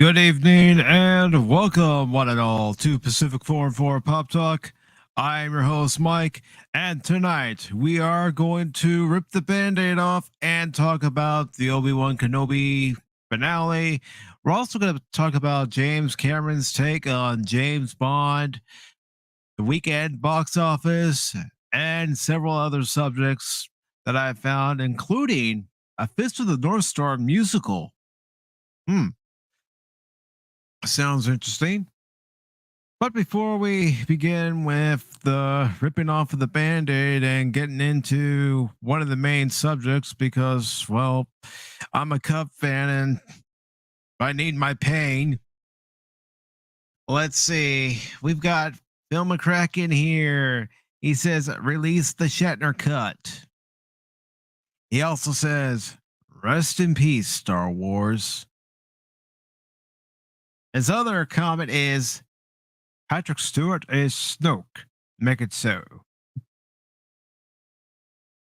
Good evening and welcome, one and all, to PACIFIC414 Pop Talk. I'm your host, Mike, and tonight we are going to rip the band-aid off and talk about the Obi-Wan Kenobi finale. We're also going to talk about James Cameron's take on James Bond, the weekend box office, and several other subjects that I found, including a Fist of the North Star musical. Sounds interesting. But before we begin with the ripping off of the band-aid and getting into one of the main subjects, because, well, I'm a Cub fan and I need my pain. Let's see. We've got Phil McCracken here. He says, release the Shatner cut. He also says, rest in peace, Star Wars. His other comment is, Patrick Stewart is Snoke. Make it so.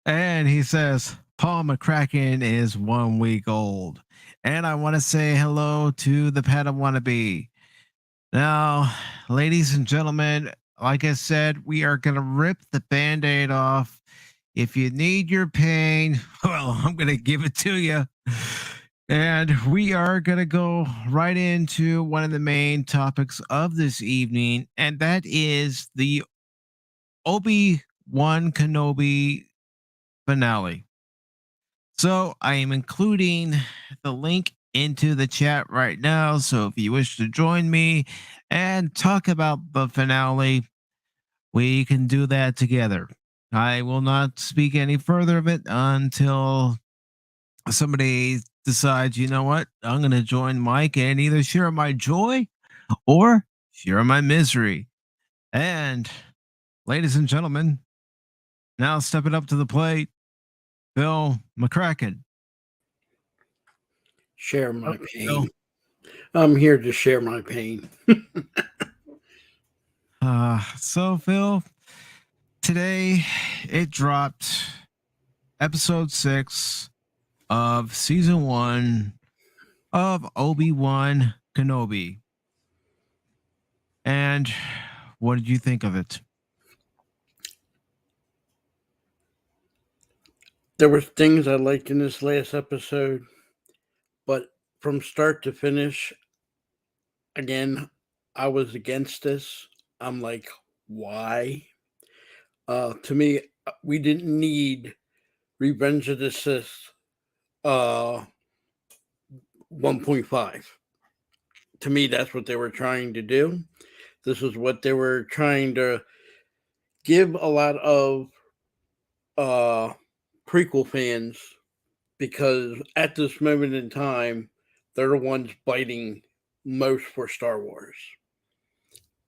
And he says, Paul McCracken is 1 week old. And I want to say hello to the Padawannabe. Now, ladies and gentlemen, like I said, we are going to rip the band-aid off. If you need your pain, well, I'm going to give it to you. And we are going to go right into one of the main topics of this evening, and that is the Obi-Wan Kenobi finale. So I am including the link into the chat right now. So if you wish to join me and talk about the finale, we can do that together. I will not speak any further of it until somebody decides, you know what, I'm going to join Mike and either share my joy or share my misery. And ladies and gentlemen, now stepping up to the plate, Phil McCracken. Share my pain. Phil. I'm here to share my pain. So Phil, today it dropped episode 6 of season 1 of Obi-Wan Kenobi. And what did you think of it? There were things I liked in this last episode, but from start to finish, again, I was against this. I'm like, why? To me, we didn't need Revenge of the Sith 1.5. To me, that's what they were trying to do. This is what they were trying to give a lot of prequel fans, because at this moment in time, they're the ones biting most for Star Wars.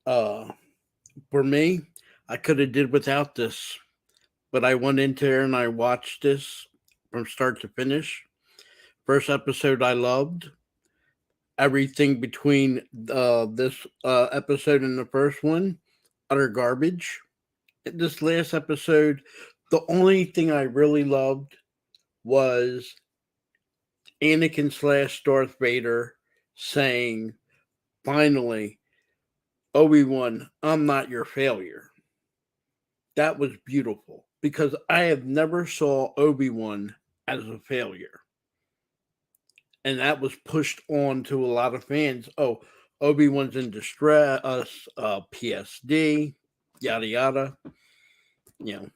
For me, I could have did without this, but I went into there and I watched this from start to finish. First episode I loved. Everything between this episode and the first one, utter garbage. This last episode, the only thing I really loved was Anakin / Darth Vader saying, finally, Obi-Wan, I'm not your failure. That was beautiful, because I have never saw Obi-Wan as a failure. And that was pushed on to a lot of fans. Oh, Obi-Wan's in distress, PSD, yada, yada. You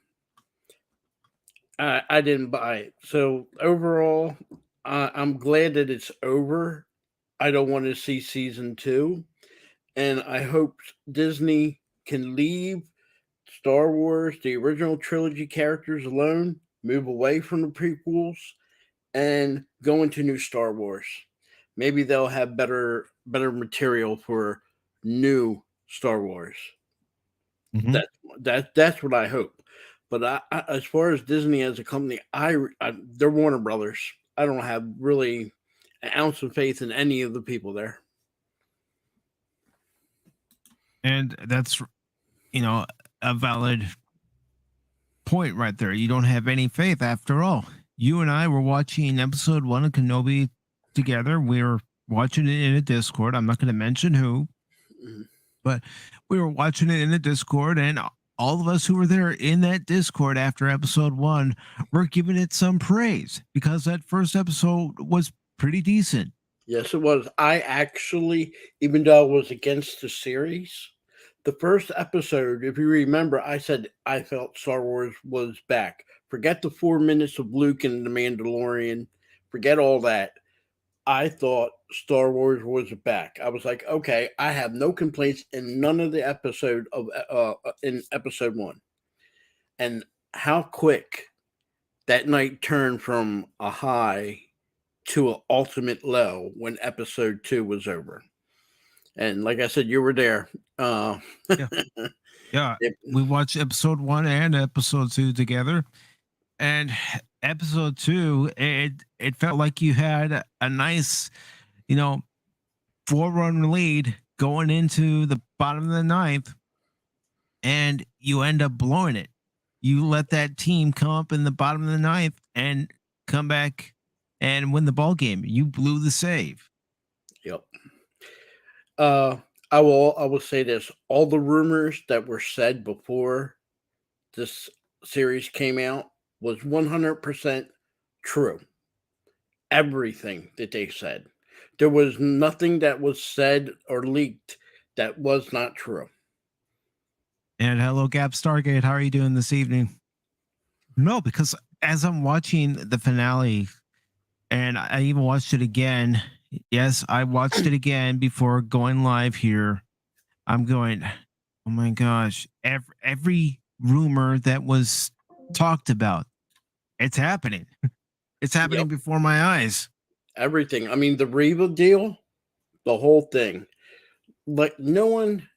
know, I didn't buy it. So overall, I'm glad that it's over. I don't want to see season 2. And I hope Disney can leave Star Wars, the original trilogy characters alone, move away from the prequels, and go into new Star Wars. Maybe they'll have better material for new Star Wars. Mm-hmm. That's what I hope. But I, as far as Disney as a company, they're Warner Brothers. I don't have really an ounce of faith in any of the people there. And that's, a valid point right there. You don't have any faith after all. You and I were watching episode 1 of Kenobi together. We're watching it in a Discord. I'm not going to mention who, Mhm. but we were watching it in a Discord, and all of us who were there in that Discord after episode one were giving it some praise because that first episode was pretty decent. Yes, it was. I actually, even though I was against the series, the first episode, if you remember, I said I felt Star Wars was back. Forget the 4 minutes of Luke and the Mandalorian. Forget all that. I thought Star Wars was back. I was like, okay, I have no complaints in none of the episode of in episode one, and how quick that night turned from a high to an ultimate low when episode two was over. And like I said, you were there. Yeah. Yeah. It- We watched episode one and episode two together. And episode two, it felt like you had a nice, you know, 4-run lead going into the bottom of the ninth, and you end up blowing it. You let that team come up in the bottom of the ninth and come back and win the ball game. You blew the save. yep. Uh, I will say this: all the rumors that were said before this series came out was 100% true. Everything that they said. There was nothing that was said or leaked that was not true. And hello, Gap Stargate. How are you doing this evening? No, because as I'm watching the finale, and I even watched it again. Yes, I watched it again before going live here. I'm going, oh my gosh, every rumor that was talked about, it's happening. It's happening Yep. before my eyes. Everything. I mean, the Reva deal, the whole thing. But no one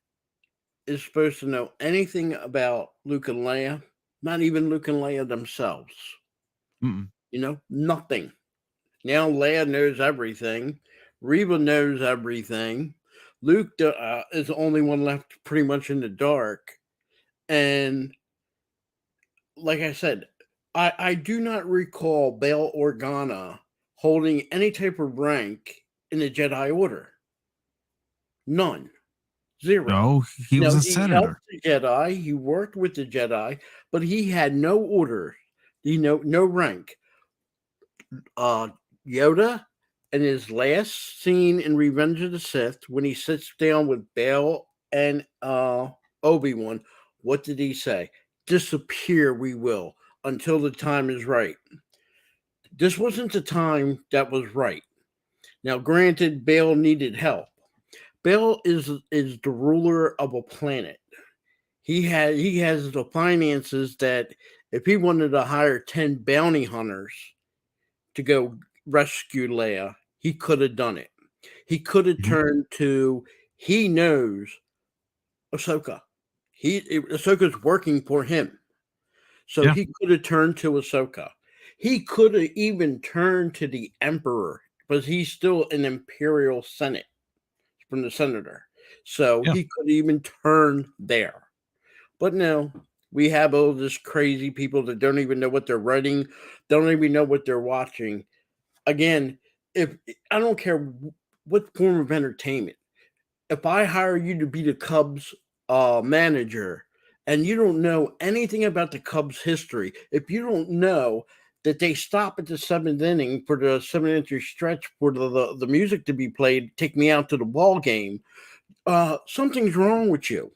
is supposed to know anything about Luke and Leia, not even Luke and Leia themselves. Mm-mm. Nothing. Now Leia knows everything. Reva knows everything. Luke is the only one left pretty much in the dark. And like I said, I do not recall Bail Organa holding any type of rank in the Jedi Order. None. Zero. No, he was Now, a he helped senator. the Jedi, he worked with the Jedi, but he had no order, no rank. Uh, Yoda, in his last scene in Revenge of the Sith, when he sits down with Bail and Obi-Wan, what did he say? Disappear we will until the time is right. This wasn't the time that was right. Now, granted, Bail needed help. Bail is the ruler of a planet. He has the finances that if he wanted to hire 10 bounty hunters to go rescue Leia, he could have done it. He could have Mhm. turned to he knows Ahsoka. Ahsoka's working for him. So Yeah. he could have turned to Ahsoka. He could have even turned to the Emperor, because he's still an Imperial Senate from the Senator. So Yeah. he could even turn there. But no, we have all this crazy people that don't even know what they're writing, don't even know what they're watching. Again, if I don't care what form of entertainment, if I hire you to be the Cubs manager and you don't know anything about the Cubs history, if you don't know that they stop at the seventh inning for the 7 inch stretch for the music to be played, take me out to the ball game, something's wrong with you.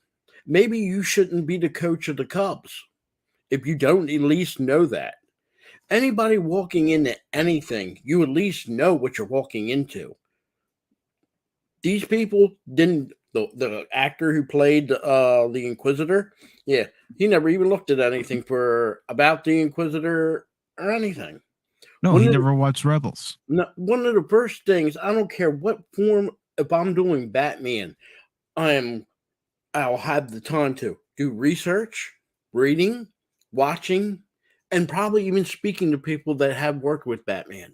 Maybe you shouldn't be the coach of the Cubs if you don't at least know that. Anybody walking into anything, you at least know what you're walking into. These people didn't. The actor who played the Inquisitor, yeah, he never even looked at anything for about the Inquisitor or anything. No, One he of the, never watched Rebels. one of the first things, I don't care what form. If I'm doing Batman, I'll have the time to do research, reading, watching, and probably even speaking to people that have worked with Batman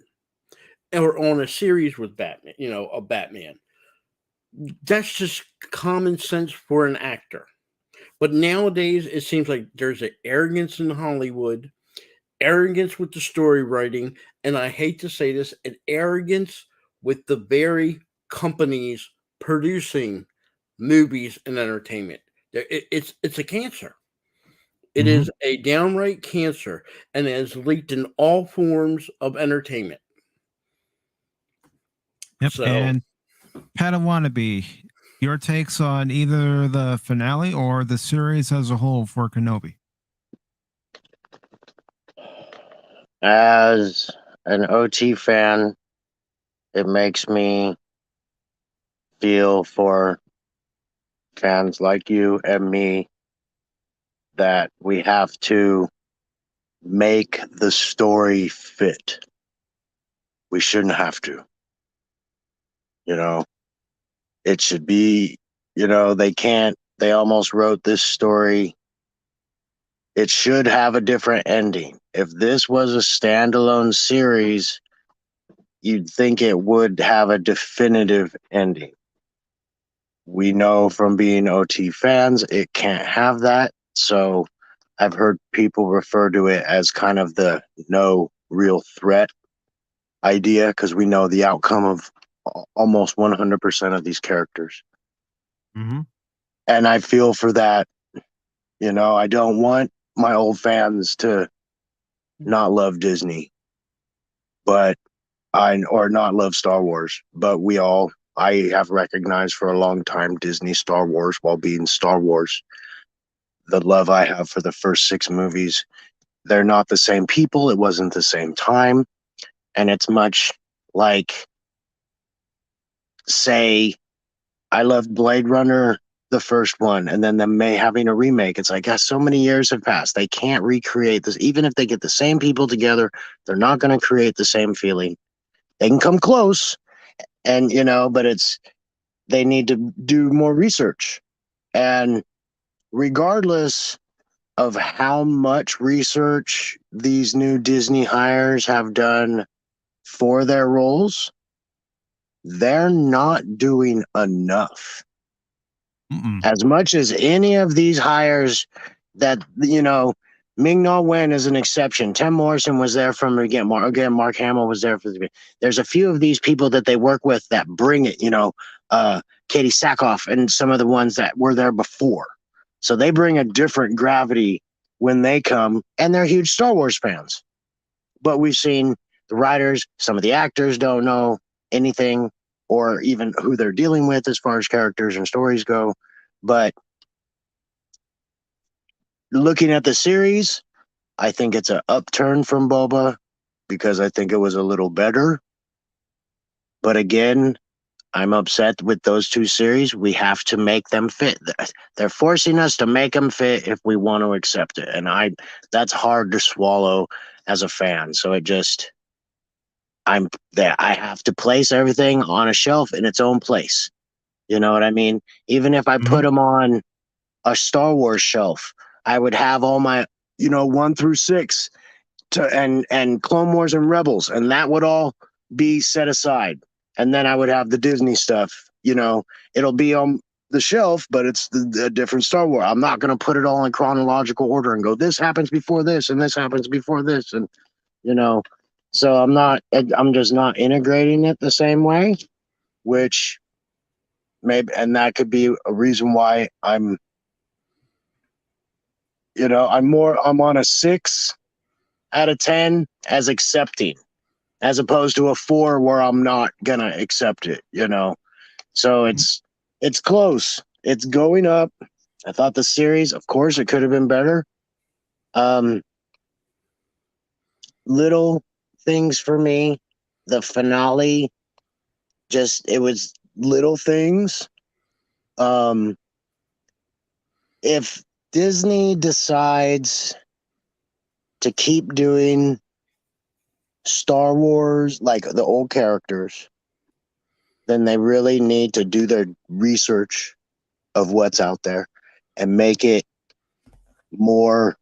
or on a series with Batman, a Batman. That's just common sense for an actor. But nowadays, it seems like there's an arrogance in Hollywood, arrogance with the story writing, and I hate to say this, an arrogance with the very companies producing movies and entertainment. It's a cancer. It Mm-hmm. is a downright cancer, and it has leaked in all forms of entertainment. Yep. So, And Padawannabe, your takes on either the finale or the series as a whole for Kenobi? As an OT fan, it makes me feel for fans like you and me that we have to make the story fit. We shouldn't have to. You know, it should be, they almost wrote this story. It should have a different ending. If this was a standalone series, you'd think it would have a definitive ending. We know from being OT fans, it can't have that. So I've heard people refer to it as kind of the no real threat idea because we know the outcome of almost 100% of these characters. Mm-hmm. And I feel for that. I don't want my old fans to not love Disney, but or not love Star Wars, but I have recognized for a long time Disney Star Wars while being Star Wars. The love I have for the first 6 movies, they're not the same people. It wasn't the same time. And it's much like, say, I loved Blade Runner, the first one, and then them having a remake. It's like, gosh, so many years have passed. They can't recreate this. Even if they get the same people together, they're not going to create the same feeling. They can come close, and but they need to do more research. And regardless of how much research these new Disney hires have done for their roles, they're not doing enough. Mm-mm. As much as any of these hires that, Ming-Na Wen is an exception. Tim Morrison was there from again. Mark Hamill was there for the. There's a few of these people that they work with that bring it. Katie Sackhoff and some of the ones that were there before. So they bring a different gravity when they come, and they're huge Star Wars fans. But we've seen the writers, some of the actors don't know anything or even who they're dealing with as far as characters and stories go. But looking at the series, I think it's an upturn from Boba because I think it was a little better. But again, I'm upset with those 2 series. We have to make them fit. They're forcing us to make them fit if we want to accept it. And that's hard to swallow as a fan. So I'm there. I have to place everything on a shelf in its own place. You know what I mean? Even if I Mm-hmm. put them on a Star Wars shelf, I would have all my, 1 through 6 and Clone Wars and Rebels, and that would all be set aside. And then I would have the Disney stuff. It'll be on the shelf, but it's a different Star Wars. I'm not going to put it all in chronological order and go, this happens before this, and this happens before this, and So I'm just not integrating it the same way, which maybe, and that could be a reason why I'm I'm on a 6 out of 10 as accepting, as opposed to a 4 where I'm not gonna accept it, So it's close. It's going up. I thought the series, of course, it could have been better. Um, little things for me. The finale, it was little things. If Disney decides to keep doing Star Wars like the old characters, then they really need to do their research of what's out there and make it more.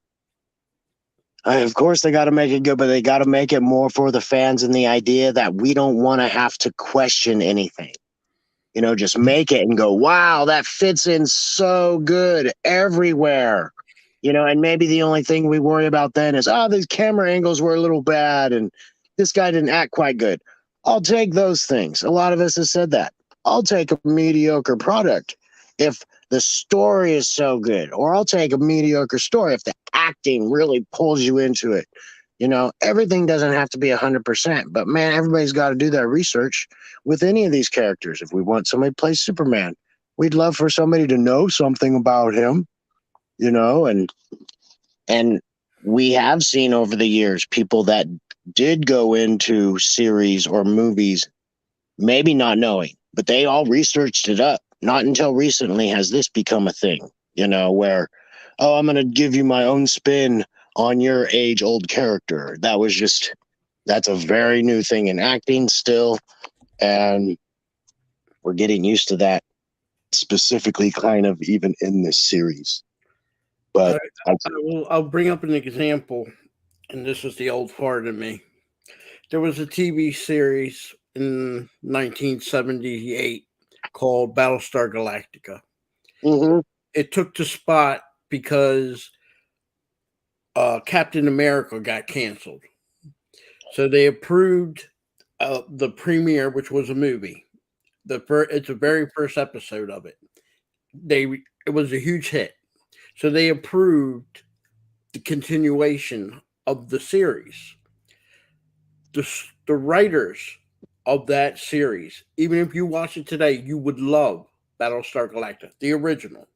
Of course, they got to make it good, but they got to make it more for the fans and the idea that we don't want to have to question anything. Just make it and go, wow, that fits in so good everywhere. And maybe the only thing we worry about then is, these camera angles were a little bad and this guy didn't act quite good. I'll take those things. A lot of us have said that. I'll take a mediocre product if the story is so good, or I'll take a mediocre story if the acting really pulls you into it. Everything doesn't have to be 100%, but man, everybody's got to do that research with any of these characters. If we want somebody to play Superman, we'd love for somebody to know something about him, and we have seen over the years people that did go into series or movies maybe not knowing, but they all researched it up. Not until recently has this become a thing, where, oh, I'm going to give you my own spin on your age-old character. That's a very new thing in acting still, and we're getting used to that, specifically kind of even in this series. But I'll bring up an example, and this is the old part of me. There was a TV series in 1978 called Battlestar Galactica. mm-hmm. It took the spot because Captain America got canceled. So they approved the premiere, which was a movie. It's the very first episode of it. It was a huge hit. So they approved the continuation of the series. The writers of that series, even if you watch it today, you would love Battlestar Galactica, the original.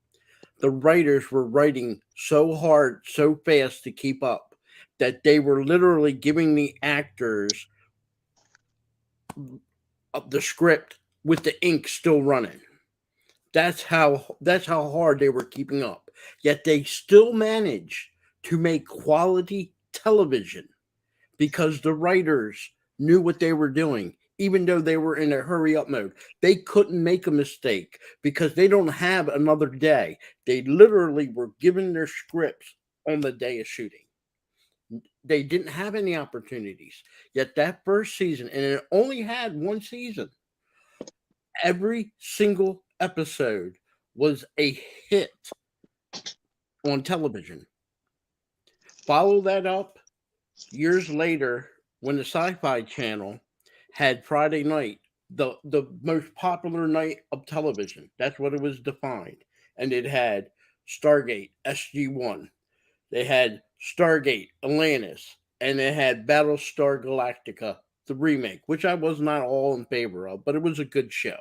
The writers were writing so hard, so fast to keep up that they were literally giving the actors the script with the ink still running. That's how hard they were keeping up. Yet they still managed to make quality television because the writers knew what they were doing, even though they were in a hurry up mode. They couldn't make a mistake because they don't have another day. They literally were given their scripts on the day of shooting. They didn't have any opportunities. Yet that first season, and it only had one season, every single episode was a hit on television. Follow that up years later when the Sci-Fi Channel had Friday night, the most popular night of television. That's what it was defined. And it had Stargate SG-1. They had Stargate Atlantis. And it had Battlestar Galactica, the remake, which I was not all in favor of, but it was a good show.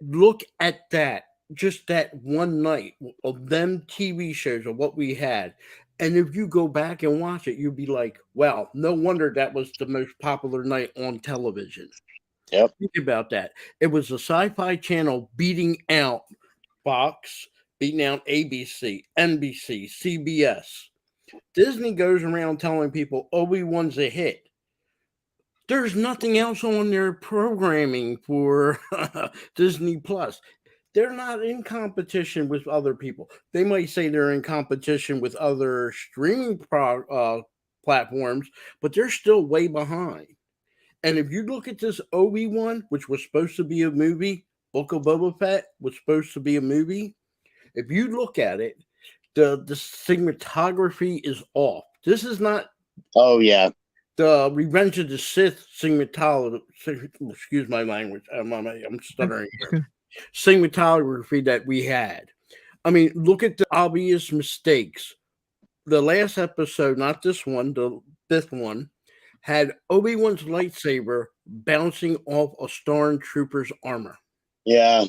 Look at that, just that one night of them TV shows of what we had. And if you go back and watch it, you'd be like, wow, no wonder that was the most popular night on television. Yep. Think about that. It was the Sci-Fi Channel beating out Fox, beating out ABC, NBC, CBS. Disney goes around telling people Obi-Wan's a hit. There's nothing else on their programming for Disney Plus. They're not in competition with other people. They might say they're in competition with other streaming platforms, but they're still way behind. And if you look at this Obi-Wan, which was supposed to be a movie, Book of Boba Fett was supposed to be a movie. If you look at it, the cinematography is off. This is not. Oh yeah. The Revenge of the Sith cinematography. Excuse my language. I'm stuttering here. Cinematography that we had. I mean, look at the obvious mistakes. The last episode, not this one, the fifth one, had Obi-Wan's lightsaber bouncing off a stormtrooper's armor. Yeah.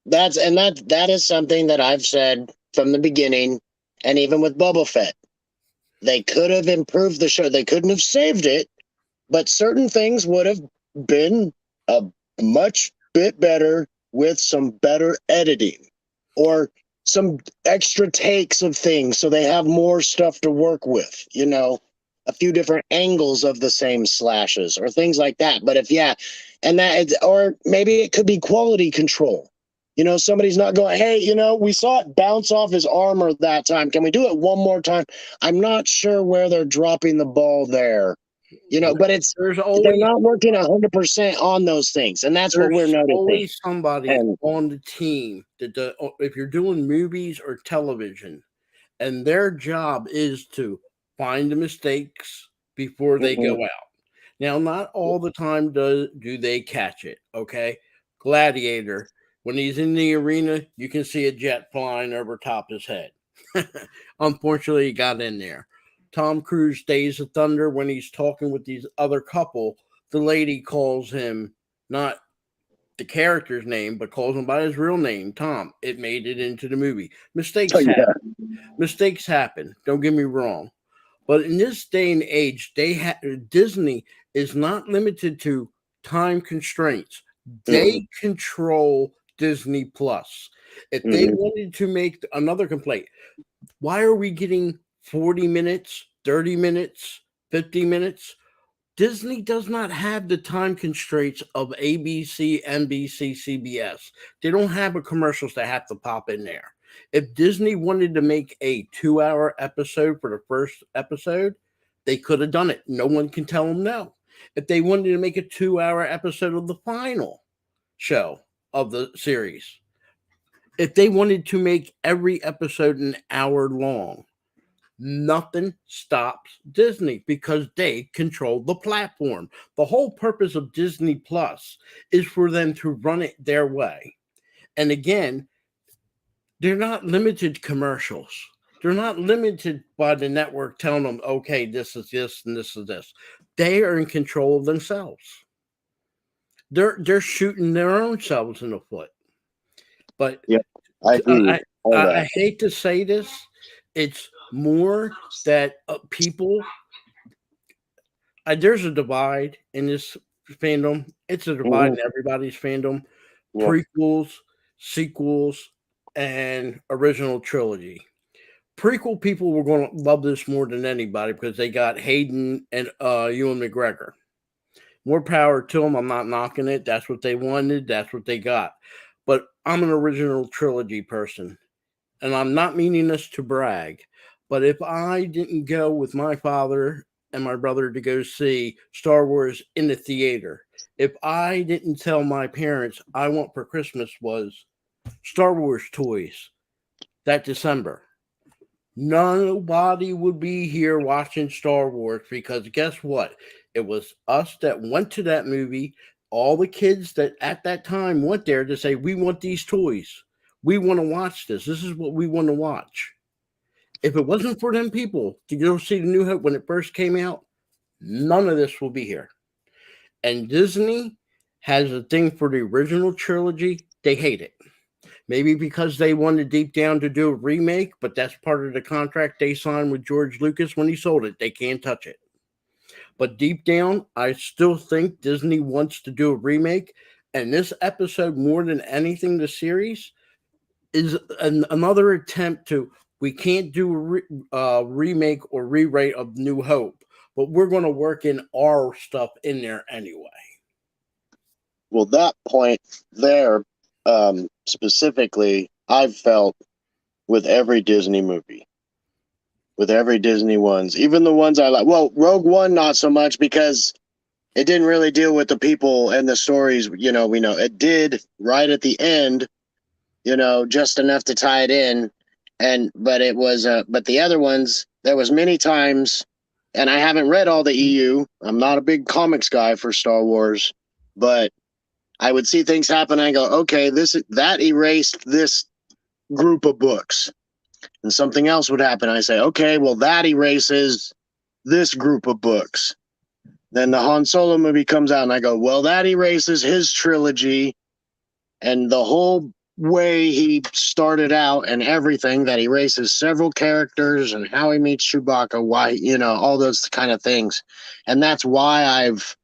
That is something that I've said from the beginning, and even with Boba Fett. They could have improved the show. They couldn't have saved it, but certain things would have been a much bit better with some better editing or some extra takes of things so they have more stuff to work with, a few different angles of the same slashes or things like that. But or maybe it could be quality control. Somebody's not going, hey, we saw it bounce off his armor that time. Can we do it one more time? I'm not sure where they're dropping the ball there. But they're not working 100% on those things. And that's what we're noticing. There's always somebody on the team that if you're doing movies or television, and their job is to find the mistakes before they go out. Now, not all the time do they catch it, okay? Gladiator, when he's in the arena, you can see a jet flying over top his head. Unfortunately, he got in there. Tom Cruise, Days of Thunder, when he's talking with these other couple, the lady calls him not the character's name, but calls him by his real name, Tom. It made it into the movie. Oh, Mistakes yeah. happen. Mistakes happen. Don't get me wrong. But in this day and age, Disney is not limited to time constraints. They control Disney Plus. If they wanted to make another complaint, why are we getting 40 minutes, 30 minutes, 50 minutes? Disney does not have the time constraints of ABC, NBC, CBS. They don't have a commercials that have to pop in there. If Disney wanted to make a 2-hour episode for the first episode, they could have done it. No one can tell them no. If they wanted to make a 2-hour episode of the final show of the series, if they wanted to make every episode an hour long, nothing stops Disney because they control the platform. The whole purpose of Disney Plus is for them to run it their way. And again, they're not limited to commercials. They're not limited by the network telling them, okay, this is this and this is this. They are in control of themselves. They're shooting their own selves in the foot. But yeah, I agree with all that. I hate to say this. It's more that people, there's a divide in this fandom. It's a divide in everybody's fandom. Yeah. Prequels, sequels, and original trilogy. Prequel people were going to love this more than anybody because they got Hayden and Ewan McGregor. More power to them. I'm not knocking it. That's what they wanted. That's what they got. But I'm an original trilogy person. And I'm not meaning this to brag, but if I didn't go with my father and my brother to go see Star Wars in the theater, if I didn't tell my parents I want for Christmas was Star Wars toys that December, nobody would be here watching Star Wars because guess what? It was us that went to that movie. All the kids that at that time went there to say, we want these toys. We want to watch this. This is what we want to watch. If it wasn't for them people to go see the New Hope when it first came out, none of this will be here. And Disney has a thing for the original trilogy. They hate it. Maybe because they wanted deep down to do a remake, but that's part of the contract they signed with George Lucas when he sold it. They can't touch it. But deep down, I still think Disney wants to do a remake. And this episode, more than anything, the series, is another attempt to, we can't do a remake or rewrite of New Hope, but we're going to work in our stuff in there anyway. Well, that point there, specifically, I've felt with every Disney movie. With every Disney ones, even the ones I like. Well, Rogue One, not so much because it didn't really deal with the people and the stories. We know it did right at the end, just enough to tie it in. But it was, but the other ones, there was many times, and I haven't read all the EU. I'm not a big comics guy for Star Wars, but I would see things happen. And I go, okay, that erased this group of books. And something else would happen. I say, okay, well, that erases this group of books. Then the Han Solo movie comes out, and I go, well, that erases his trilogy and the whole way he started out and everything. That erases several characters and how he meets Chewbacca, why, all those kind of things. And that's why I've,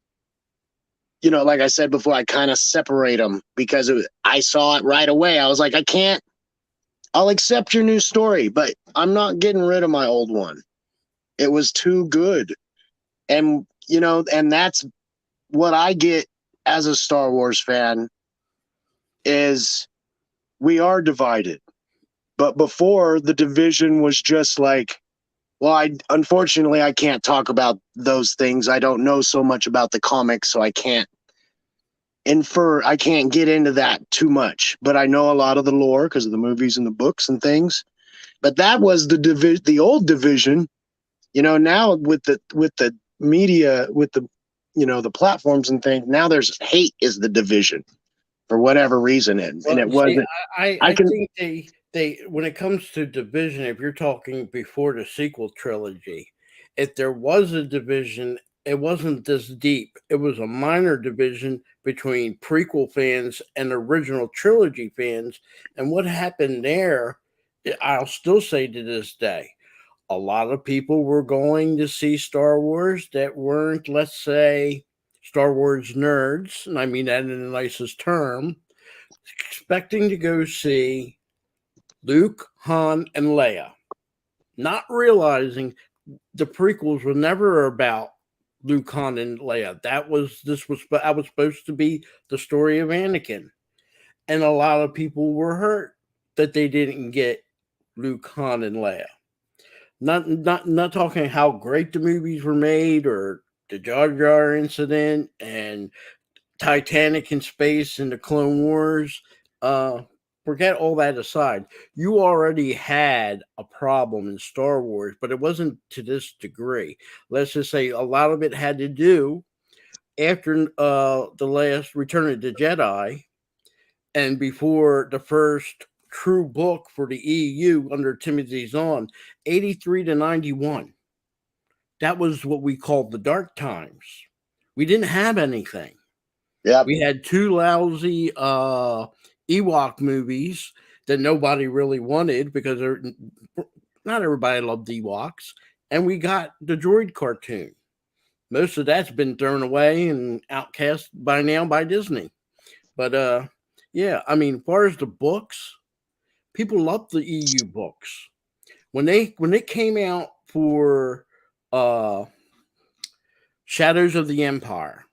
like I said before, I kind of separate them because I saw it right away. I was like, I'll accept your new story, but I'm not getting rid of my old one. It was too good. And, and that's what I get as a Star Wars fan is we are divided. But before, the division was just like, well, unfortunately, I can't talk about those things. I don't know so much about the comics, so I can't get into that too much, but I know a lot of the lore because of the movies and the books and things. But that was the old division. Now with the media, with the the platforms and things. Now there's hate is the division for whatever reason, and it wasn't. I think they when it comes to division, if you're talking before the sequel trilogy, if there was a division, it wasn't this deep. It was a minor division between prequel fans and original trilogy fans. And what happened there, I'll still say to this day, a lot of people were going to see Star Wars that weren't, let's say, Star Wars nerds, and I mean that in the nicest term, expecting to go see Luke, Han, and Leia, not realizing the prequels were never about Luke, Han, and Leia. That was supposed to be the story of Anakin, and a lot of people were hurt that they didn't get Luke, Han, and Leia. Not talking how great the movies were made or the Jar Jar incident and Titanic in space and the Clone Wars. Forget all that aside. You already had a problem in Star Wars, but it wasn't to this degree. Let's just say a lot of it had to do after the last Return of the Jedi and before the first true book for the EU under Timothy Zahn, 83 to 91. That was what we called the dark times. We didn't have anything. Yeah, we had two lousy Ewok movies that nobody really wanted because not everybody loved Ewoks, and we got the droid cartoon. Most of that's been thrown away and outcast by now by Disney. But yeah, I mean, as far as the books, people loved the EU books. When they came out for Shadows of the Empire,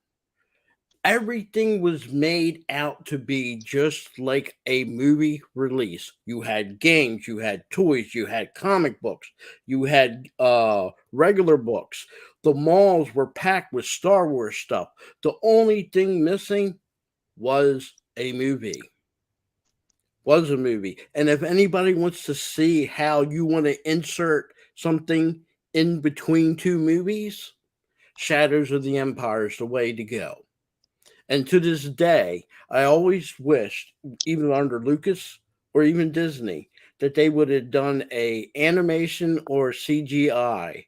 everything was made out to be just like a movie release. You had games, you had toys, you had comic books, you had regular books. The malls were packed with Star Wars stuff. The only thing missing was a movie. And if anybody wants to see how you want to insert something in between two movies, Shadows of the Empire is the way to go. And to this day, I always wished, even under Lucas or even Disney, that they would have done a animation or CGI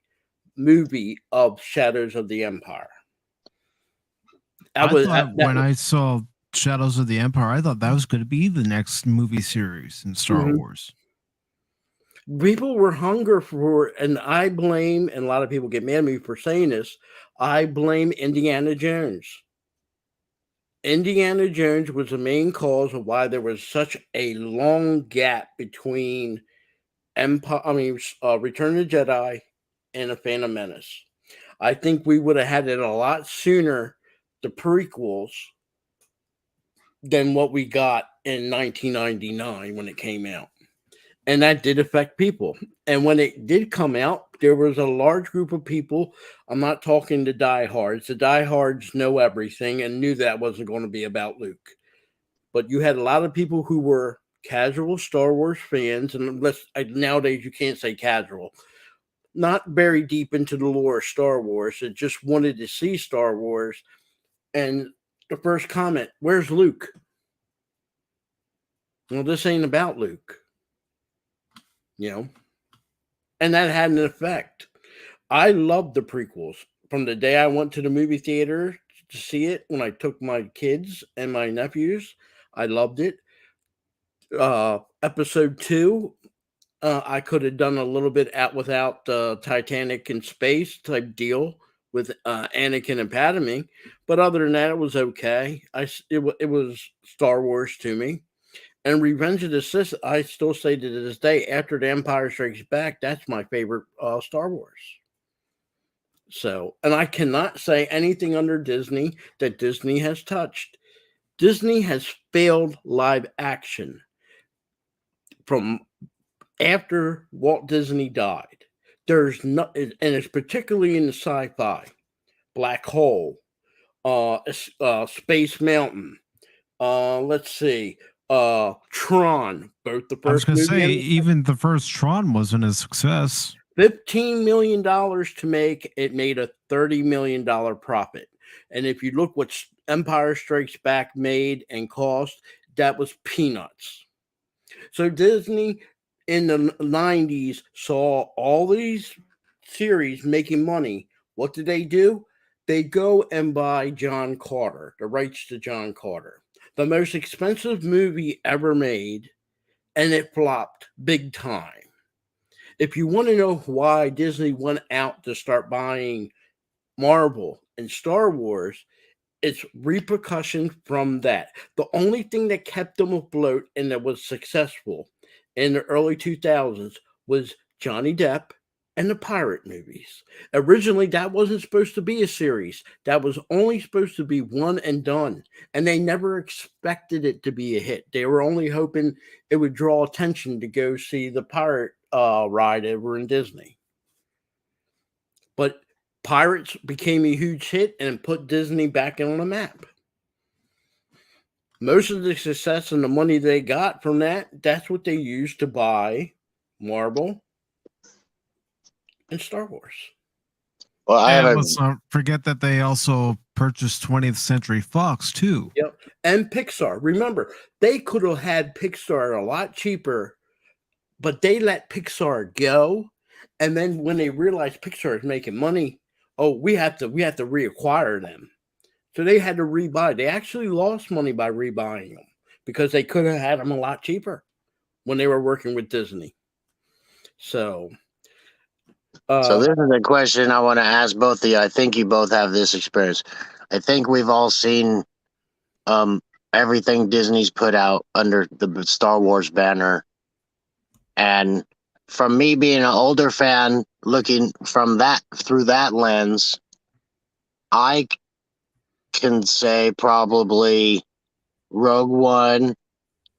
movie of Shadows of the Empire. When I saw Shadows of the Empire, I thought that was going to be the next movie series in Star Wars. People were hungry for, and I blame, and a lot of people get mad at me for saying this, I blame Indiana Jones. Indiana Jones was the main cause of why there was such a long gap between Return of the Jedi and A Phantom Menace. I think we would have had it a lot sooner, the prequels, than what we got in 1999 when it came out. And that did affect people. And when it did come out, there was a large group of people. I'm not talking the diehards. The diehards know everything and knew that wasn't going to be about Luke. But you had a lot of people who were casual Star Wars fans. And nowadays, you can't say casual. Not very deep into the lore of Star Wars. That just wanted to see Star Wars. And the first comment, where's Luke? Well, this ain't about Luke. And that had an effect. I loved the prequels from the day I went to the movie theater to see it. When I took my kids and my nephews, I loved it. Episode 2, I could have done a little bit without the Titanic in space type deal with Anakin and Padme, but other than that, it was okay. It was Star Wars to me. And Revenge of the Sith, I still say to this day, after The Empire Strikes Back, that's my favorite Star Wars. So, and I cannot say anything under Disney that Disney has touched. Disney has failed live action from after Walt Disney died. There's no, and it's particularly in the sci-fi, Black Hole, Space Mountain. Let's see. Tron, both the first. I was going to say, even the first Tron wasn't a success. $15 million to make. It made a $30 million profit. And if you look what Empire Strikes Back made and cost, that was peanuts. So Disney in the 90s saw all these series making money. What did they do? They go and buy John Carter, the rights to John Carter, the most expensive movie ever made, and it flopped big time. If you want to know why Disney went out to start buying Marvel and Star Wars, it's repercussion from that. The only thing that kept them afloat and that was successful in the early 2000s was Johnny Depp and the pirate movies. Originally, that wasn't supposed to be a series. That was only supposed to be one and done. And they never expected it to be a hit. They were only hoping it would draw attention to go see the pirate ride over in Disney. But Pirates became a huge hit and put Disney back on the map. Most of the success and the money they got from that's what they used to buy Marvel and Star Wars. Well, let's not forget that they also purchased 20th Century Fox too. Yep. And Pixar. Remember, they could have had Pixar a lot cheaper, but they let Pixar go. And then when they realized Pixar is making money, we have to reacquire them. So they had to rebuy. They actually lost money by rebuying them because they could have had them a lot cheaper when they were working with Disney. So this is a question I want to ask both of you. I think you both have this experience. I think we've all seen everything Disney's put out under the Star Wars banner. And from me being an older fan, looking from that through that lens, I can say probably Rogue One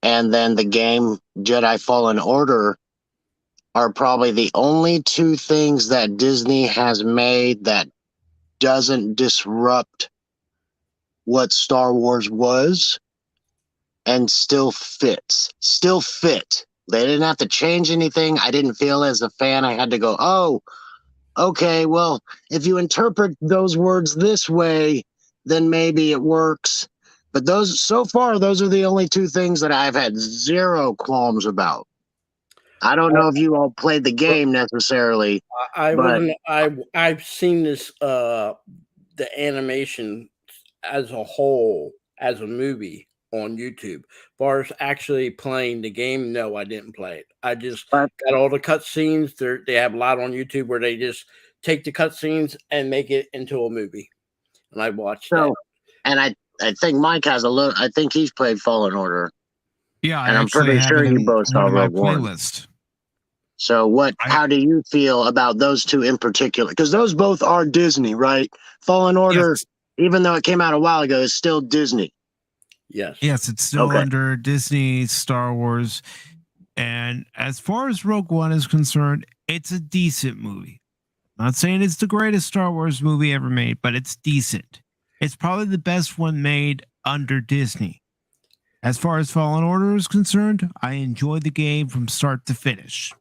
and then the game Jedi Fallen Order are probably the only two things that Disney has made that doesn't disrupt what Star Wars was and still fits. Still fit. They didn't have to change anything. I didn't feel as a fan I had to go, oh, okay, well, if you interpret those words this way, then maybe it works. But those are the only two things that I've had zero qualms about. I don't know if you all played the game necessarily. I've seen this the animation as a whole as a movie on YouTube. As far as actually playing the game, no, I didn't play it. I just got all the cutscenes. They have a lot on YouTube where they just take the cutscenes and make it into a movie. And I watched that. And I think Mike has I think he's played Fallen Order. Yeah, and I'm pretty sure you both saw Rogue One. So how do you feel about those two in particular? Because those both are Disney, right? Fallen Order, even though it came out a while ago, is still Disney. Yes. Yes, it's still under Disney, Star Wars. And as far as Rogue One is concerned, it's a decent movie. I'm not saying it's the greatest Star Wars movie ever made, but it's decent. It's probably the best one made under Disney. As far as Fallen Order is concerned, I enjoyed the game from start to finish.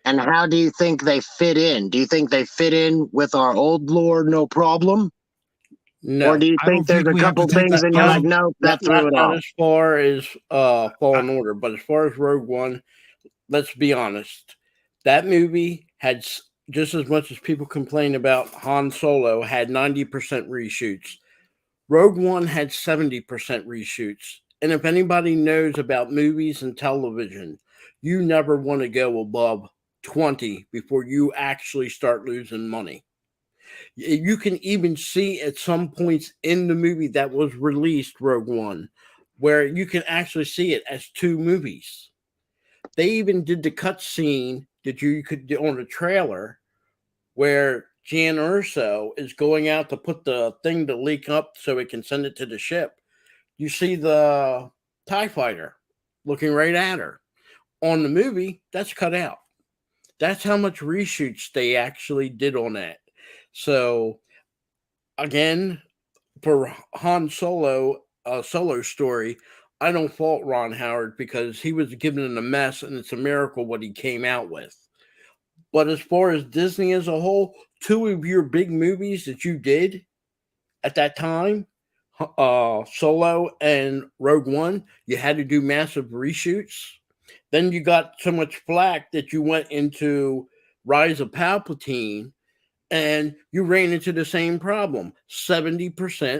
And how do you think they fit in? Do you think they fit in with our old lore, no problem? No. Or do you think there's a couple things and you're like, no, that threw it off? Not as far as Fallen Order, but as far as Rogue One, let's be honest. That movie had just as much as people complain about Han Solo, had 90% reshoots. Rogue One had 70% reshoots. And if anybody knows about movies and television, you never want to go above 20 before you actually start losing money. You can even see at some points in the movie that was released, Rogue One, where you can actually see it as two movies. They even did the cut scene that you could do on the trailer where Jan Erso is going out to put the thing to leak up so it can send it to the ship. You see the TIE fighter looking right at her. On the movie, that's cut out. That's how much reshoots they actually did on that. So, again, for Han Solo, Solo story, I don't fault Ron Howard because he was given a mess, and it's a miracle what he came out with. But as far as Disney as a whole, two of your big movies that you did at that time, Solo and Rogue One, you had to do massive reshoots. Then you got so much flack that you went into Rise of Palpatine and you ran into the same problem 70%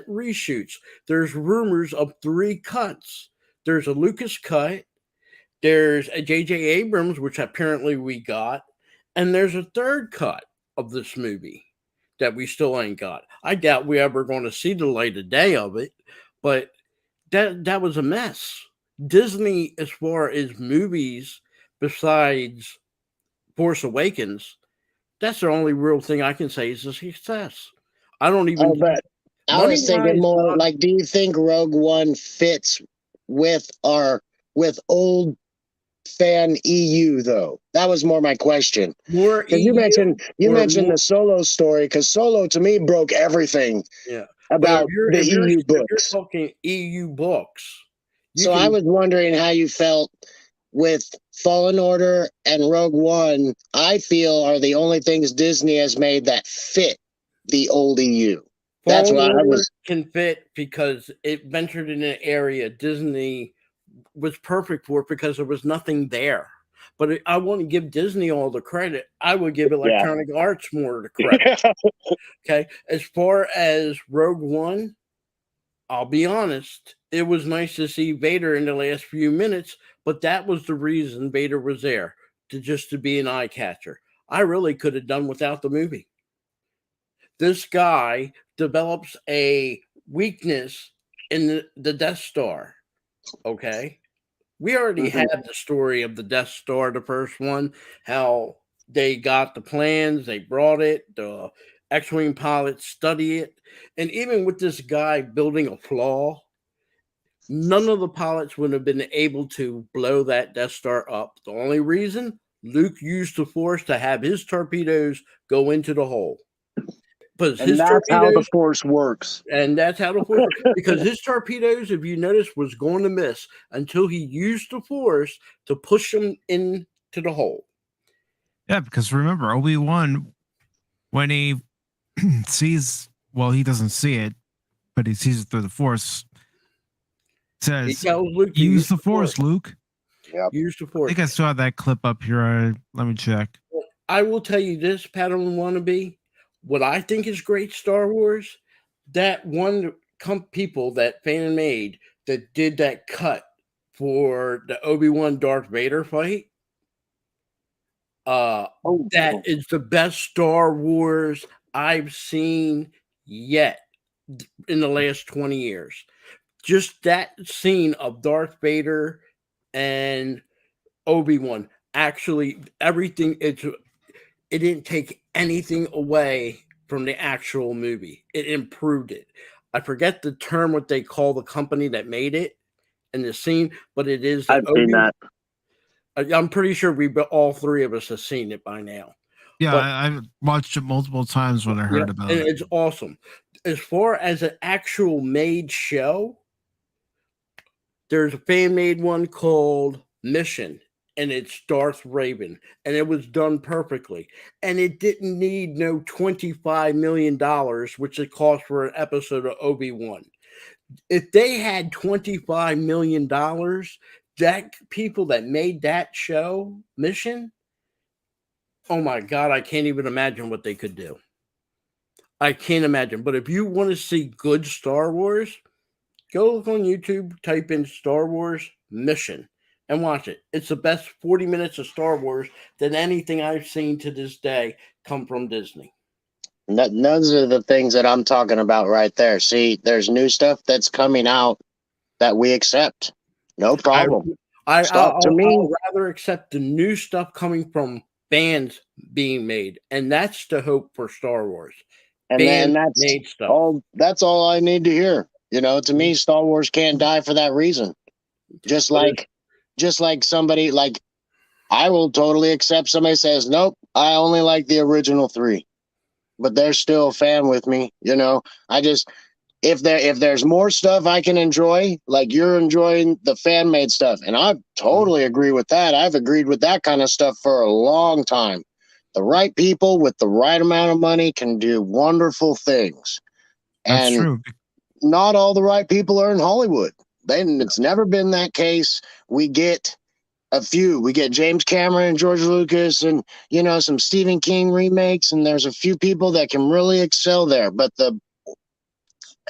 reshoots. There's rumors of 3 cuts. There's a Lucas cut, there's a J.J. Abrams, which apparently we got, and there's a 3rd cut of this movie that we still ain't got. I doubt we ever going to see the light of day of it, but that was a mess. Disney, as far as movies, besides Force Awakens, that's the only real thing I can say is a success. I don't even. Oh, but I was thinking more like, do you think Rogue One fits with old fan EU though? That was more my question. More because you mentioned the Solo story, because Solo to me broke everything. Yeah. About the EU books. If you're talking EU books. So I was wondering how you felt with Fallen Order and Rogue One. I feel are the only things Disney has made that fit the old EU. That's why I was can fit because it ventured in an area Disney was perfect for because there was nothing there. But I want to give Disney all the credit. I would give Electronic Arts more the credit. Okay. As far as Rogue One, I'll be honest, it was nice to see Vader in the last few minutes, but that was the reason Vader was there, to be an eye catcher. I really could have done without the movie. This guy develops a weakness in the Death Star. Okay. We already had the story of the Death Star, the first one, how they got the plans, they brought it, the X-Wing pilots study it. And even with this guy building a flaw, none of the pilots would have been able to blow that Death Star up. The only reason, Luke used the Force to have his torpedoes go into the hole. And that's how the Force works. And that's how the Force works. Because his torpedoes, if you notice, was going to miss until he used the Force to push them into the hole. Yeah, because remember, Obi-Wan, when he sees, well, he doesn't see it, but he sees it through the Force, says, Luke, use the Force, Luke. Yep. Use the Force. I think I saw that clip up here. Let me check. I will tell you this, Padawannabe. What I think is great Star Wars, that one people that fan made that did that cut for the Obi-Wan Darth Vader fight, that is the best Star Wars I've seen yet in the last 20 years. Just that scene of Darth Vader and Obi-Wan, actually everything, it didn't take anything away from the actual movie. It improved it. I forget the term, what they call the company that made it in the scene, but it is. I've seen that. I'm pretty sure all 3 of us have seen it by now. Yeah, I've watched it multiple times when I heard about it. It's awesome. As far as an actual made show, there's a fan-made one called Mission, and it's Darth Raven, and it was done perfectly. And it didn't need no $25 million, which it cost for an episode of Obi-Wan. If they had $25 million, that people that made that show, Mission, oh my God, I can't even imagine what they could do. I can't imagine. But if you want to see good Star Wars, go look on YouTube, type in Star Wars Mission, and watch it. It's the best 40 minutes of Star Wars than anything I've seen to this day come from Disney. Those are the things that I'm talking about right there. See, there's new stuff that's coming out that we accept. No problem. I'll rather accept the new stuff coming from fans being made, and that's the hope for Star Wars. And that's all I need to hear. To me, Star Wars can't die for that reason. Just like somebody, like, I will totally accept somebody says, nope, I only like the original 3, but they're still a fan with me. I just, if there's more stuff I can enjoy, like you're enjoying the fan made stuff, and I totally agree with that. I've agreed with that kind of stuff for a long time. The right people with the right amount of money can do wonderful things. That's And true. not all the right people are in Hollywood. It's never been that case. We get a few. We get James Cameron and George Lucas and, some Stephen King remakes, and there's a few people that can really excel there. But the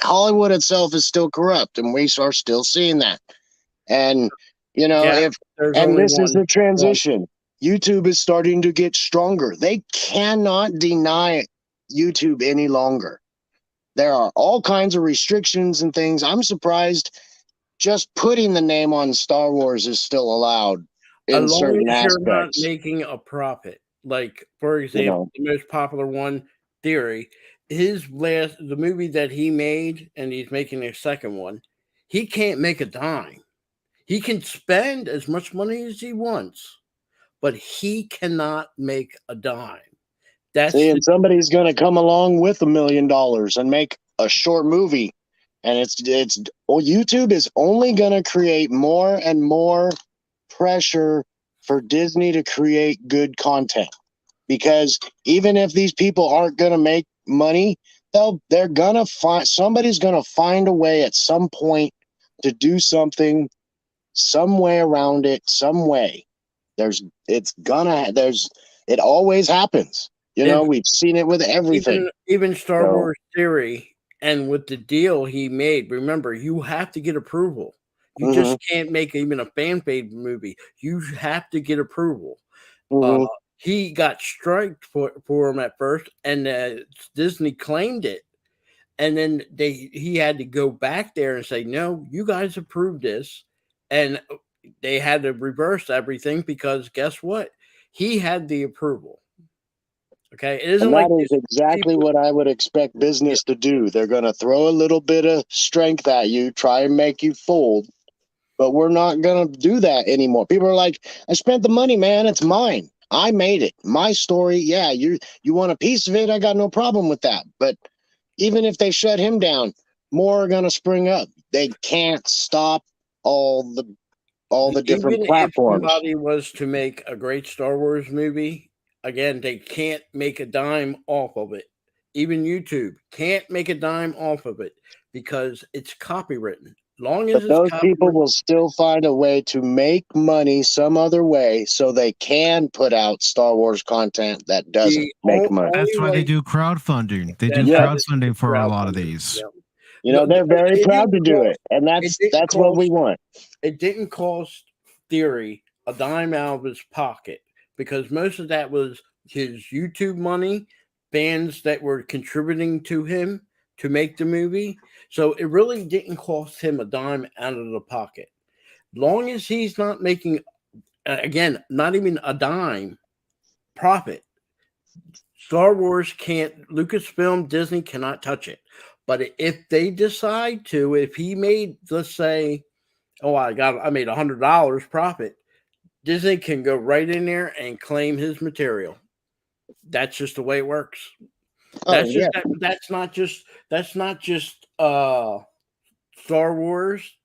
Hollywood itself is still corrupt, and we are still seeing that. And, Yeah, there's and only this is one. the transition. YouTube is starting to get stronger. They cannot deny YouTube any longer. There are all kinds of restrictions and things. I'm surprised just putting the name on Star Wars is still allowed As in long certain as you're not aspects. making a profit. Like, for example, the most popular one, Theory, the movie that he made, and he's making a second one, he can't make a dime. He can spend as much money as he wants, but he cannot make a dime. And somebody's going to come along with $1 million and make a short movie, and YouTube is only going to create more and more pressure for Disney to create good content, because even if these people aren't going to make money, they're going to somebody's going to find a way at some point to do something, some way around it, some way. It always happens. We've seen it with everything. Even Star Wars Theory, and with the deal he made, remember, you have to get approval. You just can't make even a fan-made movie. You have to get approval. He got striked for him at first, and Disney claimed it. And then he had to go back there and say, no, you guys approved this. And they had to reverse everything because guess what? He had the approval. Okay. It isn't like that is exactly what I would expect business to do. They're going to throw a little bit of strength at you, try and make you fold, but we're not going to do that anymore. People are like, I spent the money, man. It's mine. I made it. My story. Yeah. You want a piece of it? I got no problem with that. But even if they shut him down, more are going to spring up. They can't stop all the different platforms. If somebody was to make a great Star Wars movie, again, they can't make a dime off of it. Even YouTube can't make a dime off of it because it's copywritten. But those people will still find a way to make money some other way so they can put out Star Wars content that doesn't make money. That's why they do crowdfunding. They do crowdfunding for a lot of these. They're very proud to do it, and that's what we want. It didn't cost Theory a dime out of his pocket because most of that was his YouTube money, fans that were contributing to him to make the movie. So it really didn't cost him a dime out of the pocket. Long as he's not making, again, not even a dime profit, Star Wars can't, Lucasfilm, Disney cannot touch it. But if they decide to, if he made, let's say, I made $100 profit, Disney can go right in there and claim his material. That's just the way it works. That's not just Star Wars.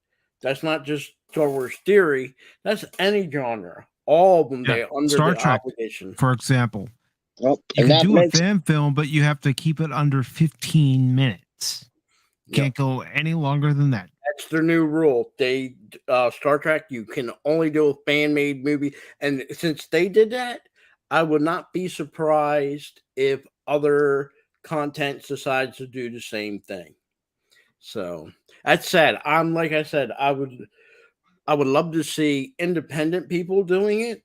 That's not just Star Wars Theory. That's any genre. All of them, they're under Star the Trek, obligation. for example. You can do a fan film, but you have to keep it under 15 minutes. Can't go any longer than that. That's their new rule. Star Trek, you can only do a fan-made movie. And since they did that, I would not be surprised if other content decides to do the same thing. So that's sad. Like I said, I would love to see independent people doing it,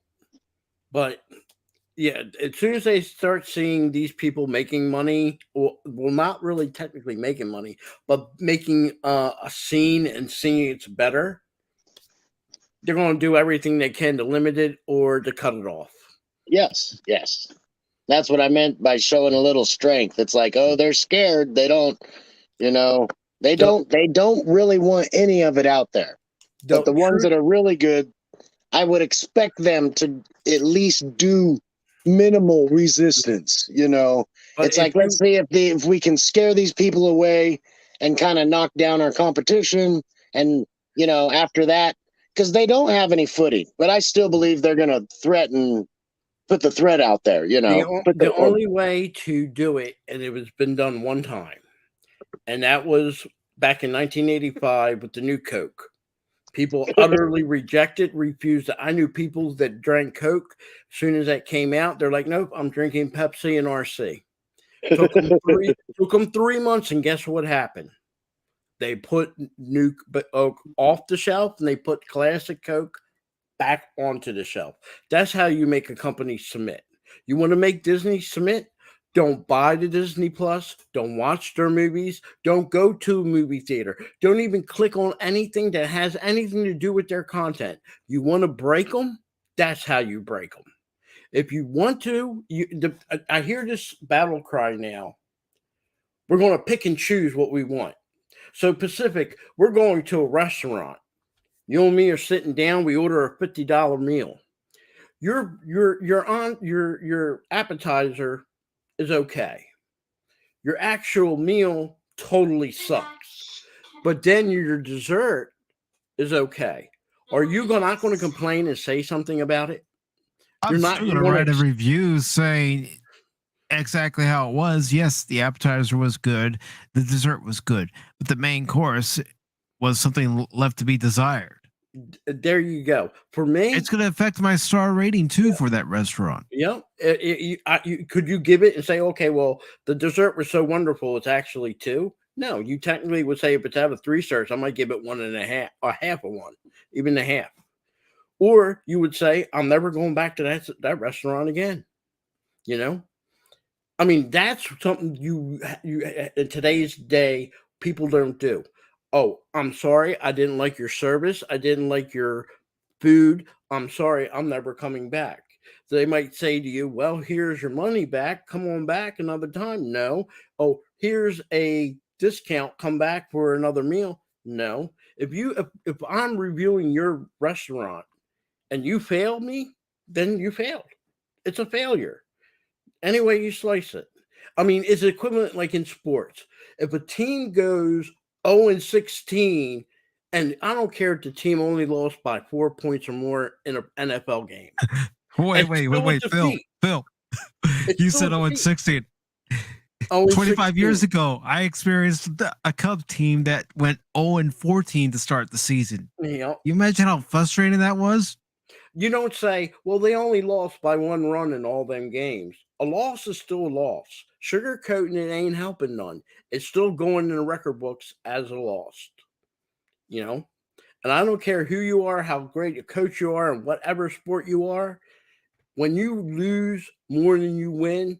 but yeah, as soon as they start seeing these people making money, well, not really technically making money, but making a scene and seeing it's better, they're going to do everything they can to limit it or to cut it off. Yes. That's what I meant by showing a little strength. It's like, they're scared. They don't, they don't really want any of it out there. But the ones that are really good, I would expect them to at least do minimal resistance. It's like, let's see if we can scare these people away and kind of knock down our competition. And, after that, because they don't have any footing, but I still believe they're going to put the threat out there, The only way to do it, and it was been done one time, And that was back in 1985 with the new Coke. People utterly rejected, refused it. I knew people that drank Coke. As soon as that came out, they're like, nope, I'm drinking Pepsi and RC. Took them 3 months, and guess what happened? They put new Coke off the shelf, and they put classic Coke back onto the shelf. That's how you make a company submit. You want to make Disney submit? Don't buy the Disney Plus. Don't watch their movies. Don't go to a movie theater. Don't even click on anything that has anything to do with their content. You want to break them? That's how you break them. If you want to, I hear this battle cry now. We're going to pick and choose what we want. So Pacific, we're going to a restaurant. You and me are sitting down. We order a $50 meal. Your appetizer is okay. Your actual meal totally sucks. But then your dessert is okay. Are you not going to complain and say something about it? I'm still going to write a review saying exactly how it was. Yes, the appetizer was good. The dessert was good. But the main course was something left to be desired. There you go. For me, it's going to affect my star rating too for that restaurant. Yeah. Could you give it and say, okay, well, the dessert was so wonderful, it's actually 2? No, you technically would say if it's out of 3 stars, I might give it 1.5 or half of 1, even a half. Or you would say, I'm never going back to that restaurant again. You know, I mean, that's something you in today's day people don't do. Oh, I'm sorry, I didn't like your service. I didn't like your food. I'm sorry, I'm never coming back. So they might say to you, well, here's your money back. Come on back another time. No. Oh, here's a discount. Come back for another meal. No. If I'm reviewing your restaurant and you failed me, then you failed. It's a failure. Any way you slice it. I mean, it's equivalent like in sports. If a team goes 0-16, and I don't care if the team only lost by 4 points or more in an NFL game. Wait, Phil. You said 0-16. 25 years ago, I experienced a Cubs team that went 0-14 to start the season. Yeah. You imagine how frustrating that was? You don't say, well, they only lost by 1 run in all them games. A loss is still a loss. Sugarcoating it ain't helping none. It's still going in the record books as a loss. You know? And I don't care who you are, how great a coach you are, and whatever sport you are. When you lose more than you win,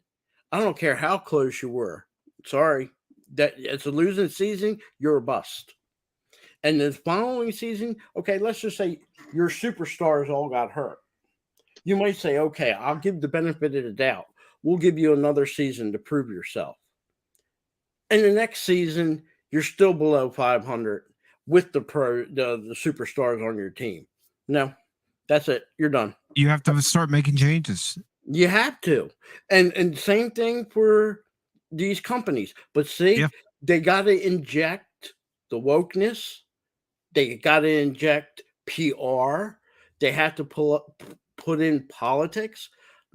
I don't care how close you were. Sorry. That it's a losing season, you're a bust. And the following season, okay, let's just say your superstars all got hurt. You might say, okay, I'll give the benefit of the doubt. We'll give you another season to prove yourself. And the next season, you're still below 500 with the superstars on your team. No, that's it. You're done. You have to start making changes. You have to. And same thing for these companies. But see, they got to inject the wokeness. They got to inject PR. They have to put in politics.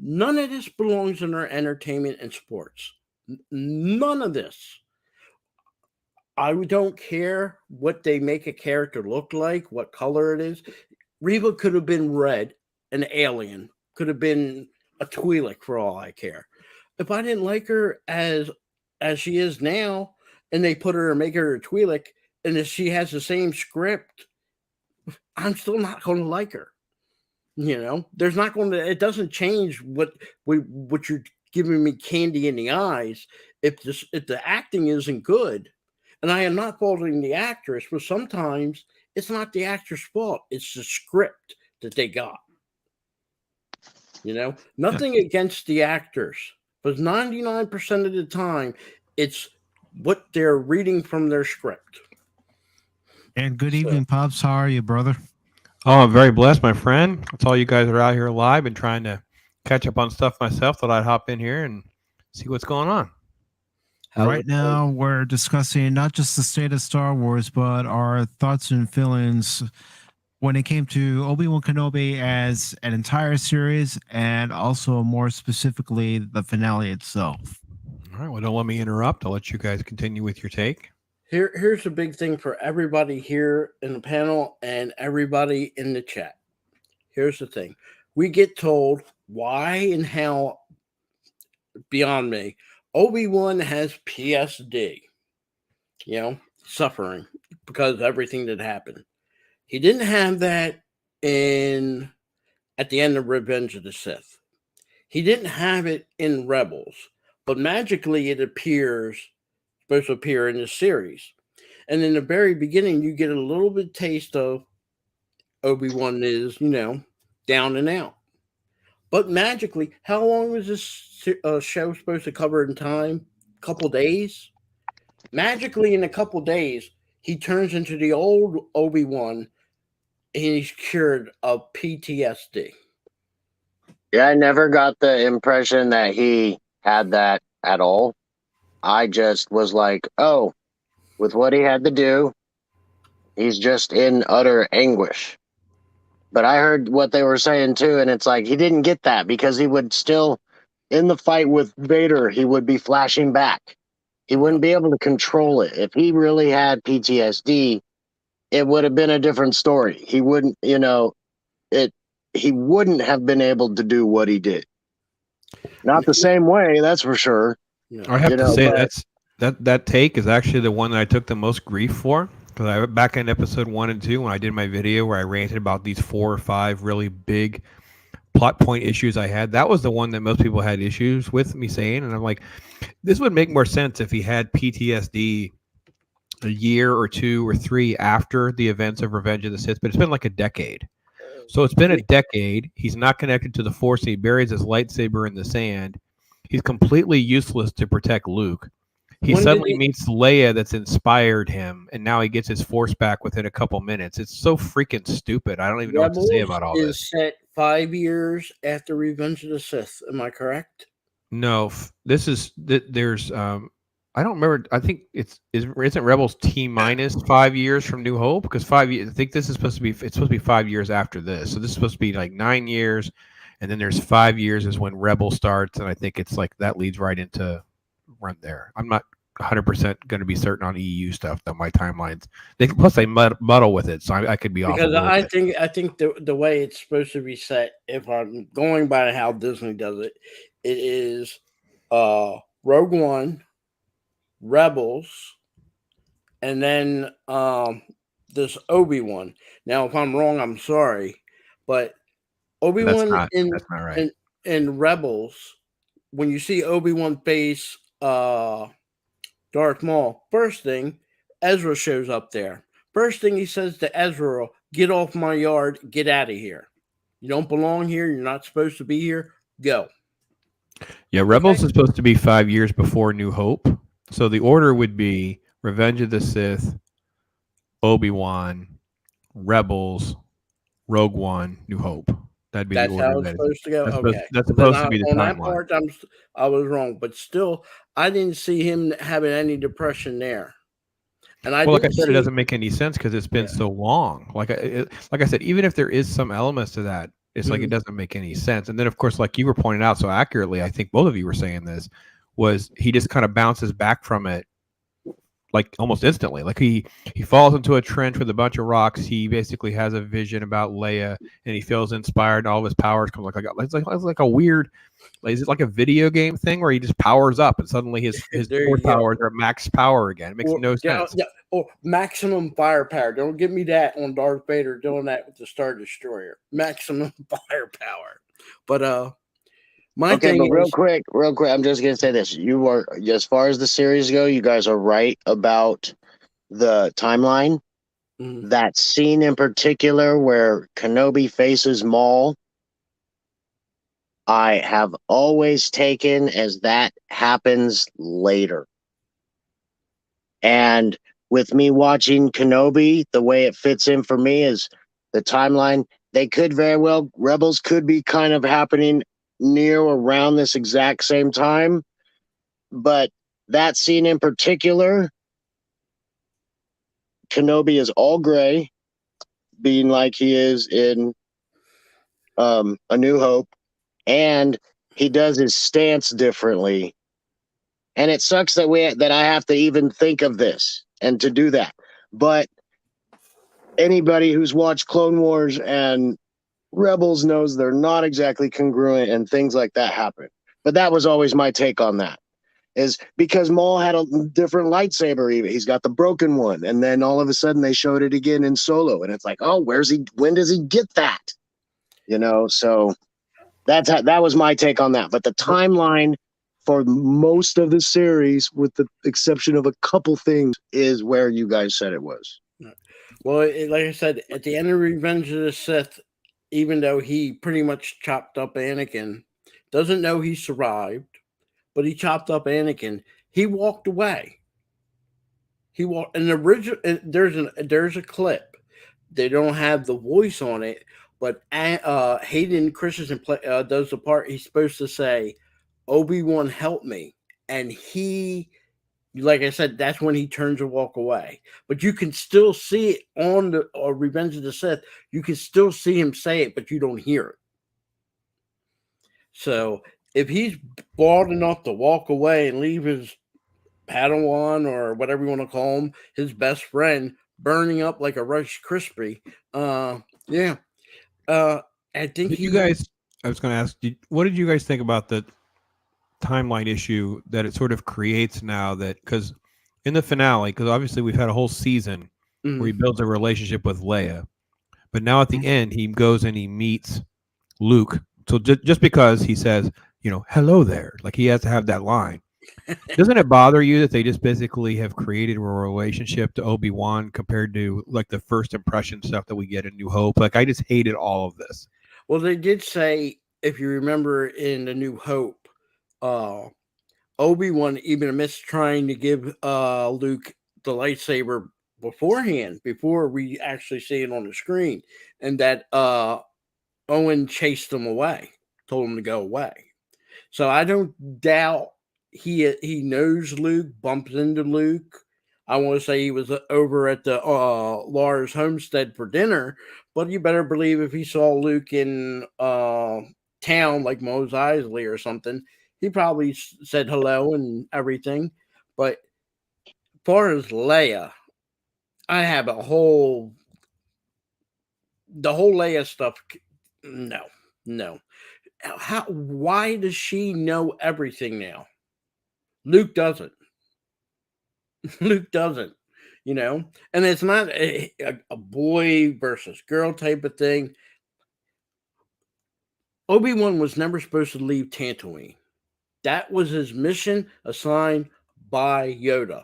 None of this belongs in our entertainment and sports. None of this. I don't care what they make a character look like, what color it is. Reva could have been red, an alien. Could have been a Twi'lek for all I care. If I didn't like her as she is now, and they put her and make her a Twi'lek, and if she has the same script, I'm still not going to like her. You know, there's not going to. It doesn't change what you're giving me candy in the eyes. If the acting isn't good, and I am not faulting the actress, but sometimes it's not the actor's fault. It's the script that they got. You know, nothing against the actors, but 99% of the time, it's what they're reading from their script. And good evening, Pops. How are you, brother? Oh, I'm very blessed, my friend. That's all you guys are out here live and trying to catch up on stuff myself. Thought I'd hop in here and see what's going on. Right now, we're discussing not just the state of Star Wars, but our thoughts and feelings when it came to Obi-Wan Kenobi as an entire series, and also more specifically the finale itself. All right. Well, don't let me interrupt. I'll let you guys continue with your take. Here's the big thing for everybody here in the panel and everybody in the chat. Here's the thing. We get told why and how, beyond me, Obi-Wan has PSD, suffering because of everything that happened. He didn't have that at the end of Revenge of the Sith. He didn't have it in Rebels, but magically it supposed to appear in the series. And in the very beginning, you get a little bit taste of Obi-Wan is, down and out. But magically, how long was this show supposed to cover in time? A couple days? Magically, in a couple days, he turns into the old Obi-Wan and he's cured of PTSD. Yeah, I never got the impression that he had that at all. I just was like, oh, with what he had to do, he's just in utter anguish. But I heard what they were saying too, and it's like he didn't get that because he would still, in the fight with Vader, he would be flashing back. He wouldn't be able to control it. If he really had PTSD, it would have been a different story. He wouldn't, he wouldn't have been able to do what he did. Not the same way, that's for sure. I have to say that take is actually the one that I took the most grief for, because back in episode 1 and 2 when I did my video where I ranted about these 4 or 5 really big plot point issues I had, that was the one that most people had issues with me saying, and I'm like, this would make more sense if he had PTSD a year or 2 or 3 after the events of Revenge of the Sith, but it's been like a decade. So it's been a decade. He's not connected to the Force. He buries his lightsaber in the sand. He's completely useless to protect Luke. He suddenly meets Leia that's inspired him, and now he gets his Force back within a couple minutes. It's so freaking stupid. I don't even know what to say about all this. Is set 5 years after Revenge of the Sith. Am I correct? No, There's I don't remember. I think isn't Rebels T-minus 5 years from New Hope, because 5 years. I think this is supposed to be. It's supposed to be 5 yeyears after this. So this is supposed to be like 9 years, and then there's 5 years is when Rebel starts, and I think it's like that leads right into run there. I'm not 100% going to be certain on EU stuff though. My timelines. Plus they muddle with it, so I could be off. Because I think the way it's supposed to be set, if I'm going by how Disney does it, it is Rogue One, Rebels, and then this Obi-Wan. Now, if I'm wrong, I'm sorry, but Obi-Wan that's not right. in Rebels, when you see Obi-Wan face Darth Maul, first thing, Ezra shows up there. First thing he says to Ezra, "Get off my yard, get out of here. You don't belong here, you're not supposed to be here, go." Yeah, Rebels is supposed to be 5 years before New Hope. So the order would be Revenge of the Sith, Obi-Wan, Rebels, Rogue One, New Hope. That'd be That's the order. how it's supposed to go. That's supposed to be the on timeline. that part, I was wrong, but still, I didn't see him having any depression there. And like I said, it doesn't make any sense because it's been so long. Like I said, even if there is some elements to that, it's like it doesn't make any sense. And then, of course, like you were pointing out so accurately, I think both of you were saying this, was he just kind of bounces back from it like almost instantly. Like he falls into a trench with a bunch of rocks. He basically has a vision about Leia, and he feels inspired. And all of his powers come it's like a weird. Is it like a video game thing where he just powers up and suddenly his Force powers are max power again? It makes no sense. Yeah, or maximum firepower. Don't give me that on Darth Vader doing that with the Star Destroyer. Maximum firepower. But real quick, I'm just gonna say this: you are, as far as the series go, you guys are right about the timeline. Mm-hmm. That scene in particular where Kenobi faces Maul, I have always taken as that happens later. And with me watching Kenobi, the way it fits in for me is the timeline. They could very well, Rebels could be kind of happening near or around this exact same time. But that scene in particular, Kenobi is all gray, being like he is in A New Hope. And he does his stance differently. And it sucks that I have to even think of this. and to do that. But anybody who's watched Clone Wars and Rebels knows they're not exactly congruent and things like that happen. But that was always my take on that, is because Maul had a different lightsaber. He's got the broken one, and then all of a sudden they showed it again in Solo, and it's like, oh, when does he get that? So that was my take on that. But the timeline for most of the series, with the exception of a couple things, is where you guys said it was. Well, like I said, at the end of Revenge of the Sith, even though he pretty much chopped up Anakin, doesn't know he survived, but he chopped up Anakin. He walked away. He walked. And the original, there's a clip. They don't have the voice on it, but Hayden Christensen does the part. He's supposed to say, "Obi-Wan, help me," and he, like I said, that's when he turns to walk away. But you can still see it on the Revenge of the Sith. You can still see him say it, but you don't hear it. So if he's bald enough to walk away and leave his Padawan, or whatever you want to call him, his best friend, burning up like a Rice Krispie, yeah. I think you guys, I was going to ask, what did you guys think about the timeline issue that it sort of creates now? That, because in the finale, because obviously we've had a whole season where he builds a relationship with Leia, but now at the end he goes and he meets Luke. So just because he says, hello there, like he has to have that line. Doesn't it bother you that they just basically have created a relationship to Obi-Wan compared to like the first impression stuff that we get in New Hope? Like, I just hated all of this. Well, they did say, if you remember in the New Hope, Obi-Wan even admits trying to give Luke the lightsaber beforehand, before we actually see it on the screen, and that Owen chased him away, told him to go away. So I don't doubt he knows Luke, bumps into Luke. I want to say he was over at the Lars homestead for dinner, but you better believe if he saw Luke in town like Mos Eisley or something, he probably said hello and everything. But as far as Leia, I have the whole Leia stuff. No. Why does she know everything now? Luke doesn't. And it's not a boy versus girl type of thing. Obi-Wan was never supposed to leave Tatooine. That was his mission assigned by Yoda.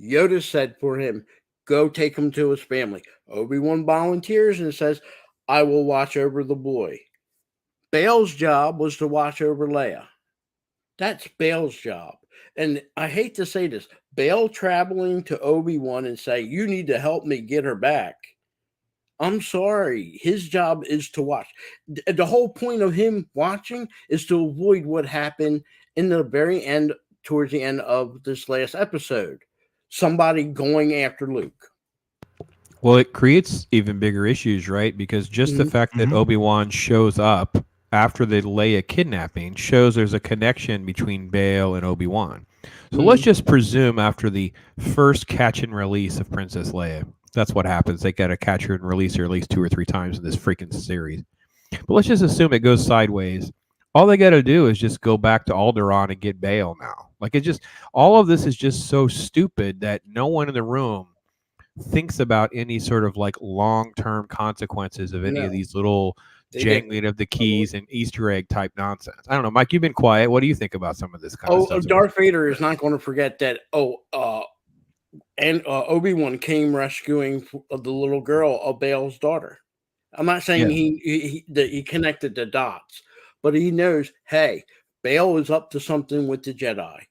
Yoda said for him, go take him to his family. Obi-Wan volunteers and says, I will watch over the boy. Bail's job was to watch over Leia. That's Bail's job. And I hate to say this, Bail traveling to Obi-Wan and say, you need to help me get her back. I'm sorry. His job is to watch. The whole point of him watching is to avoid what happened in the very end, towards the end of this last episode. Somebody going after Luke. Well, it creates even bigger issues, right? Because just the fact that Obi-Wan shows up after the Leia kidnapping shows there's a connection between Bail and Obi-Wan. So let's just presume after the first catch and release of Princess Leia, that's what happens. They got to catch her and release her at least 2 or 3 times in this freaking series. But let's just assume it goes sideways. All they got to do is just go back to Alderaan and get Bail now. Like, all of this is just so stupid that no one in the room thinks about any sort of like long-term consequences of any of these little jangling of the keys and Easter egg type nonsense. I don't know, Mike, you've been quiet. What do you think about some of this kind of stuff? Darth Vader is not going to forget that. Obi-Wan came rescuing the little girl of Bail's daughter. I'm not saying he connected the dots, but he knows, hey, Bail is up to something with the Jedi.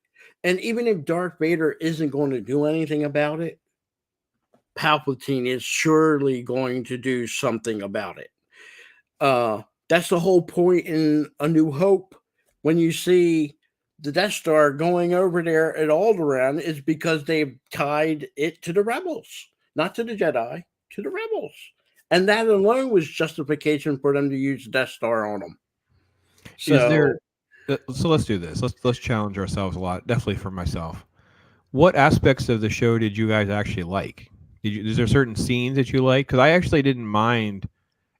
And even if Darth Vader isn't going to do anything about it, Palpatine is surely going to do something about it. That's the whole point in A New Hope. When you see the Death Star going over there at Alderaan, is because they've tied it to the rebels, not to the Jedi, to the rebels. And that alone was justification for them to use the Death Star on them. So let's do this. Let's challenge ourselves a lot. Definitely for myself. what aspects of the show did you guys actually like? Is there certain scenes that you like? Because I actually didn't mind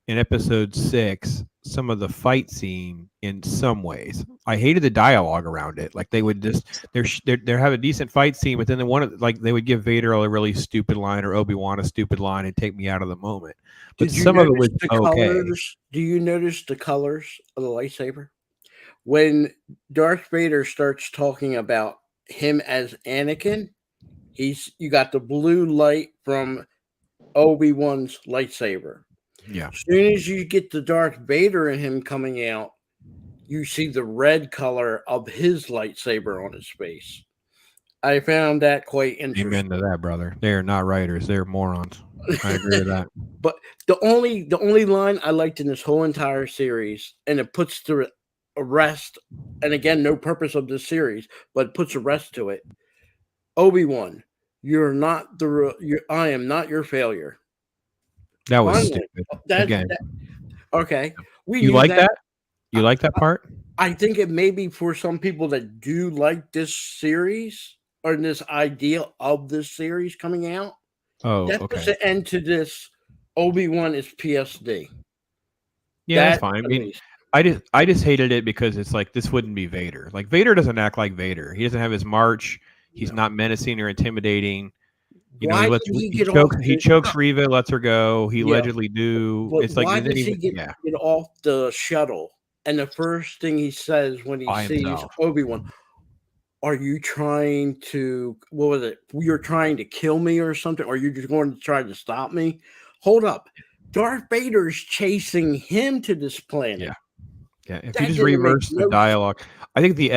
in episode 6 some of the fight scene in some ways. I hated the dialogue around it. Like they would just they're have a decent fight scene, but then they would give Vader a really stupid line or Obi-Wan a stupid line and take me out of the moment. But Did you some of it was notice the okay. colors? Do you notice the colors of the lightsaber? When Darth Vader starts talking about him as Anakin, you got the blue light from Obi-Wan's lightsaber. Yeah. As soon as you get the Darth Vader and him coming out, you see the red color of his lightsaber on his face. I found that quite interesting. Amen to that, brother. They are not writers; they're morons. I agree with that. But the only line I liked in this whole entire series, and it puts to rest, and again, no purpose of this series, but it puts a rest to it. Obi-Wan, I am not your failure. That was Finally, stupid. Again, okay. You like that? You like that part? I think it may be for some people that do like this series or this idea of this series coming out. Oh, That okay. puts an end to this. Obi-Wan is PSD. Yeah, that's fine. I mean, I just hated it because it's like this wouldn't be Vader. Like Vader doesn't act like Vader. He doesn't have his march. He's not menacing or intimidating. You know, he chokes Reva, lets her go. He allegedly do. But it's like why does he get off the shuttle? And the first thing he says when he sees Obi-Wan, are you trying to, what was it? You're trying to kill me or something? Or are you just going to try to stop me? Hold up. Darth Vader's chasing him to this planet. Yeah. Yeah. If you just reverse the dialogue, I think they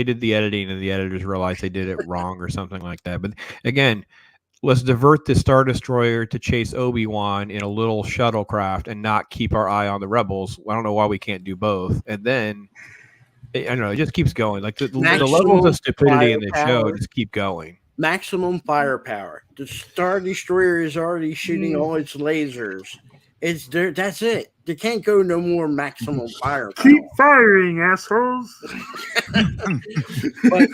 did the editing and the editors realized they did it wrong or something like that. But again, let's divert the Star Destroyer to chase Obi-Wan in a little shuttlecraft and not keep our eye on the rebels. I don't know why we can't do both. And then, I don't know, it just keeps going. Like the levels of stupidity in the show just keep going. Maximum firepower. The Star Destroyer is already shooting all its lasers. It's there. That's it. They can't go no more maximum firepower. Keep firing, assholes. But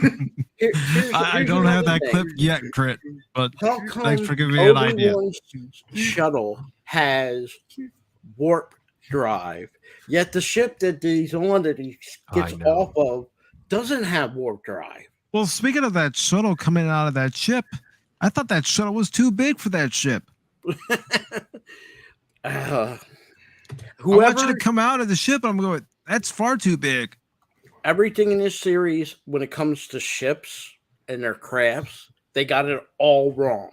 I don't have that clip yet, Krit. But thanks for giving me an idea. Shuttle has warp drive, yet the ship that he's on, that he gets off of, doesn't have warp drive. Well, speaking of that shuttle coming out of that ship, I thought that shuttle was too big for that ship. I want you to come out of the ship, and I'm going, that's far too big. Everything in this series, when it comes to ships and their crafts, they got it all wrong.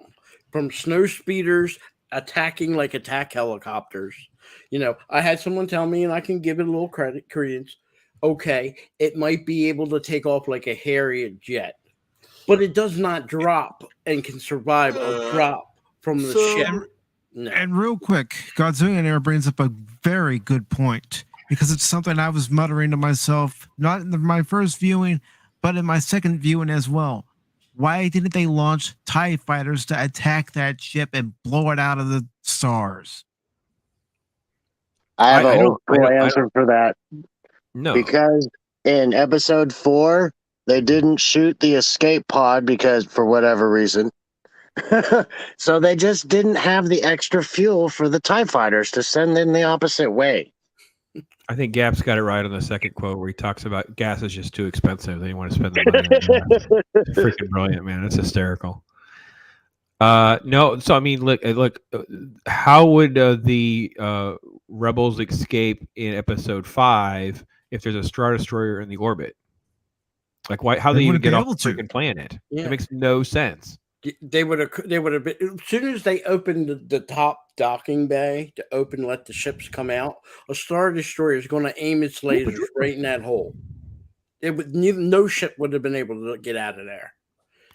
From snow speeders attacking like attack helicopters. You know, I had someone tell me, and I can give it a little credence. Okay, it might be able to take off like a Harrier jet, but it does not drop and can survive a drop from the ship. No. And real quick, Godzilla Air brings up a very good point, because it's something I was muttering to myself, not in my first viewing, but in my second viewing as well. Why didn't they launch TIE fighters to attack that ship and blow it out of the stars? I have a whole answer for that. No. Because in episode 4, they didn't shoot the escape pod because for whatever reason. So they just didn't have the extra fuel for the TIE fighters to send in the opposite way. I think Gap's got it right on the second quote where he talks about gas is just too expensive. They didn't want to spend the money on gas. It's freaking brilliant, man. It's hysterical. No, so I mean, look. How would the rebels escape in episode 5 if there's a Star Destroyer in the orbit? Like, why? How do they even get off the freaking planet? Yeah. It makes no sense. They would have been, as soon as they opened the top docking bay to let the ships come out, a Star Destroyer is going to aim its lasers right in that hole. No ship would have been able to get out of there.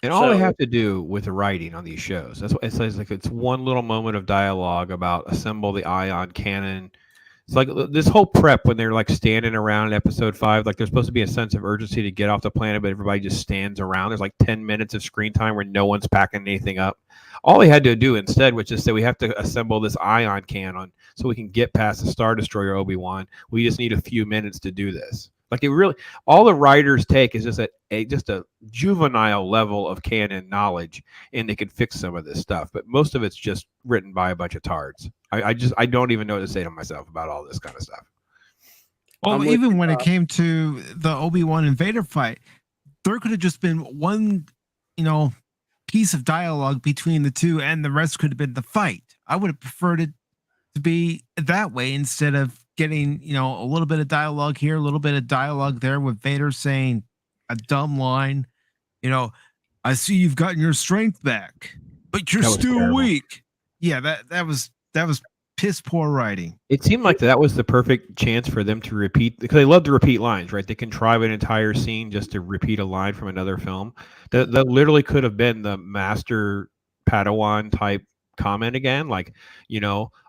And all they have to do with the writing on these shows, that's what it says. Like it's one little moment of dialogue about assemble the ion cannon. It's like this whole prep when they're like standing around in episode 5, like there's supposed to be a sense of urgency to get off the planet, but everybody just stands around. There's like 10 minutes of screen time where no one's packing anything up. All they had to do instead was just say, we have to assemble this ion cannon so we can get past the Star Destroyer Obi-Wan. We just need a few minutes to do this. Like it really, all the writers take is just a juvenile level of canon knowledge, and they can fix some of this stuff. But most of it's just written by a bunch of tards. I don't even know what to say to myself about all this kind of stuff. Well, even when it came to the Obi-Wan and Vader fight, there could have just been one, piece of dialogue between the two, and the rest could have been the fight. I would have preferred it to be that way instead of getting, a little bit of dialogue here, a little bit of dialogue there with Vader saying a dumb line, I see you've gotten your strength back, but you're still terrible. weak. Yeah, that was piss poor writing. It seemed like that was the perfect chance for them to repeat, because they love to repeat lines, right? They contrive an entire scene just to repeat a line from another film. That literally could have been the master Padawan type comment again, like,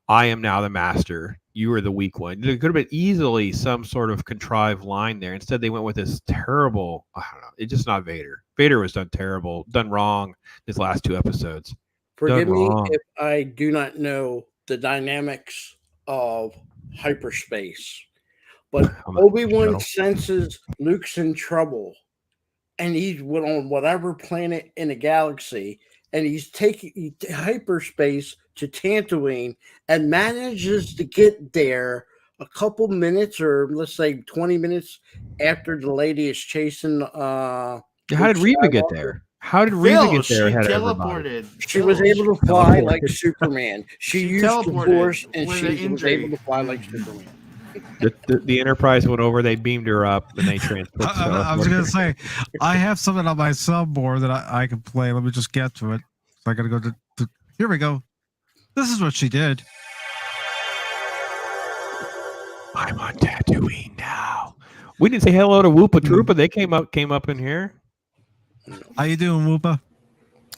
I am now the master. You are the weak one. There could have been easily some sort of contrived line there. Instead, they went with this terrible, I don't know, it's just not Vader. Vader was done wrong these last 2 episodes. Forgive me if I do not know the dynamics of hyperspace, but Obi-Wan senses Luke's in trouble, and he's on whatever planet in the galaxy, and he's taking hyperspace to Tatooine and manages to get there a couple minutes, or let's say 20 minutes after the lady is chasing. How did Reva get there? How did Reva get there? She teleported. She was able to fly like Superman. She used the Force, and she was able to fly like Superman. The Enterprise went over, they beamed her up, and they transported. I was going to say, I have something on my subboard that I can play. Let me just get to it. So I got to go to. Here we go. This is what she did. I'm on Tatooine now. We didn't say hello to Woopah Troopah. They came up in here. How you doing, Woopah?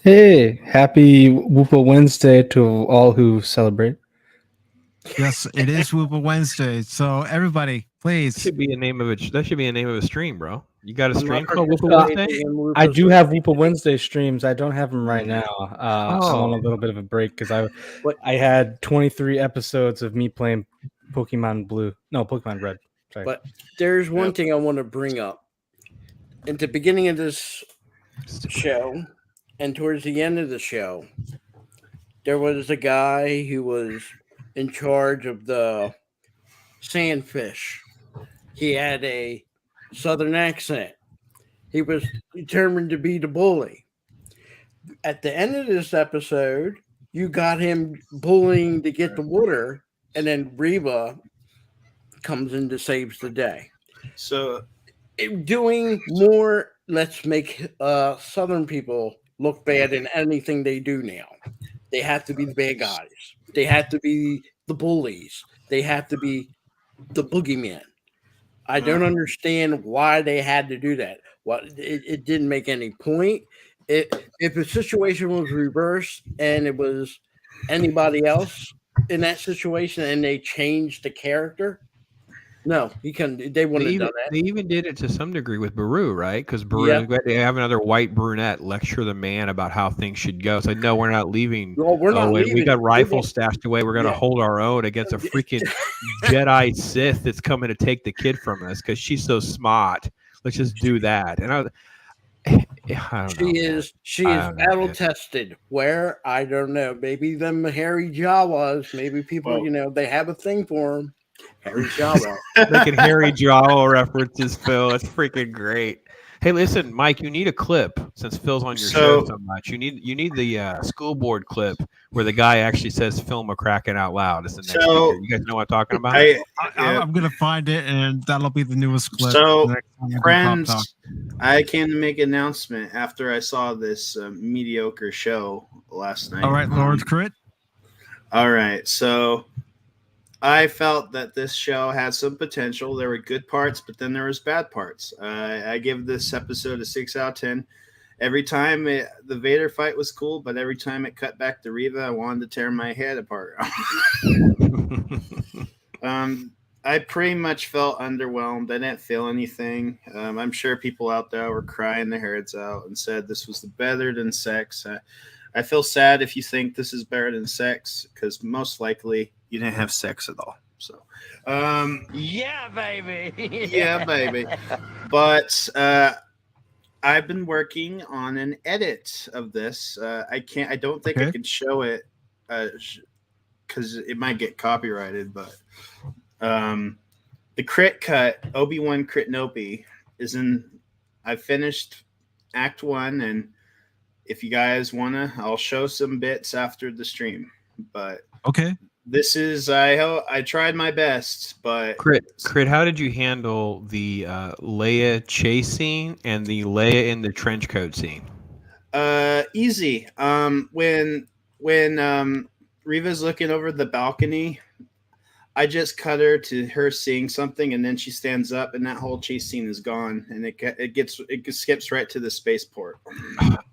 Hey, happy Woopah Wednesday to all who celebrate. Yes, it is Woopah Wednesday. So everybody, please. That should be a name of a stream, bro. You got a stream called Woopah Wednesday? I do have Woopah Wednesday streams. I don't have them right now. I'm on a little bit of a break because I had 23 episodes of me playing Pokemon Red. Sorry. But there's one thing I want to bring up. At the beginning of this show and towards the end of the show, there was a guy who was in charge of the sandfish. He had a southern accent. He was determined to be the bully. At the end of this episode, you got him bullying to get the water, and then Reva comes in to saves the day. So doing more, let's make southern people look bad in anything they do now. They have to be the bad guys. They have to be the bullies. They have to be the boogeymen. I don't understand why they had to do that. Well, it didn't make any point. If the situation was reversed and it was anybody else in that situation and they changed the character, no, he couldn't. They wouldn't have done that. They even did it to some degree with Baru, right? Because Baru, they have another white brunette lecture the man about how things should go. It's like, no, we're not leaving. No, we're not leaving. We got rifles stashed away. We're going to hold our own against a freaking Jedi Sith that's coming to take the kid from us because she's so smart. Let's just do that. And I don't know. She is battle tested. Where? I don't know. Maybe them hairy Jawas. Maybe people, they have a thing for them. Harry Jawa. Making Harry Jawa references, Phil. It's freaking great. Hey, listen, Mike, you need a clip since Phil's on your show so much. You need the school board clip where the guy actually says "Film McCracken" out loud. It's the next speaker. You guys know what I'm talking about? I'm gonna find it, and that'll be the newest clip. So, friends, I came to make an announcement after I saw this mediocre show last night. All right, Lord Krit. All right, so I felt that this show had some potential. There were good parts, but then there was bad parts. I give this episode a 6 out of 10. Every time the Vader fight was cool, but every time it cut back to Reva, I wanted to tear my head apart. I pretty much felt underwhelmed. I didn't feel anything. I'm sure people out there were crying their heads out and said this was better than Sex. I feel sad if you think this is better than Sex, because most likely you didn't have sex at all. So, Yeah, baby. yeah, baby. But I've been working on an edit of this. I don't think I can show it because it might get copyrighted. But the Krit cut, Obi-Wan Kenobi, is in. I finished Act 1, and if you guys wanna, I'll show some bits after the stream. But Okay. this is I tried my best, but Krit, how did you handle the Leia chase scene and the Leia in the trench coat scene? Easy. When Riva's looking over the balcony, I just cut her to her seeing something, and then she stands up, and that whole chase scene is gone, and it skips right to the spaceport.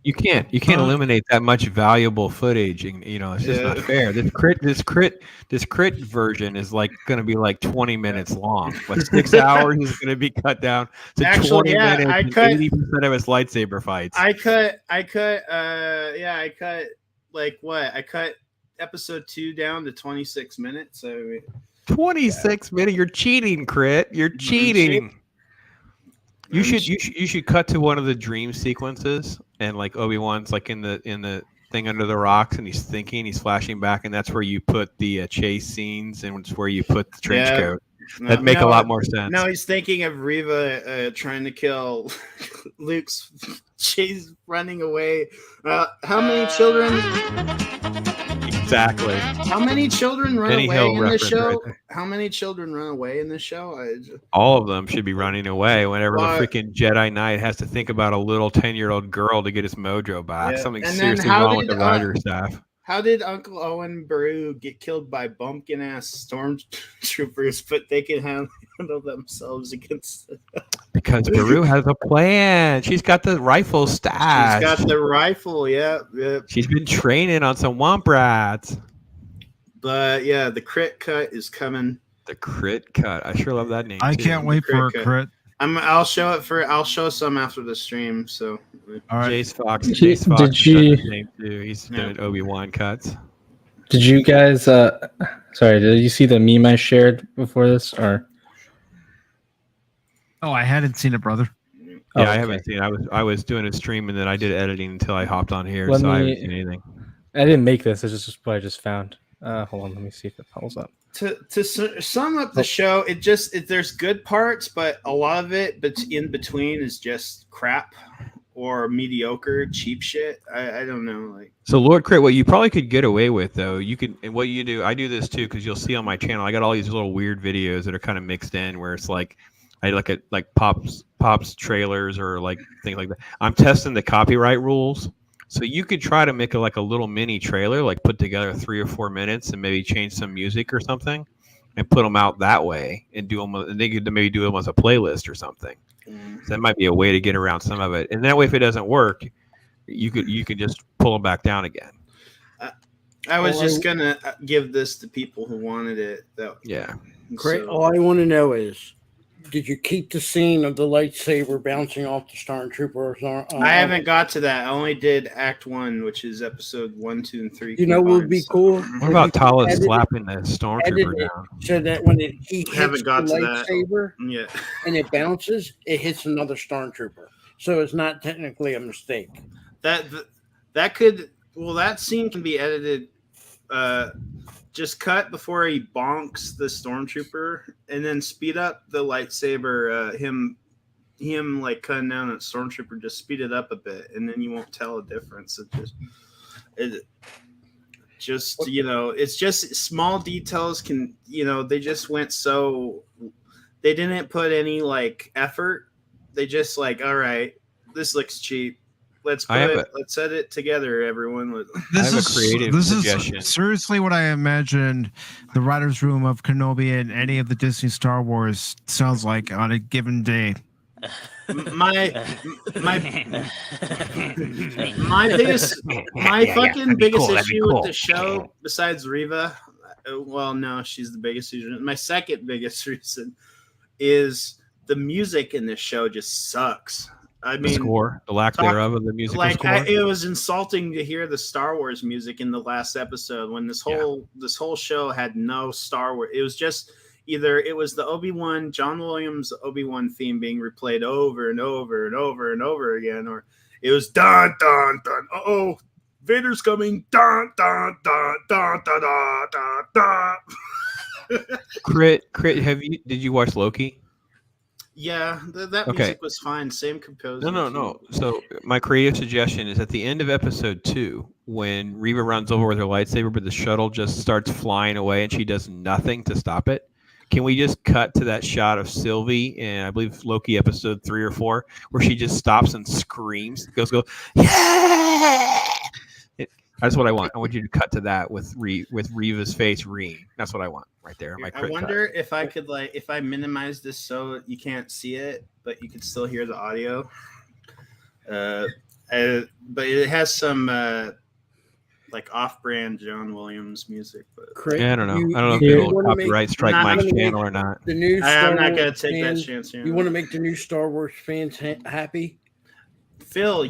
You can't eliminate that much valuable footage, and it's just not fair. This Krit version is like going to be like 20 minutes long. Like 6 hours is going to be cut down to 20 minutes. I cut 80% of his lightsaber fights. I cut like what? I cut episode 2 down to 26 minutes. So 26 minutes. You're cheating, Krit. You're cheating. You should cut to one of the dream sequences, and like Obi-Wan's like in the thing under the rocks, and he's thinking, he's flashing back, and that's where you put the chase scenes, and it's where you put the trench coat. That'd make a lot more sense. No, he's thinking of Riva trying to kill Luke's chase running away. How many children? Exactly. How many children run Benny away Hill in this show? right How many children run away in this show? All of them should be running away whenever the freaking Jedi Knight has to think about a little 10-year-old girl to get his mojo back. Yeah. Something And seriously then wrong with the writer staff. How did Uncle Owen Beru get killed by bumpkin-ass stormtroopers, but they can handle themselves against it? Because Beru has a plan. She's got the rifle stash. She's got the rifle, yeah. She's been training on some womp rats. But yeah, the Krit cut is coming. The Krit cut. I sure love that name. I can't wait for a Krit. I'll show some after the stream. So all right. Jace Fox. Did Jace Fox you- his name too. He's doing Obi-Wan cuts. Did you guys? Sorry, did you see the meme I shared before this? Or Oh, I hadn't seen it, brother. Yeah, I haven't seen it. I was doing a stream, and then I did editing until I hopped on here, so I haven't seen anything. I didn't make this. It's just what I just found. Hold on, let me see if it pulls up. To sum up the show, there's good parts, but a lot of it, but in between, is just crap or mediocre, cheap shit. I don't know, like. So, Lord Krit, what you probably could get away with, though, you could, and what you do, I do this too, because you'll see on my channel, I got all these little weird videos that are kind of mixed in, where it's like, I look at like Pop's trailers or like things like that. I'm testing the copyright rules. So you could try to make a little mini trailer, like put together 3 or 4 minutes and maybe change some music or something and put them out that way and do them. And they could maybe do them as a playlist or something. So that might be a way to get around some of it. And that way, if it doesn't work, you could just pull them back down again. I was just going to give this to people who wanted it. Yeah. Great. All I want to know is, did you keep the scene of the lightsaber bouncing off the stormtrooper? I haven't got to that. I only did Act 1, which is episode 1, 2, and 3. You know what would be cool? What about Tala slapping the stormtrooper down? So that when he hits the lightsaber and it bounces, it hits another stormtrooper. So it's not technically a mistake. That scene can be edited. Just cut before he bonks the stormtrooper, and then speed up the lightsaber. Him like cutting down a stormtrooper. Just speed it up a bit, and then you won't tell a difference. It's just small details. They just went so. They didn't put any like effort. They just like, all right, this looks cheap. Let's set it together, everyone. This is seriously what I imagined the writer's room of Kenobi and any of the Disney Star Wars sounds like on a given day. My biggest issue with the show, besides Riva, well, no, she's the biggest reason. My second biggest reason is the music in this show just sucks. I The mean, score, the lack thereof of the musical score. it was insulting to hear the Star Wars music in the last episode when this whole show had no Star Wars. It was just either it was the John Williams Obi-Wan theme being replayed over and over and over and over again, or it was dun dun dun. Oh, Vader's coming! Dun dun dun dun dun dun dun dun. Krit, did you watch Loki? Yeah, that music was fine. Same composer. No. So my creative suggestion is at the end of episode 2, when Reva runs over with her lightsaber, but the shuttle just starts flying away and she does nothing to stop it. Can we just cut to that shot of Sylvie in, I believe, Loki episode 3 or 4, where she just stops and screams, goes, yeah! That's what I want. I want you to cut to that with Reva's face reeing. That's what I want right there. I wonder if I could if I minimize this so you can't see it, but you could still hear the audio. But it has some off-brand John Williams music. But Krit, I don't know. I don't know if it'll copyright strike Mike's channel or not. I'm not going to take that chance. You want to make the new Star Wars fans happy? Phil,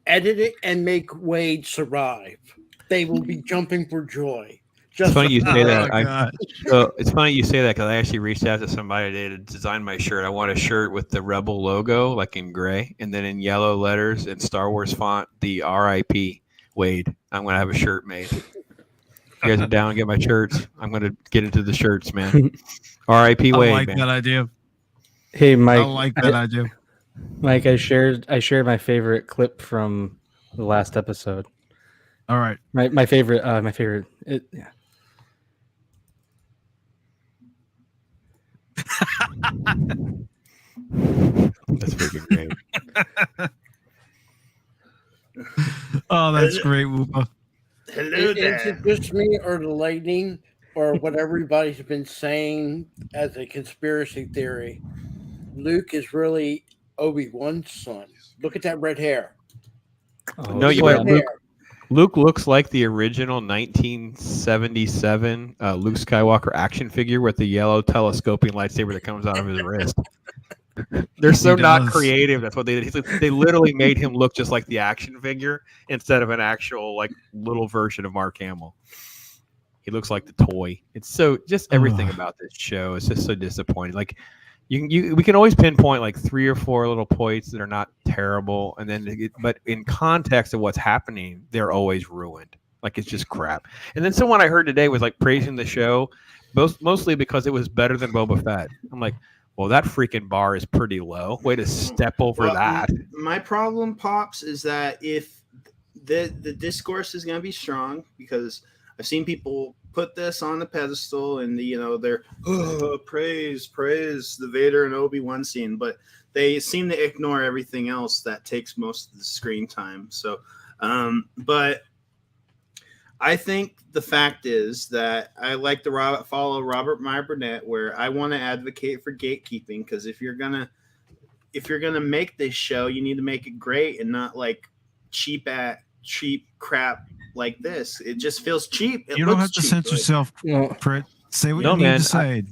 edit it and make Wade survive. They will be jumping for joy. It's funny you say that. It's funny you say that because I actually reached out to somebody today to design my shirt. I want a shirt with the Rebel logo, like in gray, and then in yellow letters in Star Wars font, the R.I.P. Wade. I'm going to have a shirt made. You guys are down and get my shirts. I'm going to get into the shirts, man. R.I.P. Wade. I like man. that idea. Hey, Mike. I like that idea. Mike, I shared my favorite clip from the last episode. All right. My favorite. Yeah. That's freaking great. Oh, that's great, Woopah. Hello there. Is it just me or the lighting or what everybody's been saying as a conspiracy theory? Luke is really Obi-Wan's son. Look at that red hair. Oh, No, you Red hair. Luke looks like the original 1977 Luke Skywalker action figure with the yellow telescoping lightsaber that comes out of his wrist. They're so not creative. That's what they did. They literally made him look just like the action figure instead of an actual little version of Mark Hamill. He looks like the toy. It's so just everything about this show is just so disappointing. We can always pinpoint 3 or 4 little points that are not terrible, and then but in context of what's happening, they're always ruined. It's just crap. And then someone I heard today was praising the show, mostly because it was better than Boba Fett. I'm like, well, that freaking bar is pretty low. Way to step over that. My problem, Pops, is that if the discourse is going to be strong, because I've seen people put this on the pedestal and they're praise the Vader and Obi-Wan scene, but they seem to ignore everything else that takes most of the screen time. So but I think the fact is that I like to follow Robert Meyer Burnett, where I want to advocate for gatekeeping, because if you're gonna make this show, you need to make it great and not cheap crap like this. It just feels cheap. You don't have to censor yourself, Krit. Say what you need to say.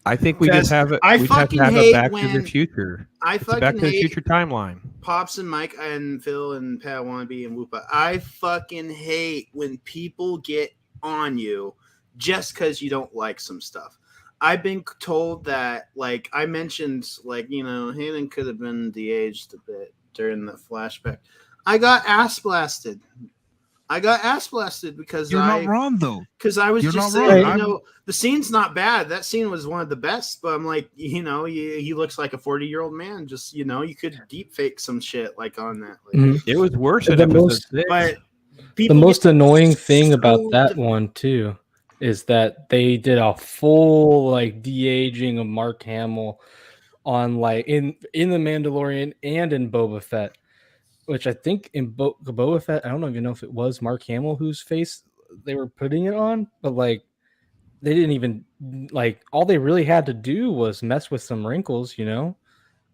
I think we just have it. We have to have a Back to the Future. It's a Back to the Future timeline. Pops and Mike and Phil and Padawannabe and Woopah. I fucking hate when people get on you just because you don't like some stuff. I've been told that, I mentioned, Hayden could have been de-aged a bit during the flashback. I got ass blasted because you're not wrong though. Because I was just saying, the scene's not bad. That scene was one of the best. But I'm like, he looks like a 40-year-old man. Just you could deep fake some shit on that. It was worse than episode 6. But the most annoying thing about that one too is that they did a full de-aging of Mark Hamill on in the Mandalorian and in Boba Fett. Which I think in Boba Fett, I don't even know if it was Mark Hamill whose face they were putting it on, but they didn't even all they really had to do was mess with some wrinkles,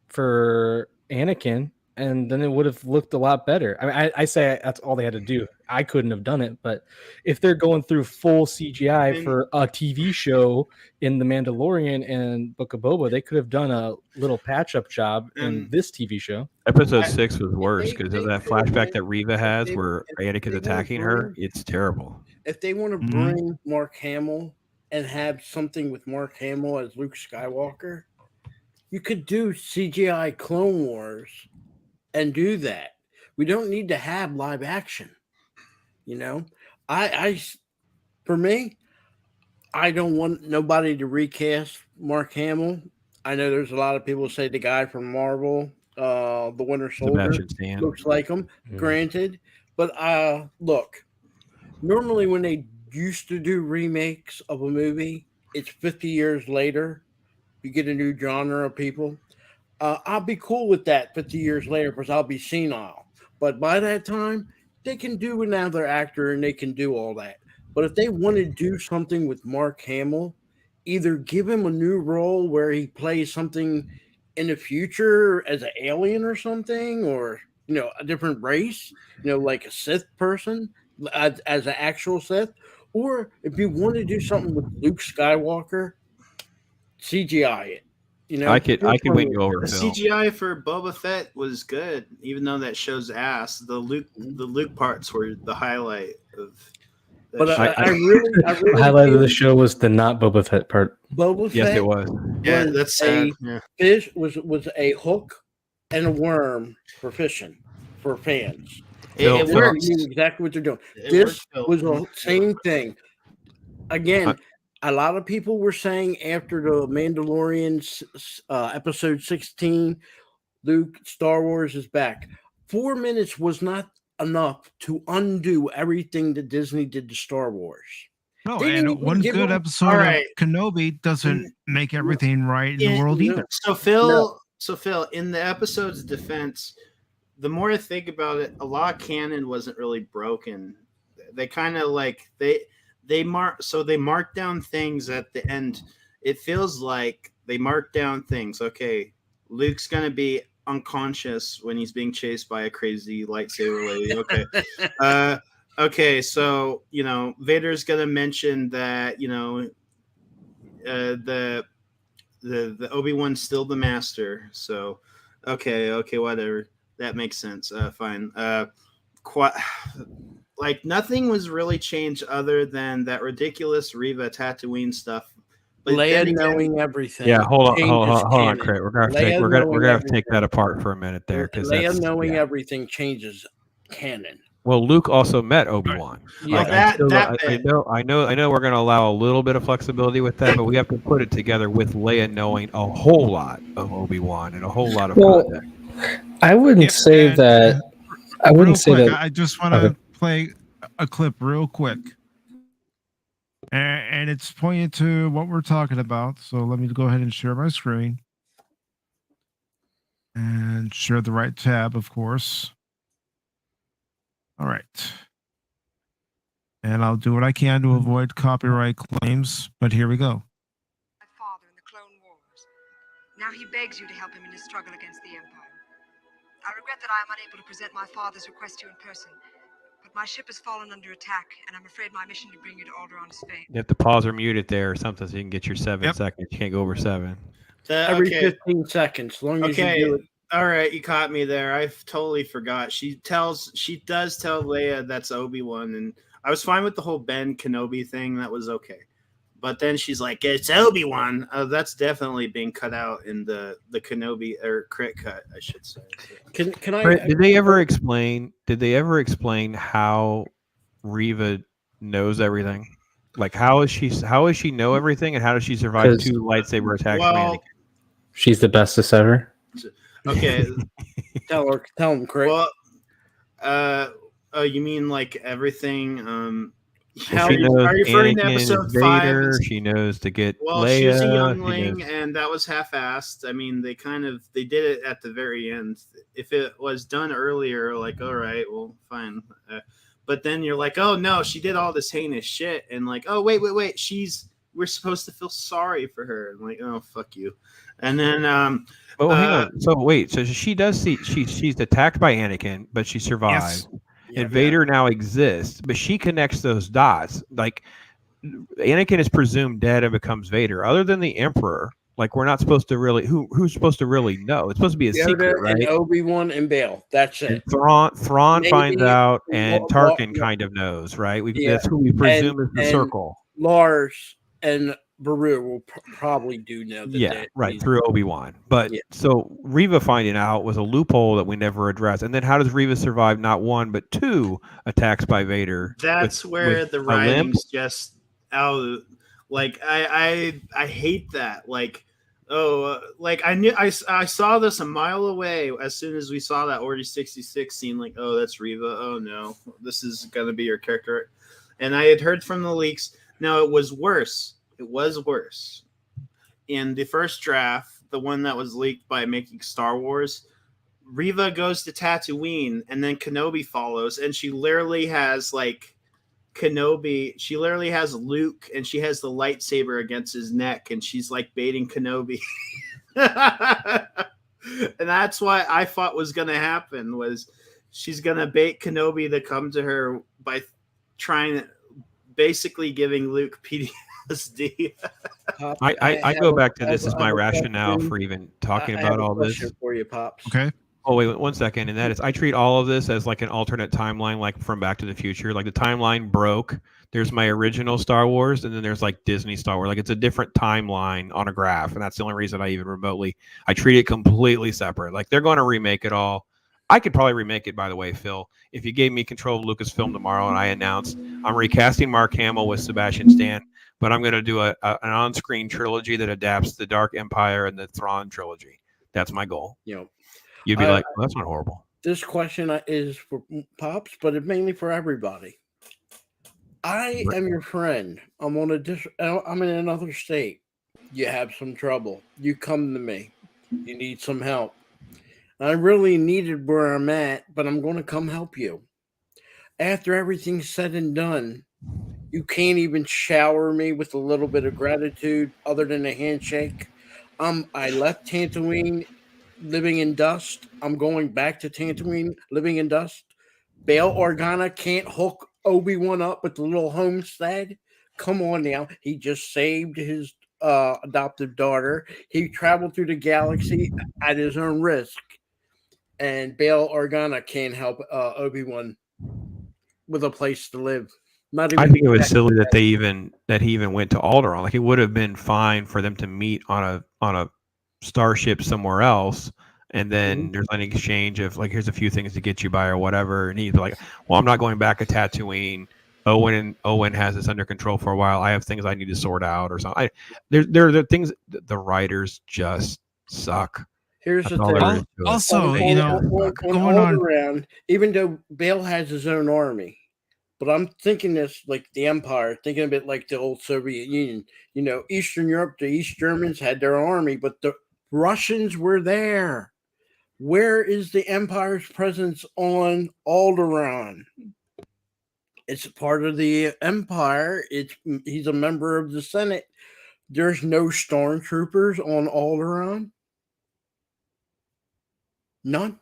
for Anakin, and then it would have looked a lot better. I mean, I say that's all they had to do. I couldn't have done it, but if they're going through full CGI for a TV show in The Mandalorian and Book of Boba, they could have done a little patch-up job in this TV show. Episode 6 was worse they- because they of that could've flashback went- that Reva if has they- where if they Anakin's wanna attacking her. bring- It's terrible. If they want to Mhm. bring Mark Hamill and have something with Mark Hamill as Luke Skywalker, you could do CGI Clone Wars and do that. We don't need to have live action. You know, for me, I don't want nobody to recast Mark Hamill. I know there's a lot of people say the guy from Marvel, the Winter Soldier, Sebastian Stan. looks like him. Granted, but look, normally when they used to do remakes of a movie, it's 50 years later. You get a new genre of people. I'll be cool with that 50 years later because I'll be senile. But by that time, they can do another actor and they can do all that. But if they want to do something with Mark Hamill, either give him a new role where he plays something in the future as an alien or something, or a different race, like a Sith person as an actual Sith, or if you want to do something with Luke Skywalker, CGI it. I could win you over, The Phil. CGI for Boba Fett was good, even though that show's ass. The Luke parts were the highlight of. But I really The highlight of the show was the not Boba Fett part. Boba Fett. Yes, it was. Yeah, was that's sad. a Yeah. fish was a hook and a worm for fishing for fans. It They works. knew exactly what they're doing. It This works, Phil. was the same thing. Again, a lot of people were saying after the Mandalorian episode 16, Luke, Star Wars is back. 4 minutes was not enough to undo everything that Disney did to Star Wars. No, They didn't and even one give good them- episode All right. of Kenobi doesn't make everything right in the world no. either. So Phil, in the episode's defense, the more I think about it, a lot of canon wasn't really broken. They kind of like they marked down things at the end. It feels like they marked down things. Okay, Luke's gonna be unconscious when he's being chased by a crazy lightsaber lady. Okay. Okay, so Vader's gonna mention that the Obi-Wan's still the master. So okay, whatever. That makes sense. Fine. Like nothing was really changed other than that ridiculous Reva Tatooine stuff. But Leia then again, knowing everything. Yeah, hold on, changes Krit. canon. We're gonna have to Leia we're gonna have to take knowing that apart for a minute there because Leia knowing everything changes canon. well, Luke also met Obi-Wan. Yeah. I know. We're gonna allow a little bit of flexibility with that, but we have to put it together with Leia knowing a whole lot of Obi-Wan and a whole lot of context. I wouldn't say and- that. I wouldn't say quick, that. I just want to play a clip real quick. And it's pointing to what we're talking about. So let me go ahead and share my screen. And share the right tab, of course. All right. And I'll do what I can to avoid copyright claims, but here we go. My father in the Clone Wars. Now he begs you to help him in his struggle against the Empire. I regret that I am unable to present my father's request to you in person, but my ship has fallen under attack, and I'm afraid my mission to bring you to Alderaan is failed. You have to pause or mute it there or something so you can get your 7 Yep. seconds. You can't go over 7. Every okay. 15 seconds, as long as you do it. All right, you caught me there. I totally forgot. She does tell Leia that's Obi-Wan, and I was fine with the whole Ben Kenobi thing. That was okay. But then she's like, "It's Obi-Wan." That's definitely being cut out in the Kenobi or Krit cut, I should say. Can I? Did they ever explain? Did they ever explain how Reva knows everything? Like how does she know everything, and how does she survive 'Cause- 2 lightsaber attacks? from Well, Anakin? She's the bestest ever. okay. Tell him, Craig. Well, you mean like everything? How she knows are you referring to Anakin episode is 5? Vader. She knows to get Well, Leia. she's a she youngling, knows- and that was half-assed. I mean, they did it at the very end. If it was done earlier, like, all right, well, fine. But then you're like, oh no, she did all this heinous shit, and like, oh wait, she's we're supposed to feel sorry for her. I'm like, oh, fuck you. And then Oh, hang on. So wait, so she does see she's attacked by Anakin, but she survives. Yes. And Vader now exists, but she connects those dots. Like Anakin is presumed dead and becomes Vader. Other than the Emperor, like we're not supposed to really who's supposed to really know. It's supposed to be a Yoda secret, right? and Obi-Wan and Bail. That's And it. Thrawn Maybe finds out, and Wa- Tarkin kind of knows, right? Yeah. That's who we presume is the and circle. Lars and Baru will probably do know that. Yeah, right, through Obi-Wan. But Yeah. so Reva finding out was a loophole that we never addressed. And then how does Reva survive not one but two attacks by Vader? That's where the writing's just out. Like I hate that. Like, oh, like I saw this a mile away as soon as we saw that Order 66 scene. Like, oh, that's Reva. Oh no, this is gonna be your character. And I had heard from the leaks. Now it was worse. It was worse. In the first draft, the one that was leaked by Making Star Wars, Reva goes to Tatooine, and then Kenobi follows, and she literally has like Kenobi. She literally has Luke, and she has the lightsaber against his neck, and she's like baiting Kenobi. And that's what I thought was going to happen, was she's going to bait Kenobi to come to her by trying, basically giving Luke PTSD. I go back to this as my rationale for even talking about all this. For you, Pops. Okay. Oh, wait, 1 second. And that is, I treat all of this as like an alternate timeline, like from Back to the Future. Like the timeline broke. There's my original Star Wars, and then there's like Disney Star Wars. Like it's a different timeline on a graph. And that's the only reason I even remotely, I treat it completely separate. Like they're going to remake it all. I could probably remake it, by the way, Phil. If you gave me control of Lucasfilm tomorrow and I announced I'm recasting Mark Hamill with Sebastian Stan, but I'm going to do an on-screen trilogy that adapts the Dark Empire and the Thrawn trilogy. That's my goal. You know, you'd be like, well, that's not horrible. This question is for Pops, but it's mainly for everybody. I am your friend. I'm in another state. You have some trouble. You come to me. You need some help. I really needed where I'm at, but I'm going to come help you. After everything's said and done, you can't even shower me with a little bit of gratitude other than a handshake. I left Tatooine living in dust. I'm going back to Tatooine living in dust. Bail Organa can't hook Obi-Wan up with the little homestead. Come on now. He just saved his adoptive daughter. He traveled through the galaxy at his own risk. And Bail Organa can't help Obi-Wan with a place to live. I think it was silly that he even went to Alderaan. Like it would have been fine for them to meet on a starship somewhere else, and then there's an exchange of like, here's a few things to get you by or whatever. And he's like, well, I'm not going back to Tatooine. Owen has this under control for a while. I have things I need to sort out or something. There are things the writers just suck. Here's the thing. Also, going on, even though Bail has his own army, but I'm thinking this like the Empire, thinking a bit like the old Soviet Union. You know, Eastern Europe, the East Germans had their army, but the Russians were there. Where is the Empire's presence on Alderaan? It's part of the Empire. He's a member of the Senate. There's no stormtroopers on Alderaan. None.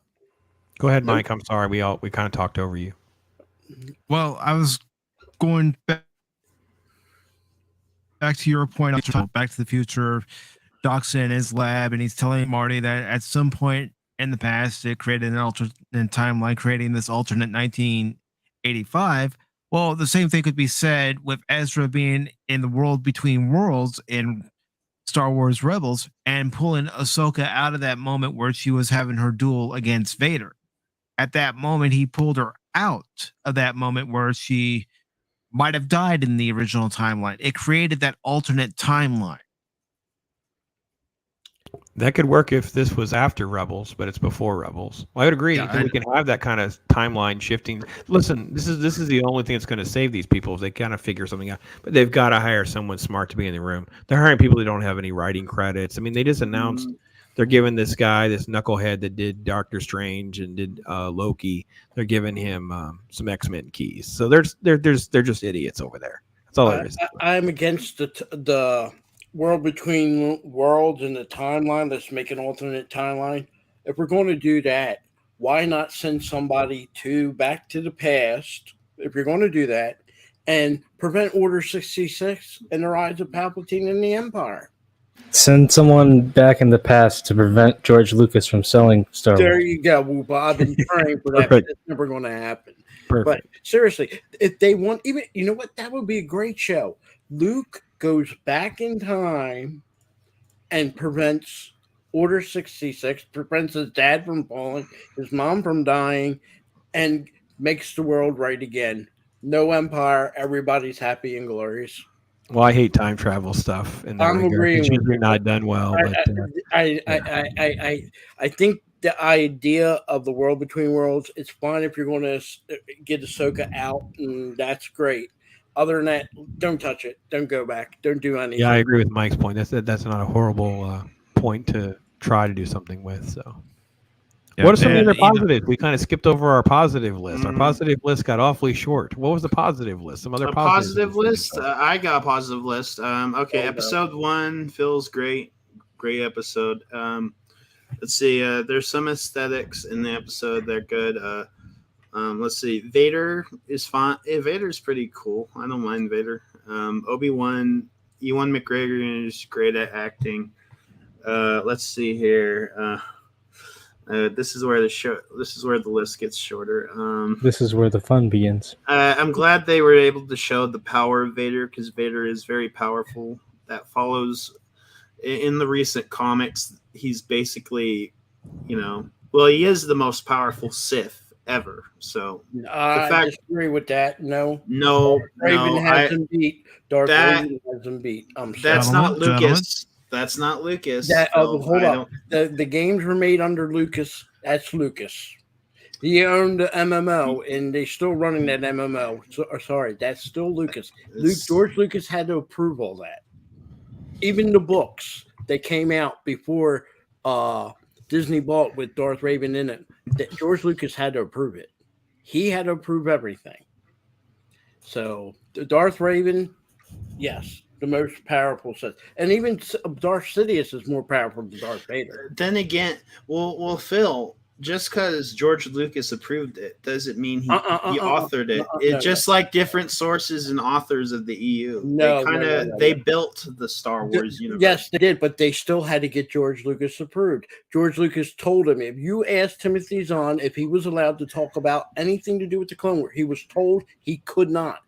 Go ahead, Mike. I'm sorry. We kind of talked over you. Well, I was going back to your point. Back to the Future. Doc's in his lab, and he's telling Marty that at some point in the past, it created an alternate timeline, creating this alternate 1985. Well, the same thing could be said with Ezra being in the world between worlds in Star Wars Rebels and pulling Ahsoka out of that moment where she was having her duel against Vader. At that moment, he pulled her out of that moment where she might have died in the original timeline. It created that alternate timeline. That could work if this was after Rebels, but it's before Rebels. Well, I would agree. Yeah, we can have that kind of timeline shifting. Listen, this is the only thing that's going to save these people if they kind of figure something out. But they've got to hire someone smart to be in the room. They're hiring people that don't have any writing credits. I mean, they just announced they're giving this guy, this knucklehead that did Doctor Strange and did Loki. They're giving him some X-Men keys. So they're just idiots over there. That's all there is. I'm against the world between worlds and the timeline. Let's make an alternate timeline. If we're going to do that, why not send somebody back to the past? If you're going to do that, and prevent Order 66 and the rise of Palpatine and the Empire. Send someone back in the past to prevent George Lucas from selling Star Wars. There you go, Woopah. I've been praying for that, but it's never going to happen. Perfect. But seriously, if they want, even you know what, that would be a great show. Luke goes back in time and prevents Order 66, prevents his dad from falling, his mom from dying, and makes the world right again. No empire, everybody's happy and glorious. Well, I hate time travel stuff. In that I'm regard. agreeing It's with usually you. not done well. I think the idea of the world between worlds, it's fine if you're going to get Ahsoka out, and that's great. Other than that, don't touch it. Don't go back. Don't do anything. Yeah, I agree with Mike's point. That's not a horrible point to try to do something with. So, what are some of the positives? We kind of skipped over our positive list. Our positive list got awfully short. What was the positive list? Some other positive list. I got a positive list. Okay, episode 1 feels great. Great episode. Let's see. There's some aesthetics in the episode. They're good. Let's see. Vader is fine. Vader's pretty cool. I don't mind Vader. Obi-Wan, Ewan McGregor is great at acting. Let's see here. This is where the list gets shorter. This is where the fun begins. I'm glad they were able to show the power of Vader, because Vader is very powerful. That follows in the recent comics. He's basically, he is the most powerful Sith ever. So I disagree with that. No, Raven has him beat. Raven has him beat. That's not Lucas. That's not Lucas. Hold up. The games were made under Lucas. That's Lucas. He owned the MMO, and they're still running that MMO. Sorry, that's still Lucas. George Lucas had to approve all that. Even the books that came out before Disney bought with Darth Raven in it, that George Lucas had to approve it. He had to approve everything. So Darth Raven, yes, the most powerful Sith, and even Darth Sidious is more powerful than Darth Vader. Then again, well, Phil, just because George Lucas approved it doesn't mean he authored it. Just like different sources and authors of the EU, they built the Star Wars universe. Yes, they did, but they still had to get George Lucas approved. George Lucas told him, if you asked Timothy Zahn if he was allowed to talk about anything to do with the Clone Wars, he was told he could not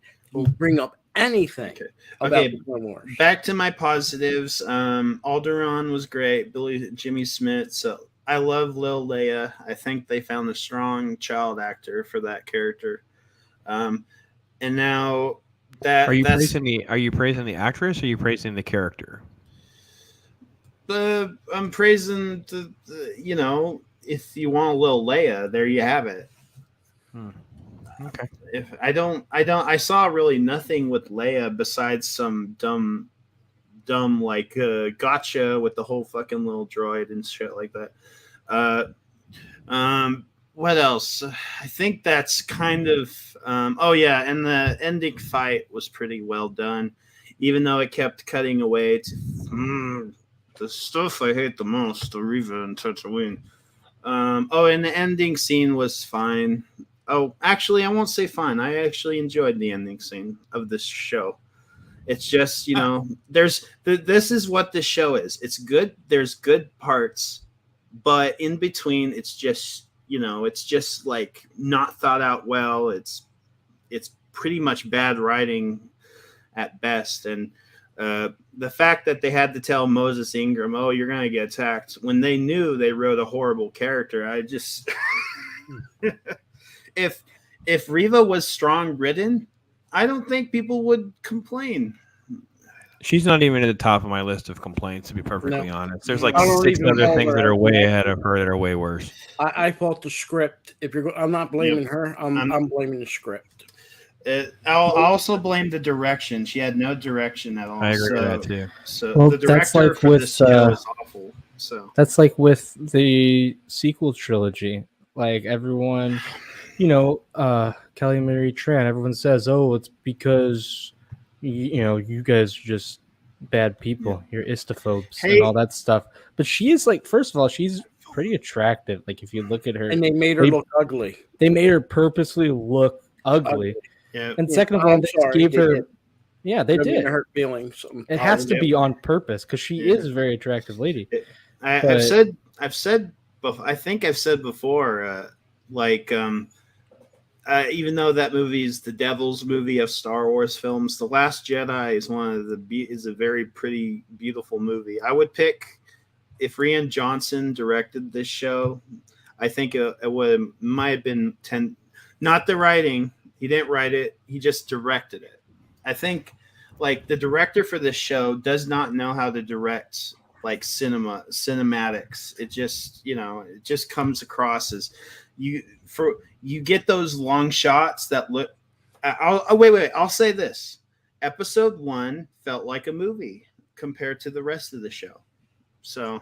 bring up anything about the Clone Wars. Back to my positives. Alderaan was great. Jimmy Smith. So I love Lil Leia. I think they found a strong child actor for that character. And now that are you praising the actress, or are you praising the character? I'm praising the if you want a Lil Leia, there you have it. Okay. If I saw really nothing with Leia besides some dumb like gotcha with the whole fucking little droid and shit like that. What else? I think that's kind of and the ending fight was pretty well done, even though it kept cutting away to the stuff I hate the most, the Reva and Tatooine. And the ending scene was fine. Oh, actually, I won't say fine. I actually enjoyed the ending scene of this show. It's just, this is what this show is. It's good. There's good parts, but in between, it's just, it's just like not thought out well. It's pretty much bad writing at best. And the fact that they had to tell Moses Ingram, oh, you're going to get attacked, when they knew they wrote a horrible character, I just... If Reva was strong written, I don't think people would complain. She's not even at the top of my list of complaints, to be perfectly honest. There's like 6 other things that are way ahead of her that are way worse. I thought the script. I'm not blaming her. I'm blaming the script. I'll also blame the direction. She had no direction at all. I agree with that too. So the director for this show is awful. So that's like with the sequel trilogy. Like everyone, Kelly Marie Tran, everyone says, oh, it's because you guys are just bad people. You're istophobes Hey. and all that stuff. But she is like, first of all, she's pretty attractive. Like if you look at her, And they made her look ugly. They made her purposely look ugly. Yeah. And second of all, they sorry, gave they her. did. Yeah, they They're did. gonna hurt feelings. It has to be on purpose because she is a very attractive lady. I've said before, even though that movie is the devil's movie of Star Wars films, The Last Jedi is a very pretty, beautiful movie. I would pick, if Rian Johnson directed this show, I think it might have been not the writing. He didn't write it. He just directed it. I think like the director for this show does not know how to direct like cinematics. It just comes across as you get those long shots that look. I'll say this: episode 1 felt like a movie compared to the rest of the show. So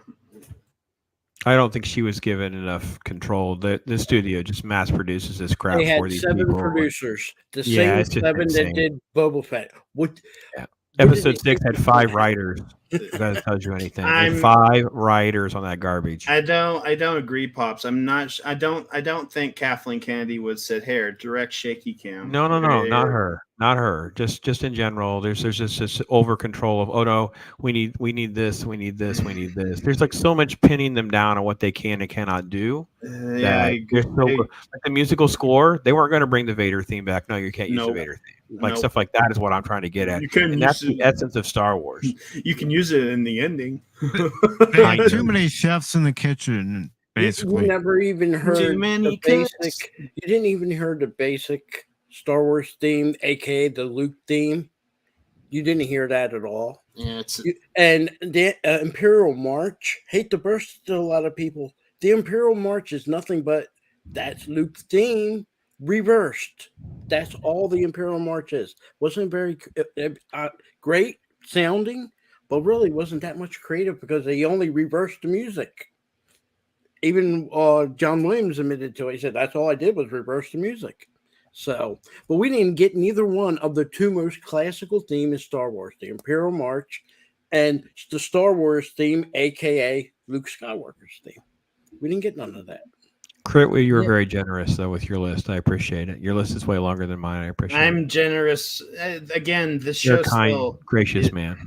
I don't think she was given enough control. The studio just mass produces this crap They had for these 7 people. producers, the Yeah, same it's just 7 insane. that did Boba Fett. Episode 6 had 5 writers. If that tells you anything. They had 5 writers on that garbage. I don't agree, Pops. I don't think Kathleen Kennedy would sit here direct shaky cam. No, not her. Not her. Just in general. There's just this over control of, oh no, we need this. There's like so much pinning them down on what they can and cannot do. Like the musical score, they weren't going to bring the Vader theme back. No, you can't use the Vader theme. Like stuff like that is what I'm trying to get at. And that's the essence of Star Wars. You can use it in the ending. They had too many chefs in the kitchen. Basically, you never even heard the basic. You didn't even hear the basic Star Wars theme, aka the Luke theme. You didn't hear that at all. Yeah, and the Imperial March. Hate to burst to a lot of people. The Imperial March is nothing but that's Luke's theme reversed. That's all the Imperial March is. Wasn't very great sounding, but really wasn't that much creative because they only reversed the music. Even John Williams admitted to it. He said, that's all I did was reverse the music. So, but we didn't get neither one of the 2 most classical themes in Star Wars, the Imperial March and the Star Wars theme, a.k.a. Luke Skywalker's theme. We didn't get none of that. Krit, you were very generous, though, with your list. I appreciate it. Your list is way longer than mine. I appreciate it. I'm generous. Again, this You're show's a kind, still gracious man.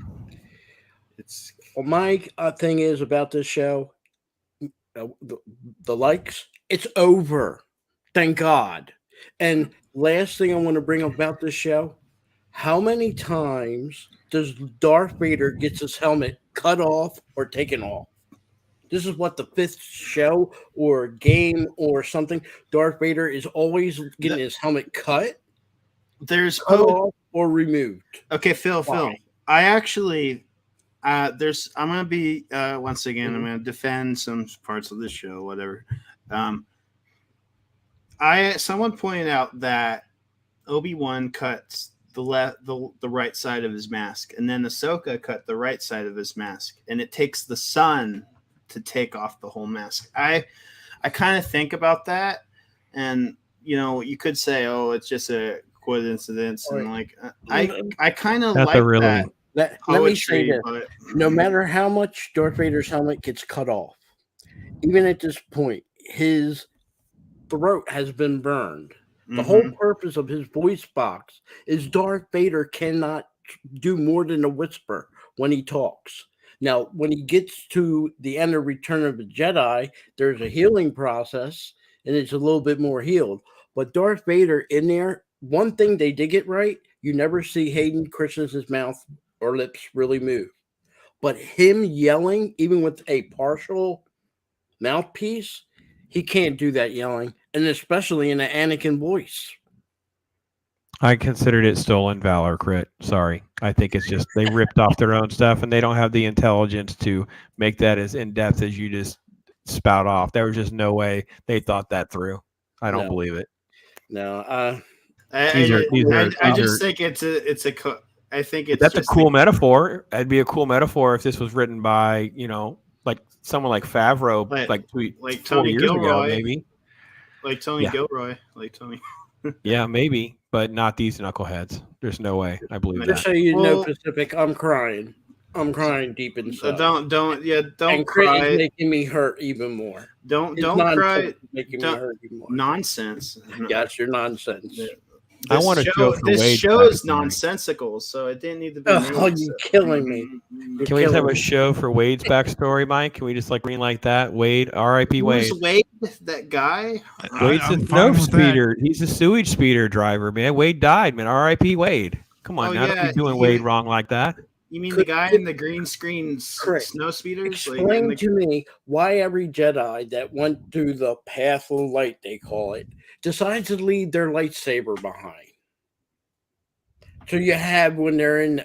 Well, my thing is about this show, the likes, it's over. Thank God. And last thing I want to bring up about this show, how many times does Darth Vader gets his helmet cut off or taken off? This is what the 5th show or game or something. Darth Vader is always getting his helmet cut. There's cut off or removed. Okay, Phil. I actually I'm gonna be once again. I'm gonna defend some parts of this show, whatever. Someone pointed out that Obi-Wan cuts the right side of his mask, and then Ahsoka cut the right side of his mask, and it takes the sun to take off the whole mask. I kind of think about that, and you could say, oh, it's just a coincidence, and like I kind of like that. Let me say this: no matter how much Darth Vader's helmet gets cut off, even at this point, his throat has been burned. The whole purpose of his voice box is Darth Vader cannot do more than a whisper when he talks. Now, when he gets to the end of Return of the Jedi, there's a healing process, and it's a little bit more healed. But Darth Vader in there, one thing they did get right, you never see Hayden Christensen's mouth or lips really move. But him yelling, even with a partial mouthpiece, he can't do that yelling, and especially in an Anakin voice. I considered it stolen valor, Krit. Sorry. I think it's just they ripped off their own stuff, and they don't have the intelligence to make that as in-depth as you just spout off. There was just no way they thought that through. I don't believe it. No. I just think that's a cool metaphor. That'd be a cool metaphor if this was written by, like someone like Favreau, like 4 Tony years Gilroy, ago, maybe. Like Tony Gilroy, like Tony. Yeah, maybe. but not these knuckleheads. There's no way. I believe Just that. so you know, Well- Pacific, I'm crying. I'm crying deep inside. Don't and Krit cry. is making me hurt even more. Don't His cry. nonsense is making me Don't- hurt even more. Nonsense. Yes, your nonsense. I want to show for This Wade show is backstory. nonsensical, so it didn't need to be. Oh, made, you're so. killing me. You're Can we just have killing a me. show for Wade's backstory, Mike? Can we just like green like that? Wade, R.I.P. Wade. Who's Wade? That guy? Wade's a I'm snow fine with that. speeder. He's a sewage speeder driver, man. Wade died, man. R.I.P. Wade. Come on, Oh, now don't yeah, be doing he- Wade wrong like that. You mean the guy in the green screen Krit, snow speeders? Like, Explain in the- to me why every Jedi that went through the path of light, they call it, decides to leave their lightsaber behind. So you have, when they're in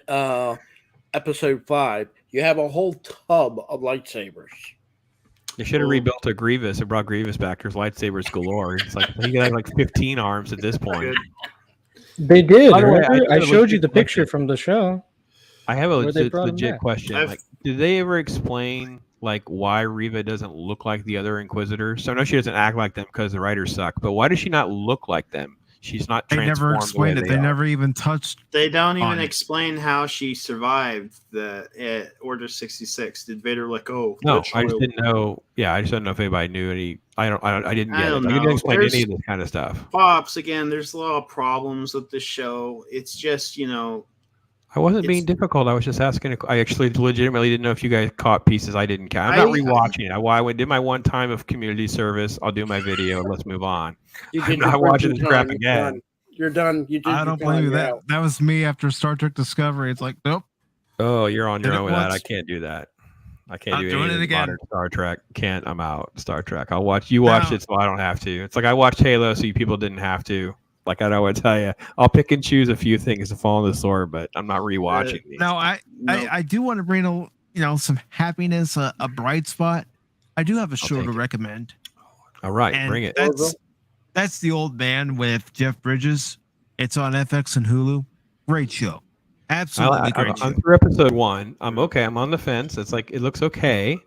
episode 5, you have a whole tub of lightsabers. They should have rebuilt a Grievous and brought Grievous back. There's lightsabers galore. It's like he got like 15 arms at this point. Good. They did. By the way, Remember? I I have a showed you legit the picture question. from the show. I have a Where they brought him legit back. question. I've- Like, did they ever explain like why Reva doesn't look like the other Inquisitors? So I know she doesn't act like them because the writers suck, but why does she not look like them? She's not They transformed. never explained the it. way They are. never even touched. They don't even On it. explain how she survived the Order 66. Did Vader like, oh, No, which I just oil- didn't know. Yeah, I just don't know if anybody knew any. I didn't I get it. don't They didn't know. explain There's- any of this kind of stuff. Pops again. There's a lot of problems with the show. It's just I wasn't being It's- difficult. I was just asking. I actually legitimately didn't know if you guys caught pieces I didn't catch. I'm not rewatching it. I did my one time of community service. I'll do my video. Let's move on. You I'm did not your watching printing this crap time. again. You're done. You did I your don't time. blame you. You're That out. that was me after Star Trek Discovery. It's like, nope. Oh, you're on your Did it own with that. I once. can't do that. I can't I'm do doing anything it again. modern Star Trek. Can't. I'm out. Star Trek. I'll watch. You watched No. it, so I don't have to. It's like I watched Halo, so you people didn't have to. Like I don't want to tell you, I'll pick and choose a few things to fall in the sword, but I'm not rewatching these. Now I do want to bring some happiness, a bright spot. I do have a show take to it. recommend. All right, And bring it. That's The Old Man with Jeff Bridges. It's on FX and Hulu. Great show. Absolutely great show. I'm through episode 1. I'm okay. I'm on the fence. It's like it looks okay.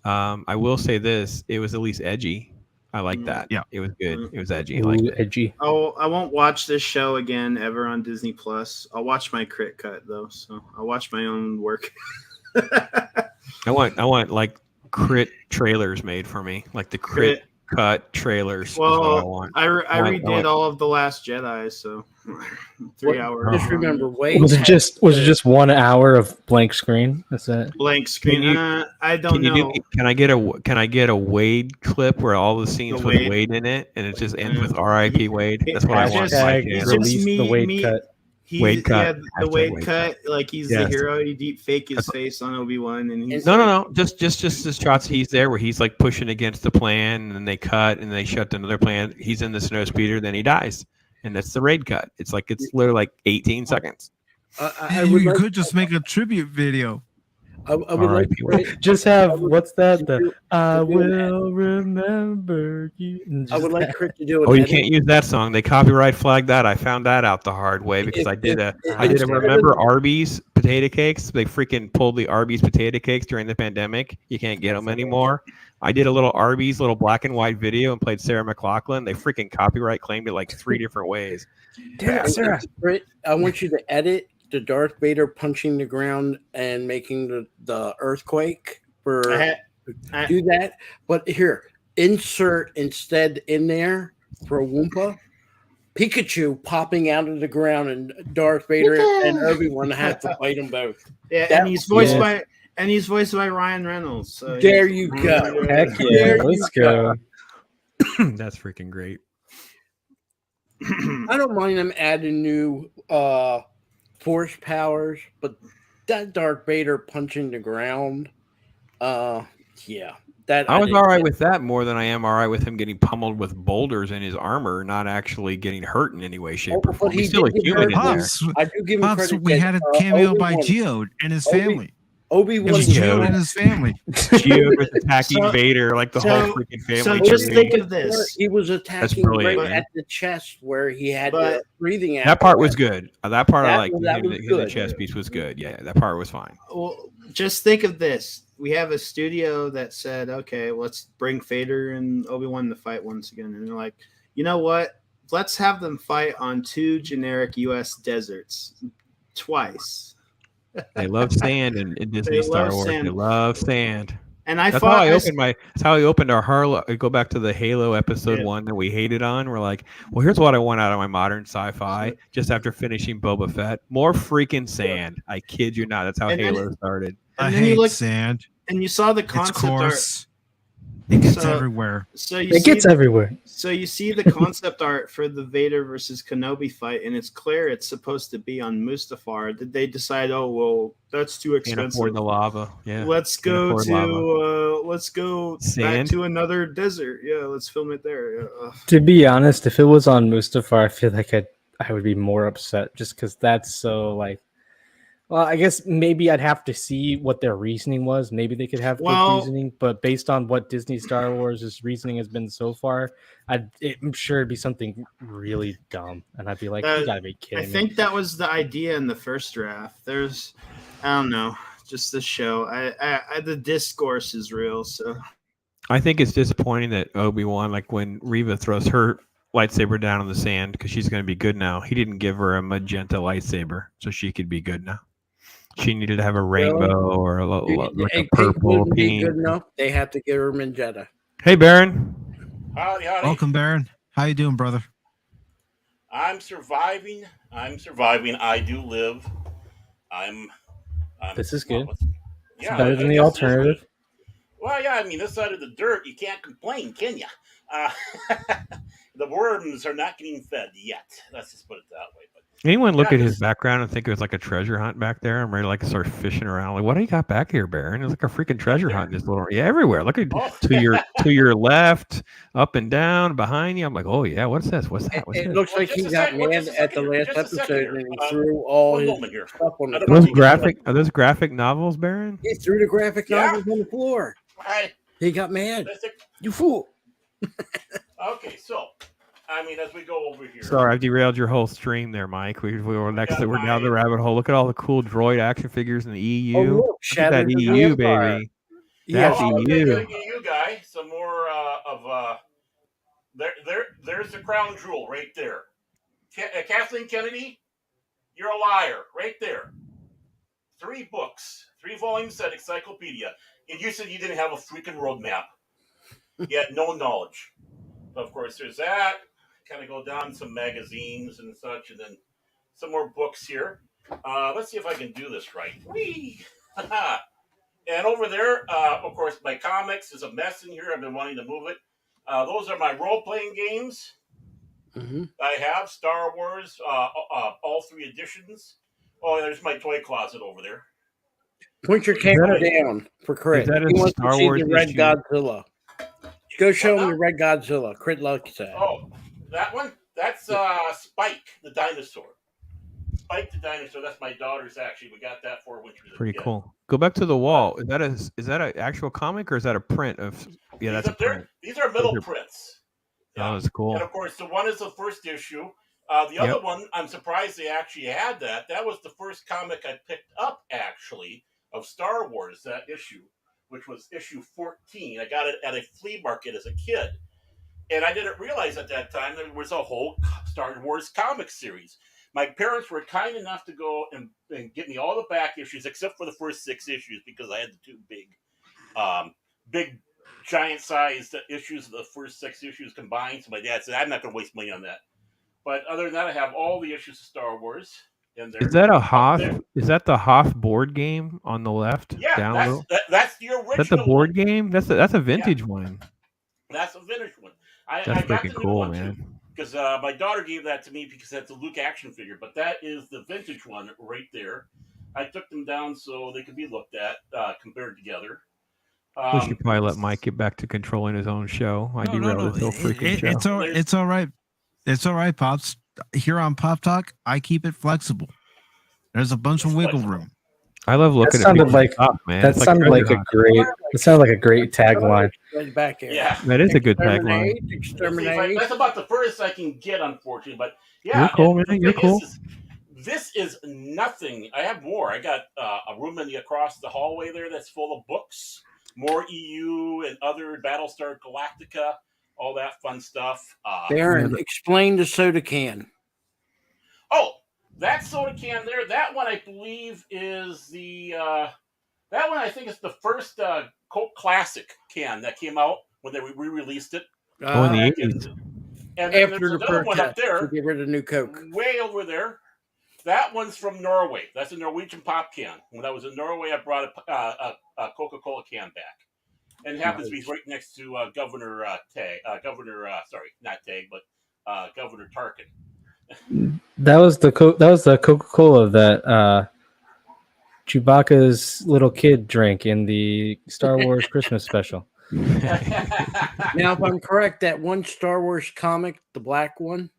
I will say this: it was at least edgy. I like that. Yeah. It was good. It was edgy. I like Ooh, it. edgy. Oh, I won't watch this show again ever on Disney Plus. I'll watch my Krit cut though, so I'll watch my own work. I want like Krit trailers made for me, like the Krit cut trailers. is what I Well, want. I want- redid all of the Last Jedi, so 3 hours. Just remember, Wade. Was it just 1 hour of blank screen? That's it. Blank screen. Can you- I don't know. Can I get a Wade clip where all the scenes The with Wade? Wade in it, and it just ends with R.I.P. Wade? That's what I It's want. just- on my Hashtag it's channel. just release the Wade me- cut. Wade cut. Yeah, the Hashtag Wade Wade cut. Like he's Yes. the hero. He deep fake his face on Obi-Wan, and he's No. Just the shots he's there where he's like pushing against the plan, and then they cut, and they shut another plan. He's in the snow speeder, then he dies, and that's the raid cut. It's literally like 18 seconds. I you would like, could just make a tribute video. I would like R.I.P. Wade. Just have what's that? The I will remember you. and I would just like that. Krit to do it. Oh, you can't use that song. They copyright flagged that. I found that out the hard way because I did a remember Arby's potato cakes. They freaking pulled the Arby's potato cakes during the pandemic. You can't get them anymore. I did a little Arby's little black and white video and played Sarah McLachlan. They freaking copyright claimed it like 3 different ways. Krit, I want you to edit the Darth Vader punching the ground and making the earthquake for do that. But here, insert instead in there for a Woopah, Pikachu popping out of the ground and Darth Vader and Obi-Wan have to fight them both. Yeah, That- and he's voiced yeah. by Ryan Reynolds. So There he's- you go. Heck yeah, There let's you go. That's freaking great. I don't mind them adding new force powers, but that Darth Vader punching the ground, yeah. That I was didn't all right get. with that more than I am all right with him getting pummeled with boulders in his armor, not actually getting hurt in any way, shape, Oh, or form. but he He's still a did get human in hurt. there. Pops, I do give him Pops, credit. we that, had a cameo by Obi-Wan- Geode and his Obi- family. It Obi-Wan was Geode and his family. Geode was attacking So- Vader like the whole so- freaking family. so tree. just think of this. He was attacking brilliant, right man. at the chest where he had But- the breathing. That part was good. That part I That liked. was- that was The good. chess piece was good. Yeah, that part was fine. Well, just think of this. We have a studio that said, okay, let's bring Vader and Obi-Wan to fight once again. And they're like, you know what? let's have them fight on 2 generic U.S. deserts twice. They love sand in Disney They Star love Wars. sand. They love sand. And I That's fought. how I opened our Halo. Go back to the Halo episode Yeah. 1 that we hated on. We're like, well, here's what I want out of my modern sci-fi. Just after finishing Boba Fett, more freaking sand. I kid you not. That's how And then- Halo started. And I then you hate look, sand. and you saw the It's concept art. coarse. It gets So- everywhere. So you It see gets everywhere. So you see the concept art for the Vader versus Kenobi fight, and it's clear it's supposed to be on Mustafar. Did they decide, oh well, that's too Can't expensive? afford the lava. Yeah. Let's Can't go afford lava. let's go back Sand? to another desert. Yeah, let's film it there. Yeah. Ugh. To be honest, if it was on Mustafar, I feel like I would be more upset just because that's so like. Well, I guess maybe I'd have to see what their reasoning was. Maybe they could have good reasoning, but based on what Disney Star Wars' reasoning has been so far, I'm sure it'd be something really dumb, and I'd be like, "You gotta be I kidding me!" think that was the idea in the first draft. There's, I don't know, just the show. I the discourse is real. So I think it's disappointing that Obi-Wan, like when Reva throws her lightsaber down in the sand because she's going to be good now, he didn't give her a magenta lightsaber so she could be good now. She needed to have a rainbow or like a purple, wouldn't be pink. good enough. They have to give her Manjetta. Hey, Baron. Howdy, howdy. Welcome, Baron. How you doing, brother? I'm surviving. I do live. I'm This is good. Yeah, Better than I the guess it is good. alternative. Well, yeah, I mean, this side of the dirt, you can't complain, can you? The worms are not getting fed yet. Let's just put it that way. But Anyone look Yeah, at his this- background and think it was like a treasure hunt back there? I'm ready to like start fishing around. Like, what do you got back here, Baron? It's like a freaking treasure hunt. This little, yeah, everywhere. Look at Oh. to your left, up and down, behind you. I'm like, oh yeah, what's this? What's that? What's It this? looks Well, like just he a got sec- well, mad just a at the second last here, just a second episode here. and he threw all one his moment here. stuff on I the don't Are know those if you can- are those graphic novels, Baron? He threw the graphic Yeah. novels on the floor. Right. He got mad. That's it. You fool. Okay, so I mean, as we go over here. Sorry, I've derailed your whole stream there, Mike. We were next. got We're down the my- rabbit hole. Look at all the cool droid action figures in the EU. Oh, look, Look at Shadow that of the EU, Empire. baby. Yeah, That's Oh, EU. you guy, some more of there's the crown jewel right there. Kathleen Kennedy, you're a liar, right there. 3 books, 3-volume set encyclopedia, and you said you didn't have a freaking roadmap. You had no knowledge. Of course, there's that. Kind of go down some magazines and such, and then some more books here. Let's see if I can do this right. Whee! And over there, of course, my comics is a mess in here. I've been wanting to move it. Those are my role-playing games. Mm-hmm. I have Star Wars, all 3 editions. Oh, there's my toy closet over there. Point your camera down for Krit. Is that a He wants Star to see Wars the Red issue? Godzilla. Go show What him now? the Red Godzilla. Krit likes that. Oh, that one? That's Spike, the dinosaur. Spike the dinosaur. That's my daughter's, actually. We got that for her when she was a Pretty kid. cool. Go back to the wall. Is that an actual comic or is that a print of? Yeah, These that's a up there, print. these are middle Those are- prints. Oh, that's cool. And of course, the one is the first issue. The other one, I'm surprised they actually had that. That was the first comic I picked up, actually, of Star Wars, that issue, which was issue 14. I got it at a flea market as a kid. And I didn't realize at that time there was a whole Star Wars comic series. My parents were kind enough to go and get me all the back issues, except for the first 6 issues, because I had the 2 big, giant-sized issues of the first 6 issues combined. So my dad said, I'm not going to waste money on that. But other than that, I have all the issues of Star Wars in there. Is that a Up Hoth? there. Is that the Hoth board game on the left? Yeah, down a that's, little? that's the original. Is that the board one. game? That's a vintage one. That's a vintage one. I That's got the freaking new cool, one man. too, because my daughter gave that to me because that's a Luke action figure. But that is the vintage one right there. I took them down so they could be looked at, compared together. We should probably let Mike get back to controlling his own show. I derailed his whole freaking show. It's all right. It's all right, Pops. Here on Pop Talk, I keep it flexible. There's a bunch of wiggle room. I love looking That at sounded people's like stuff, man. that It's sounded treasure like a hunt. great. It sounded like a great tagline. Right back here. Yeah, That is a good tagline. Exterminate, exterminate. that's about the furthest I can get, unfortunately. But yeah, You're cool, and the man. You're thing cool. This is nothing. I have more. I got a room across the hallway there that's full of books, more EU and other Battlestar Galactica, all that fun stuff. Baron, explain the soda can. Oh, that soda can there, that one I believe is the that one I think is the first Coke Classic can that came out when they re-released it. In the 80s. And then After there's the another one up protest there, to get rid of New Coke. way over there. That one's from Norway. That's a Norwegian pop can. When I was in Norway, I brought a Coca-Cola can back, and it happens to be right next to Governor Governor Tarkin. That was the Coca-Cola that Chewbacca's little kid drank in the Star Wars Christmas special. Now, if I'm correct, that one Star Wars comic, the black one,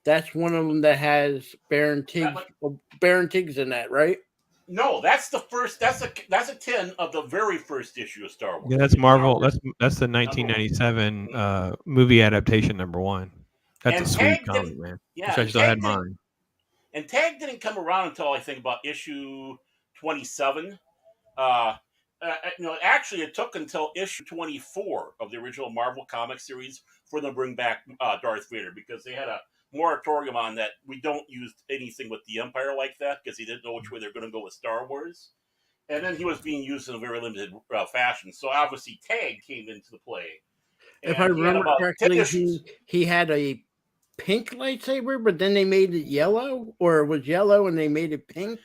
that's one of them that has Baron Tiggs in that, right? No, that's the first. That's a tin of the very first issue of Star Wars. Yeah, that's Marvel. That's the 1997 movie adaptation #1. That's a sweet comic, man. Yeah, I still had mine. And Tagge didn't come around until I think about issue 27. Actually, it took until issue 24 of the original Marvel comic series for them to bring back Darth Vader, because they had a moratorium on that. We don't use anything with the Empire like that, because he didn't know which way they're going to go with Star Wars. And then he was being used in a very limited fashion. So obviously Tagge came into the play. If I remember correctly, he had a pink lightsaber, but then they made it yellow, or it was yellow and they made it pink.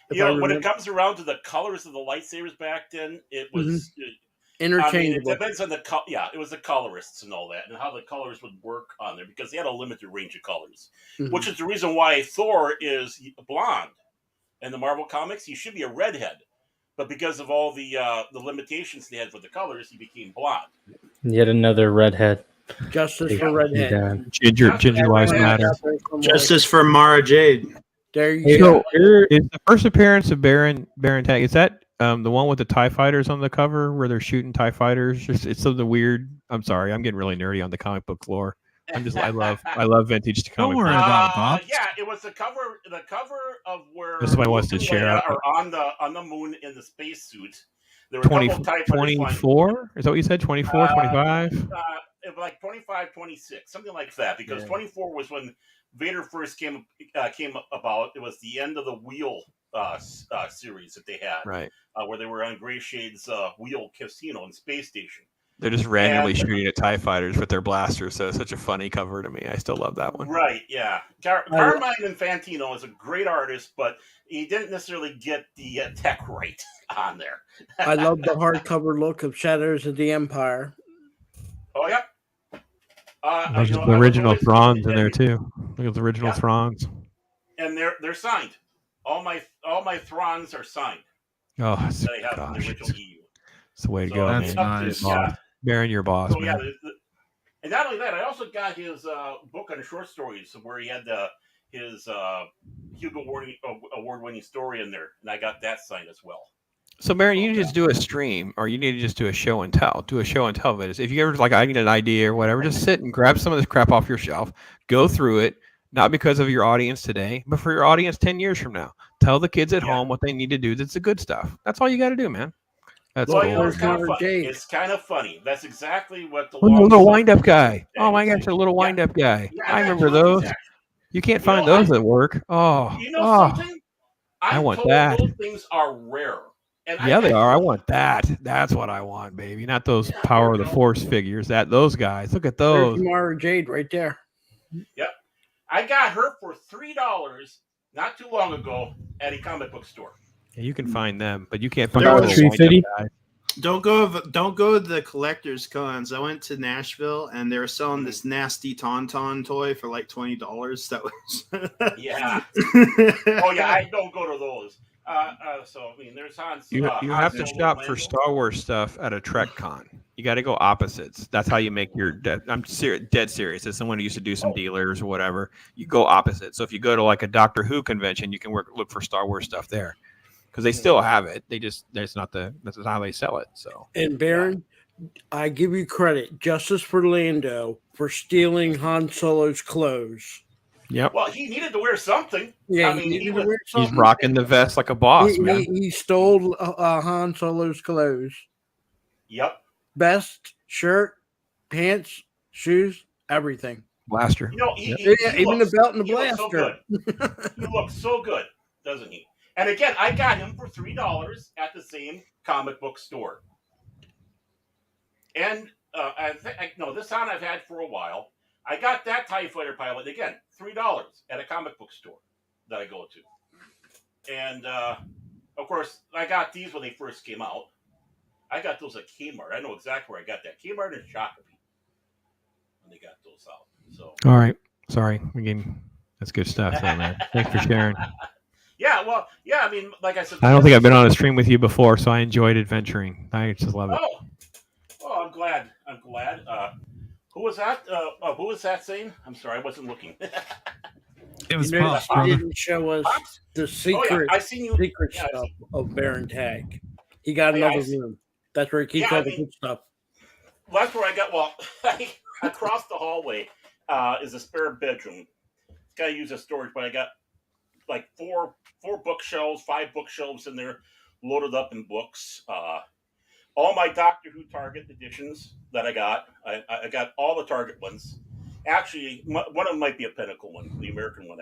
When it comes around to the colors of the lightsabers back then, it was interchangeable. It depends on the it was the colorists and all that, and how the colors would work on there, because they had a limited range of colors, which is the reason why Thor is blonde. In the Marvel comics, he should be a redhead, but because of all the limitations they had for the colors, he became blonde. Yet another redhead. Justice for redhead. Ginger lives matter. Justice for Mara Jade. There you go. Is the first appearance of Baron Tagge, is that the one with the TIE fighters on the cover where they're shooting TIE fighters? It's something weird. I'm sorry, I'm getting really nerdy on the comic book lore. I love vintage comic books. Don't worry about it, Bob. Yeah, it was the cover of where This somebody wants to share out. Or on the moon in the spacesuit. There were 24? Is that what you said? 24, 25? Like 25, 26, something like that. Because 24 was when Vader first came about. It was the end of the Wheel series that they had, right? Where they were on Gray Shade's Wheel Casino and Space Station. They're just randomly shooting at TIE fighters with their blasters, so it's such a funny cover to me. I still love that one. Right, yeah. Carmine Infantino is a great artist, but he didn't necessarily get the tech right on there. I love the hardcover look of Shadows of the Empire. Oh, yeah. The original Thrawns in there, too. Look at the original Thrawns. And they're signed. All my Thrawns are signed. Oh, gosh. The original EU. It's the way to go, man. Nice. Baron, your boss, so, man. Yeah, and not only that, I also got his book on short stories where he had his Hugo Award-winning story in there, and I got that signed as well. So, Baron, you need to just do a stream, or you need to just do a show and tell. Do a show and tell videos. If you ever I need an idea or whatever, just sit and grab some of this crap off your shelf, go through it, not because of your audience today, but for your audience 10 years from now. Tell the kids at home what they need to do. That's the good stuff. That's all you got to do, man. That's cool. It's kind of funny. It's kind of funny. That's exactly what the little wind-up guy. Oh my gosh, a little wind-up guy. Yeah, I remember those. You can't find those at work. Oh, you know something? I want that. Those things are rare. And they are. I want that. That's what I want, baby. Not those Power of the Force figures. Those guys. Look at those. There's Mara Jade right there. Yep. I got her for $3 not too long ago at a comic book store. Yeah, you can find them, but you can't find $350. Don't go to the collector's cons. I went to Nashville and they were selling this nasty Tauntaun toy for like $20. That was yeah. Oh yeah, I don't go to those. So I mean, there's Hans. You have to shop for Star Wars stuff at a Trek con. You got to go opposites. That's how you make your. I'm dead serious. As someone who used to do some dealers or whatever, you go opposite. So if you go to like a Doctor Who convention, you can look for Star Wars stuff there, because they still have it. That's not how they sell it. So. And Baron, I give you credit, Justice for Lando, for stealing Han Solo's clothes. Yep. Well, he needed to wear something. Yeah, I mean, he to wear something. He's rocking the vest like a boss, man. He stole Han Solo's clothes. Yep. Vest, shirt, pants, shoes, everything. Blaster. You know, Yeah, even the belt and the he looks so blaster. good. He looks so good, doesn't he? And again, I got him for $3 at the same comic book store. And this sound I've had for a while. I got that TIE Fighter pilot again, $3 at a comic book store that I go to. And of course, I got these when they first came out. I got those at Kmart. I know exactly where I got that. Kmart and Shakopee when they got those out. So. All right. Sorry. Again, that's good stuff, though, man. Thanks for sharing. Yeah, well, yeah. I mean, like I said, I don't think I've been on a stream with you before, so I enjoyed adventuring. I just love it. Oh, I'm glad. Who was that? Who was that saying? I'm sorry, I wasn't looking. It was Pops, Pops, he didn't show us the secret, I seen you. secret stuff of Baron Tagge. He got another room. That's where he keeps all the good stuff. Well, that's where I got. Well, across the hallway is a spare bedroom. Got to use as storage, but I got like four bookshelves, 5 bookshelves in there, loaded up in books. All my Doctor Who Target editions that I got. I got all the Target ones. Actually, one of them might be a Pinnacle one, the American one.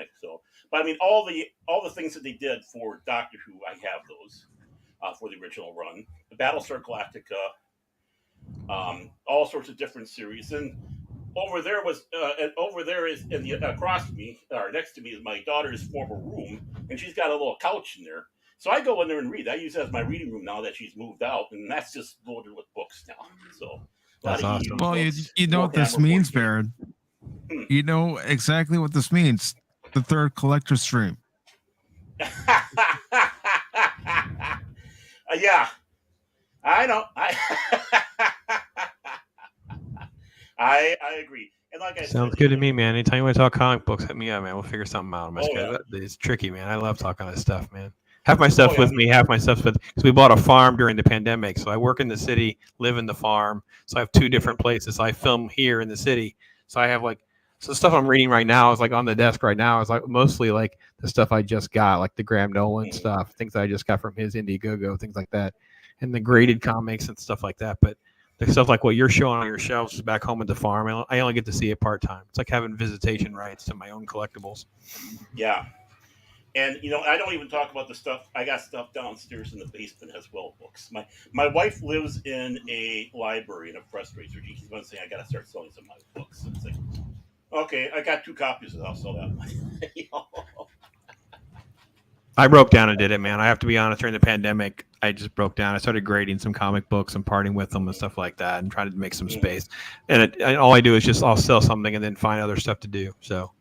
But I mean, all the things that they did for Doctor Who, I have those for the original run. The Battlestar Galactica, all sorts of different series, and over there is across me or next to me is my daughter's former room, and she's got a little couch in there. So I go in there and read. I use it as my reading room now that she's moved out, and that's just loaded with books now. So that's awesome. Well, you know what this means, Baron. You know exactly what this means. The third collector stream. Yeah, I know. I agree. And like I Sounds said, good to me, man. Anytime you want to talk comic books, hit me up, man. We'll figure something out. It's tricky, man. I love talking this stuff, man. Half my stuff with me, half my stuff with, because we bought a farm during the pandemic. So I work in the city, live in the farm. So I have 2 different places. I film here in the city. So I have so the stuff I'm reading right now is like on the desk right now is like mostly like the stuff I just got, like the Graham Nolan stuff, things I just got from his Indiegogo, things like that, and the graded comics and stuff like that. But the stuff like what you're showing on your shelves is back home at the farm. I only get to see it part time. It's like having visitation rights to my own collectibles. Yeah. And I don't even talk about the stuff. I got stuff downstairs in the basement as well, books. My wife lives in a library, and it frustrates her. She keeps on saying, I got to start selling some of my books. And it's like, okay, I got 2 copies, and I'll sell that one. I broke down and did it, man. I have to be honest. During the pandemic, I just broke down. I started grading some comic books and parting with them and stuff like that, and trying to make some space. And all I do is just I'll sell something and then find other stuff to do. So,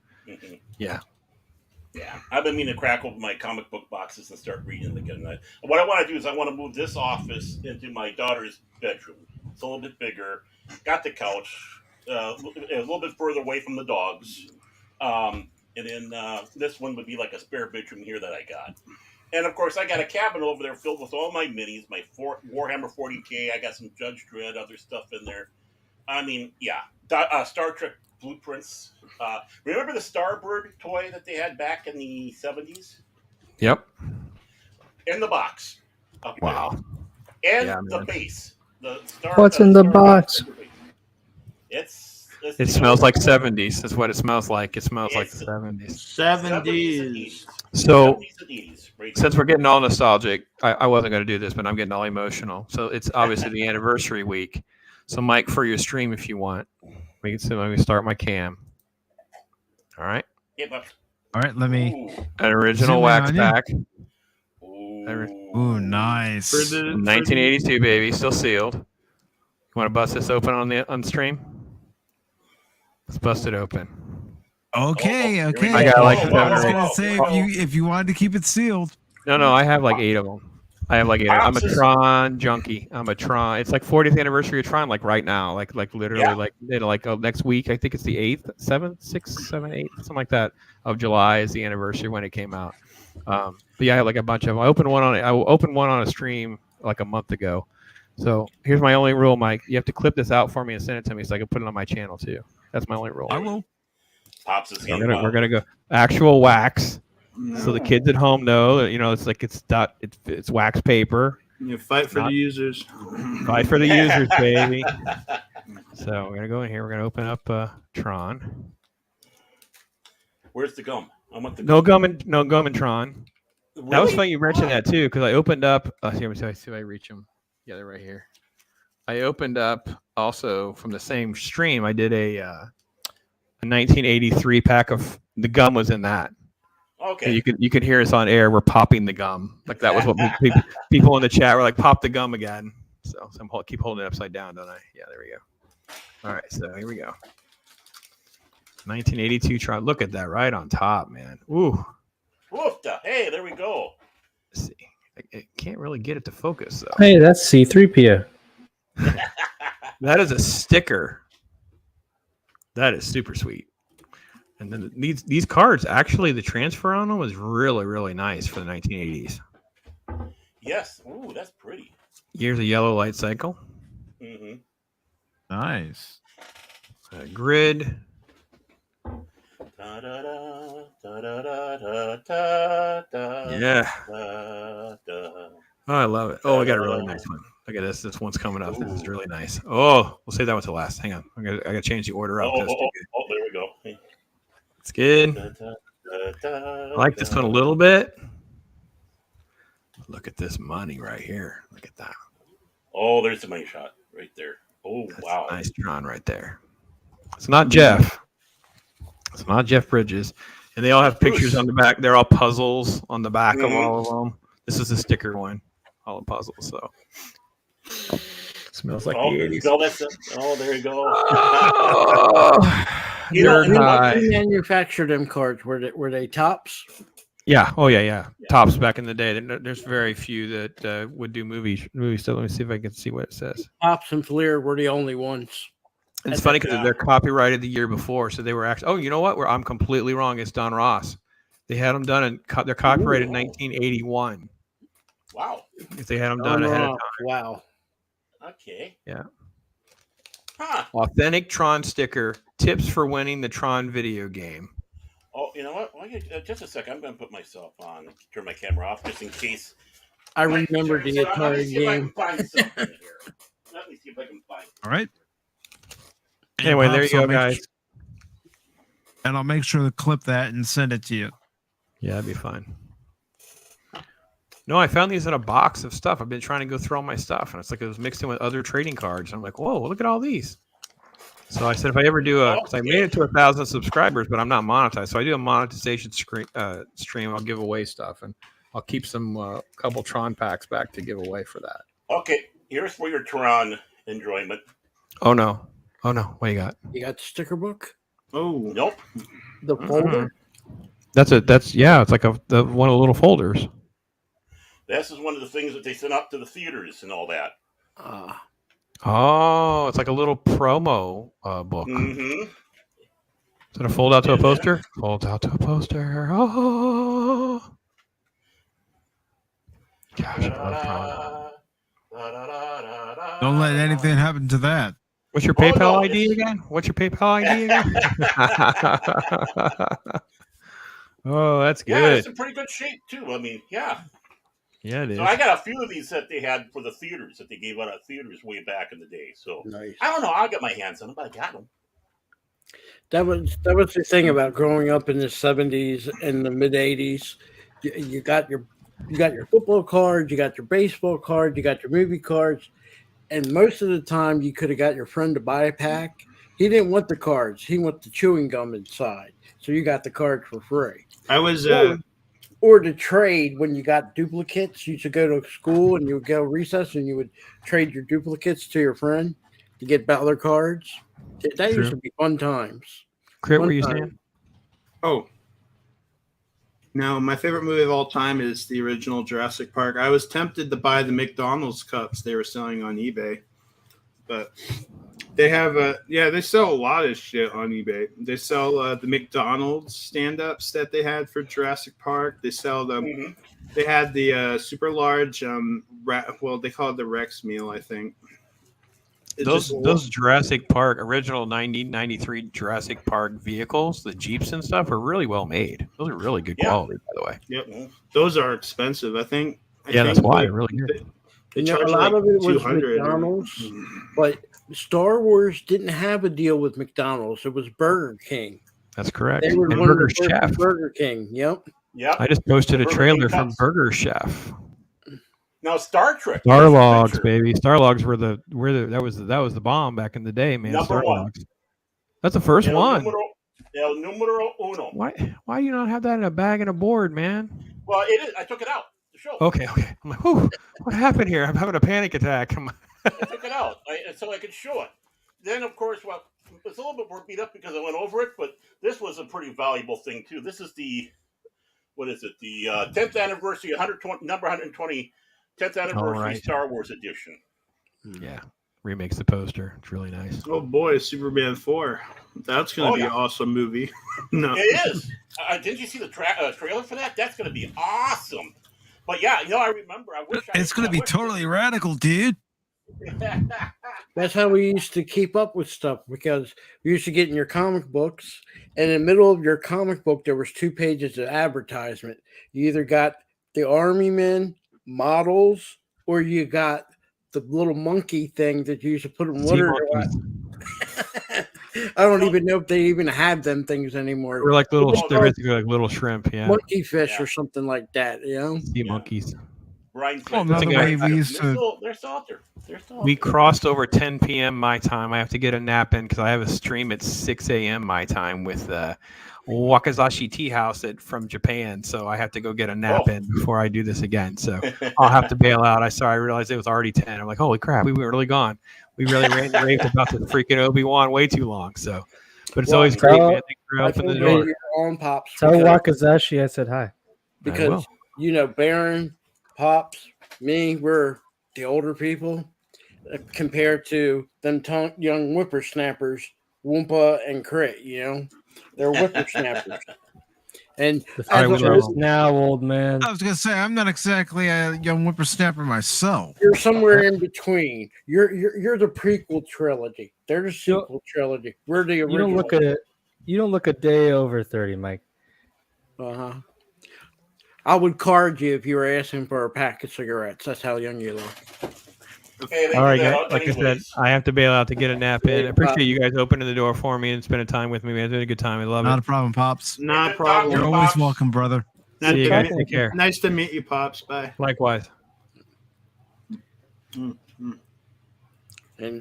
yeah. Yeah, I've been meaning to crack open my comic book boxes and start reading them again. What I want to do is I want to move this office into my daughter's bedroom. It's a little bit bigger. Got the couch a little bit further away from the dogs. And then this one would be like a spare bedroom here that I got. And of course, I got a cabinet over there filled with all my minis, my Warhammer 40K. I got some Judge Dredd, other stuff in there. I mean, yeah, Star Trek blueprints. Remember the Starbird toy that they had back in the 70s? Yep. In the box. Wow. And the base. What's in the box? It smells like 70s. That's what it smells like. It smells like the 70s. 70s. So, 70s and 80s, right? Since we're getting all nostalgic, I wasn't going to do this, but I'm getting all emotional. So it's obviously the anniversary week. So, Mike, for your stream, if you want, let me start my cam. All right. All right, let me. An original wax pack. Ooh, nice. 1982, baby, still sealed. You want to bust this open on stream? Let's bust it open. Okay. I got like 7 I was or 8. gonna say if you wanted to keep it sealed. No, I have like 8 of them. I'm a Tron junkie. I'm a Tron. It's like 40th anniversary of Tron, like right now, like literally, next week. I think it's the 8th, 7th, 6th, 7th, 8th, something like that of July is the anniversary when it came out. But yeah, I had like a bunch of them. I opened one on a stream like a month ago. So here's my only rule, Mike. You have to clip this out for me and send it to me so I can put it on my channel too. That's my only rule. I will. We're gonna go actual wax. So the kids at home know that it's wax paper. You fight for the users. Fight for the users, baby. So So we're gonna go in here. We're gonna open up Tron. Where's the gum? I want the No gum and Tron. Really? That was funny you mentioned that too, because I opened up. See if I reach them. Yeah, they're right here. I opened up also from the same stream. I did a 1983 pack of the gum was in that. Okay. So you could hear us on air. We're popping the gum. Like that was what people in the chat were like, pop the gum again. So I'm keep holding it upside down, don't I? Yeah, there we go. All right, so here we go. 1982 Tron. Look at that right on top, man. Ooh. Woofda. Hey, there we go. Let's see. I can't really get it to focus though. Hey, that's C-3PO. That is a sticker. That is super sweet. And then these cards, actually, the transfer on them was really, really nice for the 1980s. Yes. Ooh, that's pretty. Years of Yellow Light Cycle. Mm-hmm. Nice. Grid. Da, da, da, da, da, da, da, da, Yeah. da, da. Oh, I love it. Oh, I got a really nice one. Look at this. This one's coming up. Ooh. This is really nice. Oh, we'll save that one to last. Hang on. I got to change the order up. Oh, there we go. It's good. I like this one a little bit. Look at this money right here. Look at that. Oh, there's the money shot right there. Oh, that's wow. A nice Tron right there. It's not Jeff. It's not Jeff Bridges. And they all have pictures on the back. They're all puzzles on the back of all of them. This is a sticker one. All the puzzles. So smells like the 80s. Oh, there you go. You know, who manufactured them cards? Were they Tops? Yeah. Oh, yeah. Tops back in the day. There's very few that would do movie stuff. Let me see if I can see what it says. Tops and Fleer were the only ones. And it's funny because they're copyrighted the year before, so they were actually. Oh, you know what? I'm completely wrong. It's Don Ross. They had them done, and they're copyrighted in 1981. Wow. If they had them done ahead of time. Wow. Okay. Yeah. Huh. Authentic Tron sticker. Tips for winning the Tron video game. Oh, you know what? Just a second. I'm going to put myself on. Turn my camera off just in case. I remember the entire game. Let me see if I can find. All right. Anyway, there you go, guys. And I'll make sure to clip that and send it to you. Yeah, that'd be fine. No, I found these in a box of stuff. I've been trying to go through all my stuff, and it's like it was mixed in with other trading cards. I'm like, whoa, look at all these. So I said, if I ever do because I made it to 1,000 subscribers, but I'm not monetized. So I do a monetization stream. I'll give away stuff, and I'll keep some couple Tron packs back to give away for that. Okay, here's for your Tron enjoyment. Oh no! What you got? You got the sticker book? Oh, nope. The folder? It's like one of the little folders. This is one of the things that they sent up to the theaters and all that. Oh, it's like a little promo book. Mm-hmm. Is it a fold out to a poster? Fold out to a poster. Oh. Gosh, I love Tron. Don't let anything happen to that. What's your PayPal ID again? Oh, that's good. Yeah, it's in pretty good shape too. I mean, yeah. Yeah, it is. So I got a few of these that they had for the theaters that they gave out at theaters way back in the day. So nice. I don't know. I'll get my hands on them, but I got them. That was the thing about growing up in the 70s and the mid 80s. You got your football cards, you got your baseball cards, you got your movie cards, and most of the time you could have got your friend to buy a pack. He didn't want the cards; he wanted the chewing gum inside. So you got the cards for free. I was. Or to trade when you got duplicates. You used to go to school and you would go recess and you would trade your duplicates to your friend to get Butler cards. That used to be fun times. Krit, what were you saying? Oh. No, my favorite movie of all time is the original Jurassic Park. I was tempted to buy the McDonald's cups they were selling on eBay. But they have they sell a lot of shit on eBay. They sell the McDonald's stand-ups that they had for Jurassic Park. They sell them. Mm-hmm. They had the super large they call it the Rex meal, I think. Those Jurassic Park original 1993 Jurassic Park vehicles, the Jeeps and stuff, are really well made. Those are really good quality, by the way. Yep, those are expensive. I think that's why they're really good. A lot of it was McDonald's, but Star Wars didn't have a deal with McDonald's. It was Burger King. That's correct. They were And one Burger of the first Chef. Burger King. Yep. Yep. I just posted a Burger trailer King from cups. Burger Chef. Now Star Trek. Starlogs, Adventure, baby. Starlogs were that was the bomb back in the day, man. Number one. Starlogs. That's the first one. El numero uno. Why do you not have that in a bag and a board, man? Well, it is. I took it out. The show. Okay. I'm like, whew, what happened here? I'm having a panic attack. I took it out so I could show it. Then, of course, well, it's a little bit more beat up because I went over it, but this was a pretty valuable thing too. This is the 10th anniversary, number 120, 10th anniversary right. Star Wars edition. Yeah, remakes the poster. It's really nice. Oh boy, Superman 4. That's going to be an awesome movie. No, It is. Didn't you see the trailer for that? That's going to be awesome. But yeah, I remember. It's going to be totally radical, dude. That's how we used to keep up with stuff, because we used to get in your comic books, and in the middle of your comic book there was 2 pages of advertisement. You either got the Army men models, or you got the little monkey thing that you used to put in water. I don't even know if they even have them things anymore. They're like they're basically like little shrimp, yeah. Monkey fish or something like that, Sea monkeys. Another way we used to. They're still out there. We crossed over 10 p.m. my time. I have to get a nap in because I have a stream at 6 a.m. my time with Wakazashi Tea House from Japan. So I have to go get a nap in before I do this again. So I'll have to bail out. I realized it was already 10. I'm like, holy crap, we were really gone. We really raved about the freaking Obi-Wan way too long. So, but it's always great, man. Thanks for opening the door. On Pops. Tell Wakazashi I said hi. Because Baron, Pops, me, we're the older people compared to them young whippersnappers, Woopah and Krit. They're whippersnappers. And now, old man. I was gonna say I'm not exactly a young whippersnapper myself. You're somewhere in between. You're the prequel trilogy. They're the sequel trilogy. We're the original. You don't look a day over 30, Mike. I would card you if you were asking for a pack of cigarettes. That's how young you look. All right, guys. Like I said, I have to bail out to get a nap in. I appreciate you guys opening the door for me and spending time with me, man. It's been a good time. I love it. Not a problem, Pops. Not a problem. You're always welcome, brother. See you guys. Take care. Nice to meet you, Pops. Bye. Likewise. And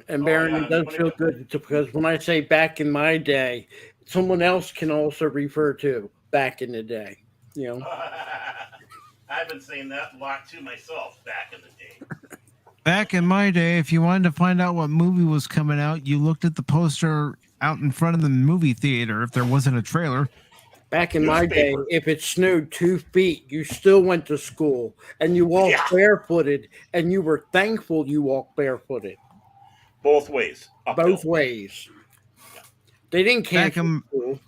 Baron, it does feel good because when I say back in my day, someone else can also refer to back in the day. I've been saying that a lot to myself back in the day. Back in my day, if you wanted to find out what movie was coming out, you looked at the poster out in front of the movie theater if there wasn't a trailer. Back in my day, if it snowed 2 feet, you still went to school and you walked barefooted, and you were thankful you walked barefooted. Both ways. Both ways. They didn't cancel school.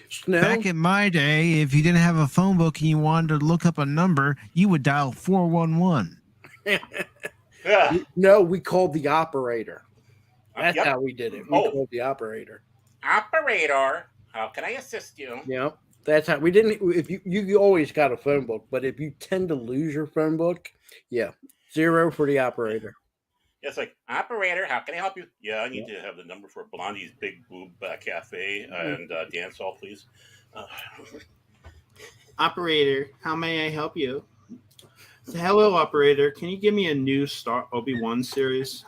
Snow? Back in my day, if you didn't have a phone book and you wanted to look up a number, you would dial 411. No, we called the operator. That's how we did it. We called the operator. Operator, how can I assist you? Yep. That's how we didn't. If you always got a phone book, but if you tend to lose your phone book, 0 for the operator. It's like, operator, how can I help you? Yeah, I need to have the number for Blondie's Big Boob Cafe and dance hall, please. Operator, how may I help you? Hello, operator. Can you give me a new Star Obi-Wan series?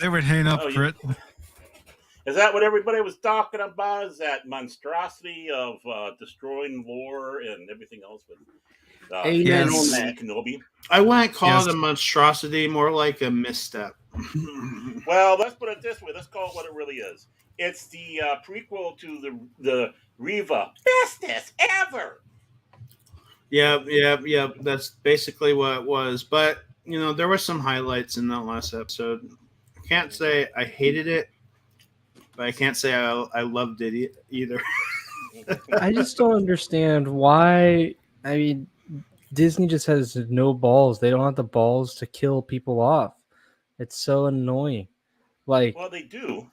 They would hang up, Krit. Is that what everybody was talking about? Is that monstrosity of destroying lore and everything else with Kenobi? I wouldn't call it a monstrosity, more like a misstep. Well, let's put it this way. Let's call it what it really is. It's the prequel to the Riva bestest ever. Yeah. That's basically what it was. But, there were some highlights in that last episode. I can't say I hated it, but I can't say I loved it either. I just don't understand why. I mean, Disney just has no balls. They don't have the balls to kill people off. It's so annoying. Well, they do.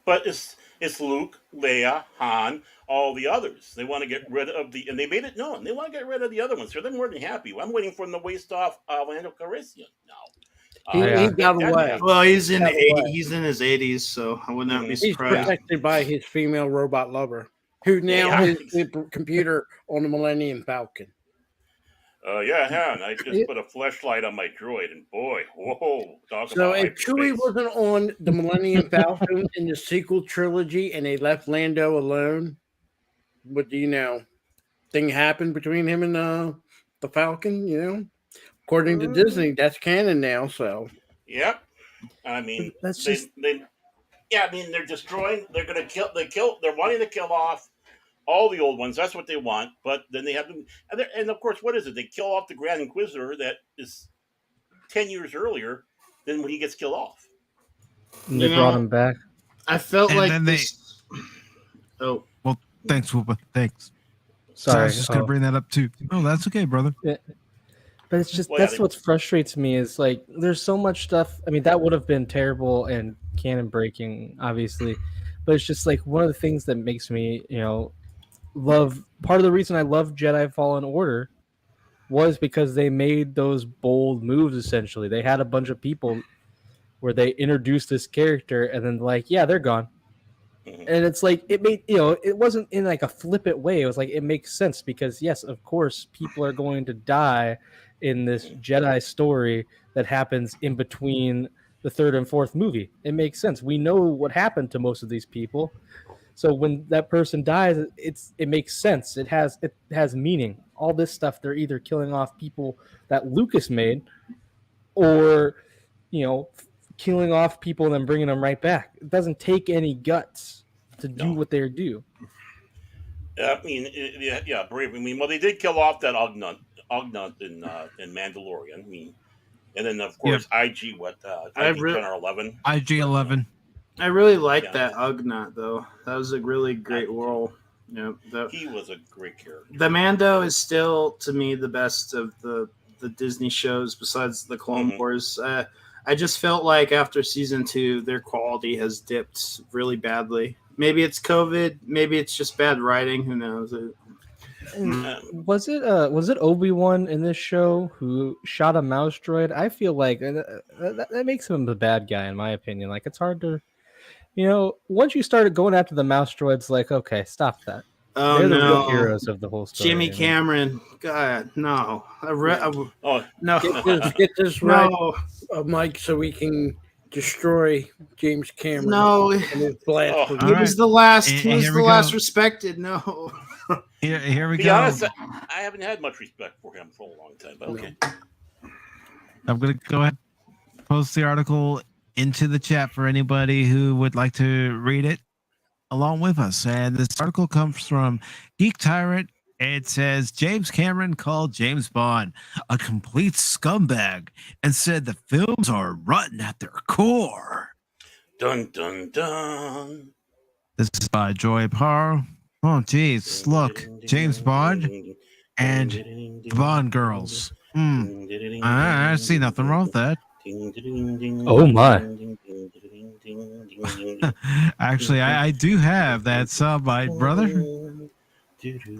But it's Luke, Leia, Han, all the others. They want to get rid of and they made it known. They want to get rid of the other ones. So they're more than happy. I'm waiting for them to waste off Lando Calrissian now. He got away. Well, he's in Got away. he's in his 80s, so I would not be He's surprised. protected by his female robot lover, who now is the computer on the Millennium Falcon. And I just put a fleshlight on my droid, and boy, whoa! Talk So about if Chewie hyperspace. wasn't on the Millennium Falcon in the sequel trilogy, and they left Lando alone, what do you know? Thing happened between him and the Falcon. You know, according to Disney, that's canon now. So Yep. I mean, That's they, just I mean, they're destroying. They're going to kill. They're wanting to kill off all the old ones. That's what they want. But then they have them, and of course, what is it? They kill off the Grand Inquisitor that is 10 years earlier than when he gets killed off. And they brought him back. I felt And like then this. Oh, well, thanks, Woopah. Thanks. Sorry, I was just gonna bring that up too. Oh, that's okay, brother. Yeah. But it's just that's what frustrates me is like there's so much stuff. I mean, that would have been terrible and canon breaking, obviously. But it's just like one of the things that makes me, love. Part of the reason I love Jedi Fallen Order was because they made those bold moves. Essentially, they had a bunch of people where they introduced this character and then they're gone. And it's like it made it wasn't in like a flippant way. It was like it makes sense because yes, of course, people are going to die in this Jedi story that happens in between the third and fourth movie. It makes sense. We know what happened to most of these people, so when that person dies, it makes sense. It has meaning. All this stuff, they're either killing off people that Lucas made, or killing off people and then bringing them right back. It doesn't take any guts to do what they do. I mean, brave. I mean, well, they did kill off that Ugnaught in Mandalorian. I mean, and then of course IG IG 10 or 11. IG 11. I really liked that Ugnaught though. That was a really great role. He was a great character. The Mando is still to me the best of the Disney shows besides the Clone Wars. I just felt like after season 2, their quality has dipped really badly. Maybe it's COVID. Maybe it's just bad writing. Who knows? Was it Obi-Wan in this show who shot a mouse droid? I feel like that makes him the bad guy in my opinion. Like it's hard to, once you started going after the mouse droids, like okay, stop that. Oh, they're the real heroes of the whole story. Jimmy Cameron, God, no. No. Get this right, Mike, so we can destroy James Cameron. No, and his blast. He was the last. He was the last respected. No. Here we go. Be honest, I haven't had much respect for him for a long time. But okay. I'm gonna go ahead and post the article into the chat for anybody who would like to read it along with us. And this article comes from Geek Tyrant. It says James Cameron called James Bond a complete scumbag and said the films are rotten at their core. Dun dun dun. This is by Joy Parr. Oh geez, look, James Bond and Bond girls. I see nothing wrong with that. Oh my. Actually, I do have that soundbite, brother.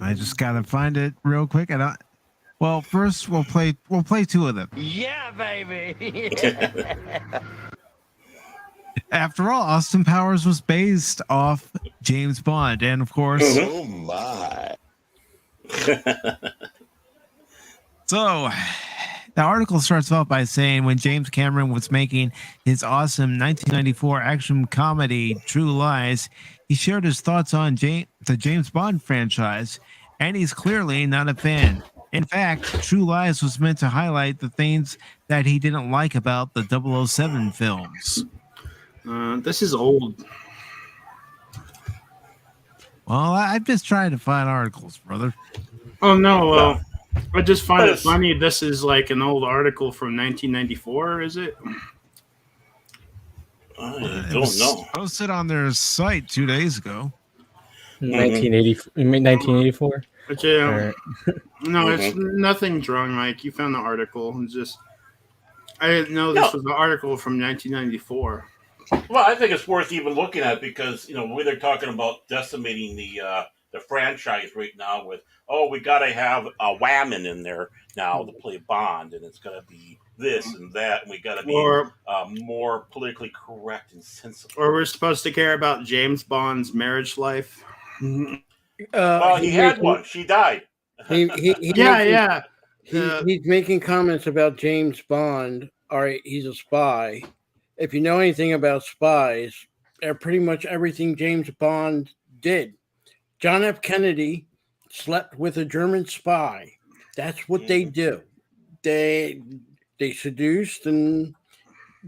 I just gotta find it real quick. Well, first we'll play 2 of them. Yeah, baby. After all, Austin Powers was based off James Bond, and of course, oh my. So, the article starts off by saying when James Cameron was making his awesome 1994 action comedy True Lies, he shared his thoughts on the James Bond franchise, and he's clearly not a fan. In fact, True Lies was meant to highlight the things that he didn't like about the 007 films. This is old. Well, I'm just trying to find articles, brother. Oh, no. Well, I just find it funny. This is like an old article from 1994, is it? I don't know. Posted on their site 2 days ago. 1984? Yeah. No, it's nothing's wrong, Mike. You found the article. It's just I didn't know this was an article from 1994. Well, I think it's worth even looking at because they're talking about decimating the franchise right now with we got to have a Whammon in there now to play Bond, and it's going to be this and that, and we got to be more politically correct and sensible. Or we're supposed to care about James Bond's marriage life. Well, he had one. She died. He's making comments about James Bond. All right, he's a spy. If you know anything about spies, pretty much everything James Bond did. John F. Kennedy slept with a German spy. That's what they do. They seduced and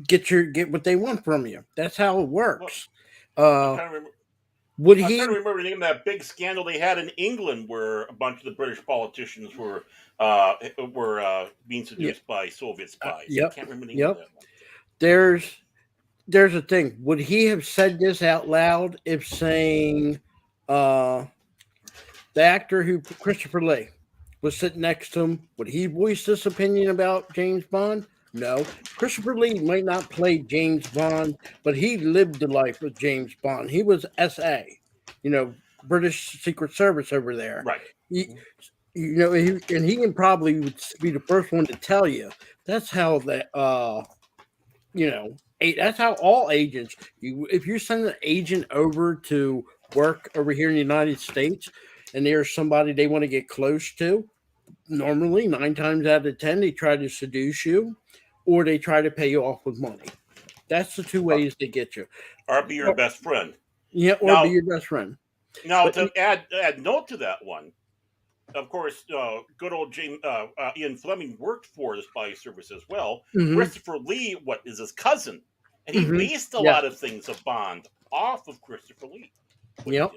get what they want from you. That's how it works. I'm trying to remember the name of that big scandal they had in England where a bunch of the British politicians were being seduced by Soviet spies. I can't remember the name of that one. There's a thing. Would he have said this out loud if saying the actor who Christopher Lee was sitting next to him, would he voice this opinion about James Bond? No. Christopher Lee might not play James Bond, but he lived the life of James Bond. He was SA, British Secret Service over there. Right. He can probably would be the first one to tell you. That's how that, that's how all agents, if you send an agent over to work over here in the United States and there's somebody they want to get close to, normally 9 times out of 10, they try to seduce you or they try to pay you off with money. That's the two ways they get you. Or be your best friend. Yeah, or be your best friend. Now, to add note to that one, of course, good old Ian Fleming worked for the spy service as well. Mm-hmm. Christopher Lee, is his cousin, and he based a lot of things of Bond off of Christopher Lee. Yep.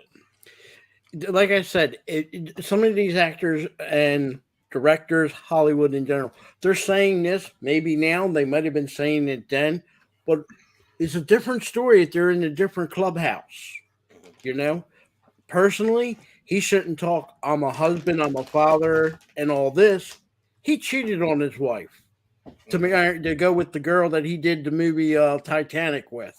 Like I said, some of these actors and directors, Hollywood in general, they're saying this maybe now. They might have been saying it then, but it's a different story if they're in a different clubhouse. Personally, he shouldn't talk, I'm a husband, I'm a father, and all this. He cheated on his wife to go with the girl that he did the movie Titanic with.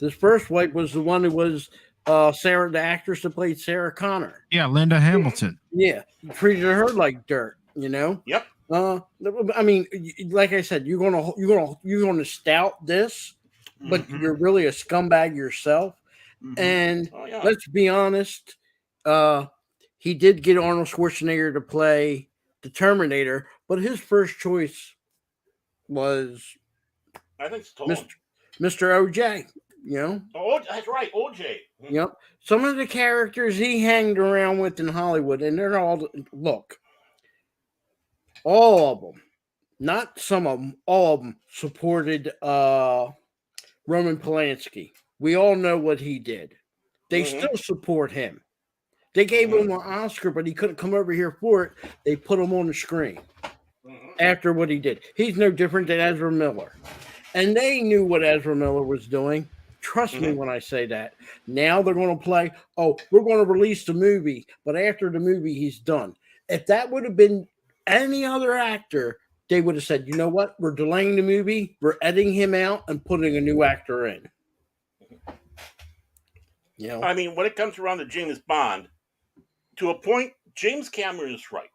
His first wife was the one who was Sarah, the actress that played Sarah Connor. Yeah, Linda Hamilton. Yeah, treated her like dirt. Yep. I mean, like I said, you're gonna stout this, but you're really a scumbag yourself. And let's be honest, he did get Arnold Schwarzenegger to play the Terminator, but his first choice was, I think, Mr. OJ. Oh, that's right, OJ. Yep. Some of the characters he hanged around with in Hollywood, and they're all of them, not some of them, all of them supported Roman Polanski. We all know what he did. They still support him. They gave him an Oscar, but he couldn't come over here for it. They put him on the screen after what he did. He's no different than Ezra Miller. And they knew what Ezra Miller was doing. Trust me when I say that. Now they're going to play, we're going to release the movie, but after the movie, he's done. If that would have been any other actor, they would have said, you know what? We're delaying the movie. We're editing him out and putting a new actor in. I mean, when it comes around to James Bond, to a point, James Cameron is right.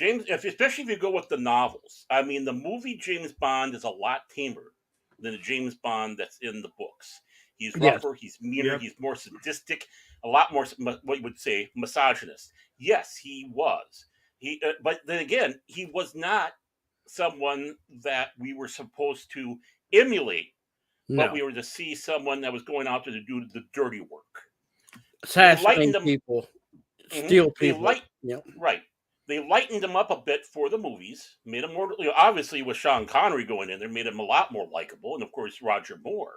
Especially if you go with the novels. I mean, the movie James Bond is a lot tamer than the James Bond that's in the books. He's rougher, he's meaner, he's more sadistic, a lot more, what you would say, misogynist. Yes, he was. But then again, he was not someone that we were supposed to emulate, but we were to see someone that was going out there to do the dirty work. Assassinate people, steal people. Right. They lightened him up a bit for the movies, made him more, obviously with Sean Connery going in there, made him a lot more likable, and of course Roger Moore.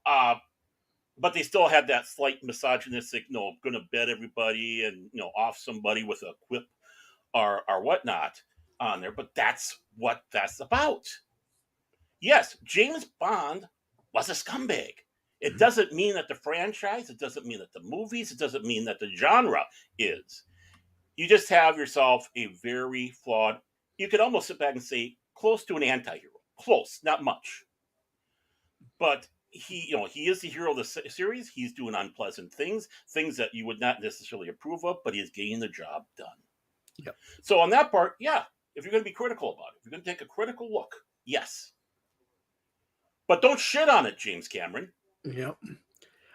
But they still had that slight misogynistic, going to bed everybody and, off somebody with a quip or whatnot on there. But that's what that's about. Yes, James Bond was a scumbag. It doesn't mean that the franchise, it doesn't mean that the movies, it doesn't mean that the genre is. You just have yourself a very flawed, you could almost sit back and say, close to an anti-hero. Close, not much. But he is the hero of the series. He's doing unpleasant things that you would not necessarily approve of, but he's getting the job done. Yep. So on that part, if you're going to be critical about it, if you're going to take a critical look, yes. But don't shit on it, James Cameron. Yep.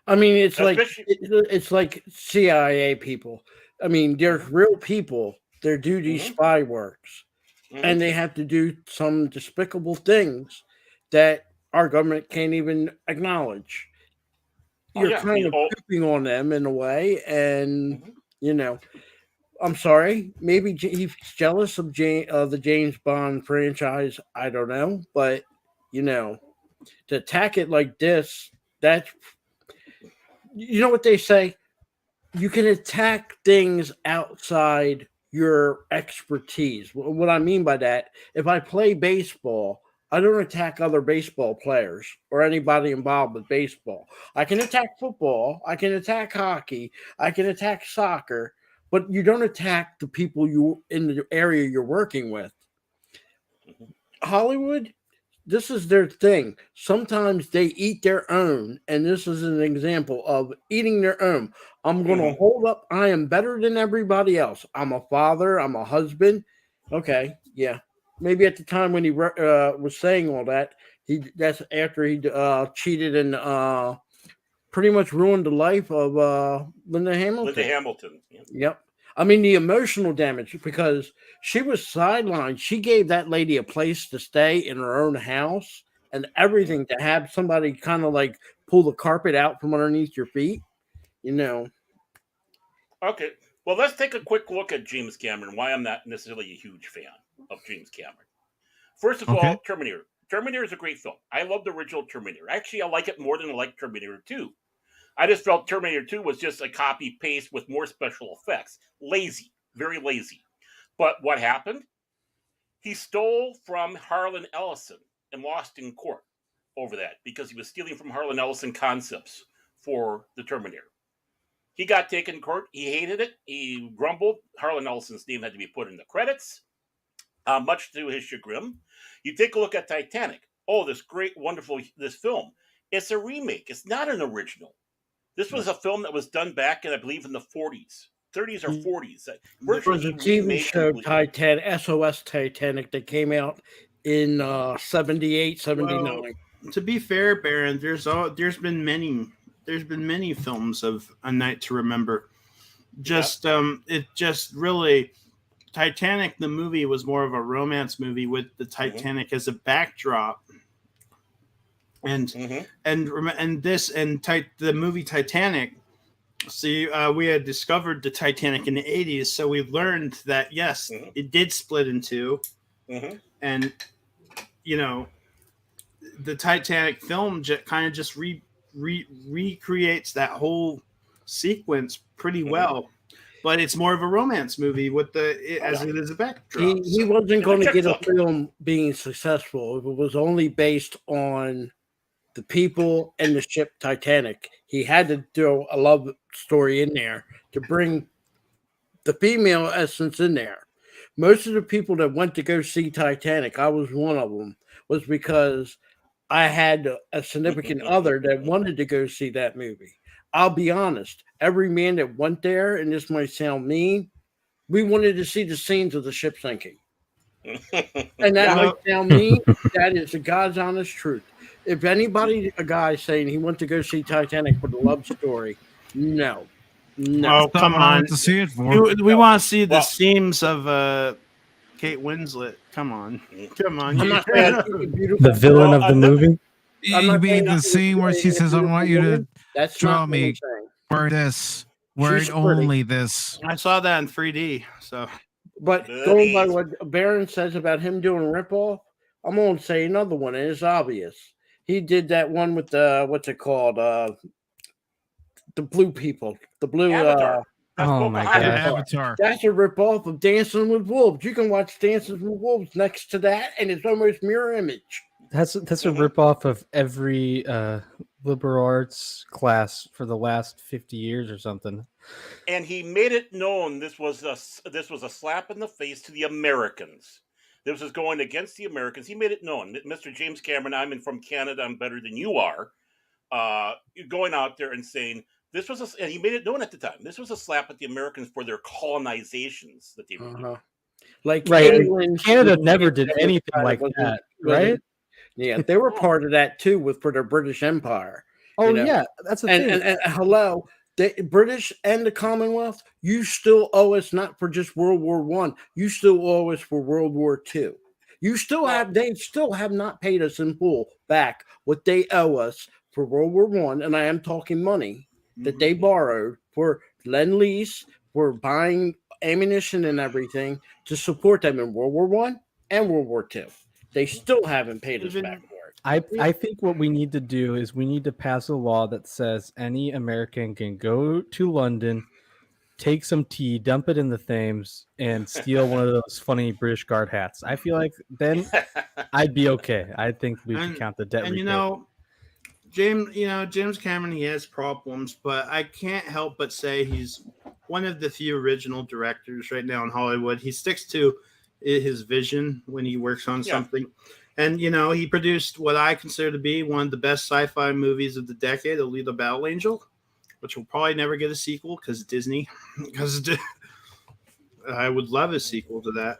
I mean, it's Especially, it's like CIA people. I mean, there's real people. They do these spy works, and they have to do some despicable things that our government can't even acknowledge. You're kind of pooping on them in a way, and you know, I'm sorry. Maybe he's jealous of the James Bond franchise. I don't know, but you know, to attack it like this, that's, you know what they say. You can attack things outside your expertise. What I mean by that, if I play baseball, I don't attack other baseball players or anybody involved with baseball. I can attack football, I can attack hockey, I can attack soccer, but you don't attack the people you in the area you're working with. Hollywood, this is their thing. Sometimes they eat their own, and this is an example of eating their own. I'm going to hold up. I am better than everybody else. I'm a father. I'm a husband. Okay, yeah. Maybe at the time when he was saying all that, that's after he cheated and pretty much ruined the life of Linda Hamilton. Yep. I mean, the emotional damage, because she was sidelined. She gave that lady a place to stay in her own house and everything, to have somebody kind of like pull the carpet out from underneath your feet, you know. Okay. Well, let's take a quick look at James Cameron, why I'm not necessarily a huge fan of James Cameron. First of all, Terminator. Terminator is a great film. I love the original Terminator. Actually, I like it more than I like Terminator 2. I just felt Terminator 2 was just a copy-paste with more special effects. Lazy. Very lazy. But what happened? He stole from Harlan Ellison and lost in court over that because he was stealing from Harlan Ellison concepts for the Terminator. He got taken to court. He hated it. He grumbled. Harlan Ellison's name had to be put in the credits, much to his chagrin. You take a look at Titanic. Oh, this great, wonderful, this film. It's a remake. It's not an original. This was a film that was done back in, I believe, in the 40s, 30s or 40s. There was a TV show, Titanic, SOS Titanic, that came out in 78, 79. Well, to be fair, Baron, there's been many films of A Night to Remember. It just really, Titanic, the movie, was more of a romance movie with the Titanic as a backdrop. And the movie Titanic. See, we had discovered the Titanic in the 80s, so we learned that yes, it did split in two, and you know, the Titanic film kind of just recreates that whole sequence pretty well. But it's more of a romance movie with as it is a backdrop. He wasn't going to get a film being successful if it was only based on the people and the ship Titanic. He had to throw a love story in there to bring the female essence in there. Most of the people that went to go see Titanic, I was one of them, was because I had a significant other that wanted to go see that movie. I'll be honest, every man that went there, and this might sound mean, we wanted to see the scenes of the ship sinking. And that might sound mean, that is the God's honest truth. If anybody, a guy saying he went to go see Titanic for the love story, no. Oh, come on. To see it for. We want to see the seams of Kate Winslet. Come on. I'm not saying the villain of the movie. You mean the scene where she says, "I want you to draw me where this, where only this." I saw that in 3D. So, but going by what Baron says about him doing ripoff, I'm going to say another one, and it's obvious. He did that one with the, what's it called? The blue people. The blue. Avatar. Oh my god. Avatar. That's a ripoff of Dancing with Wolves. You can watch Dancing with Wolves next to that, and it's almost mirror image. That's a ripoff of every liberal arts class for the last 50 years or something. And he made it known this was a slap in the face to the Americans. This was going against the Americans. He made it known that Mr. James Cameron, I'm from Canada, I'm better than you are. Going out there and saying this was and he made it known at the time. This was a slap at the Americans for their colonizations that they were doing. Like Right. England, Canada was- never did was anything kind of- like wasn't- that, wasn't- right? Yeah, they were part of that too, for the British Empire. Oh know? yeah, that's the And, thing. and hello, the British and the Commonwealth, you still owe us not for just World War One. You still owe us for World War Two. You still have, they still have not paid us in full back what they owe us for World War One, and I am talking money that they borrowed for Lend-Lease, for buying ammunition and everything to support them in World War One and World War Two. They still haven't paid us back for it. I think what we need to do is we need to pass a law that says any American can go to London, take some tea, dump it in the Thames, and steal one of those funny British Guard hats. I feel like then I'd be okay. I think we can count the debt. And repaid. James Cameron, he has problems, but I can't help but say he's one of the few original directors right now in Hollywood. He sticks to his vision when he works on something. And, he produced what I consider to be one of the best sci-fi movies of the decade, Alita Battle Angel, which will probably never get a sequel because Disney. Because I would love a sequel to that.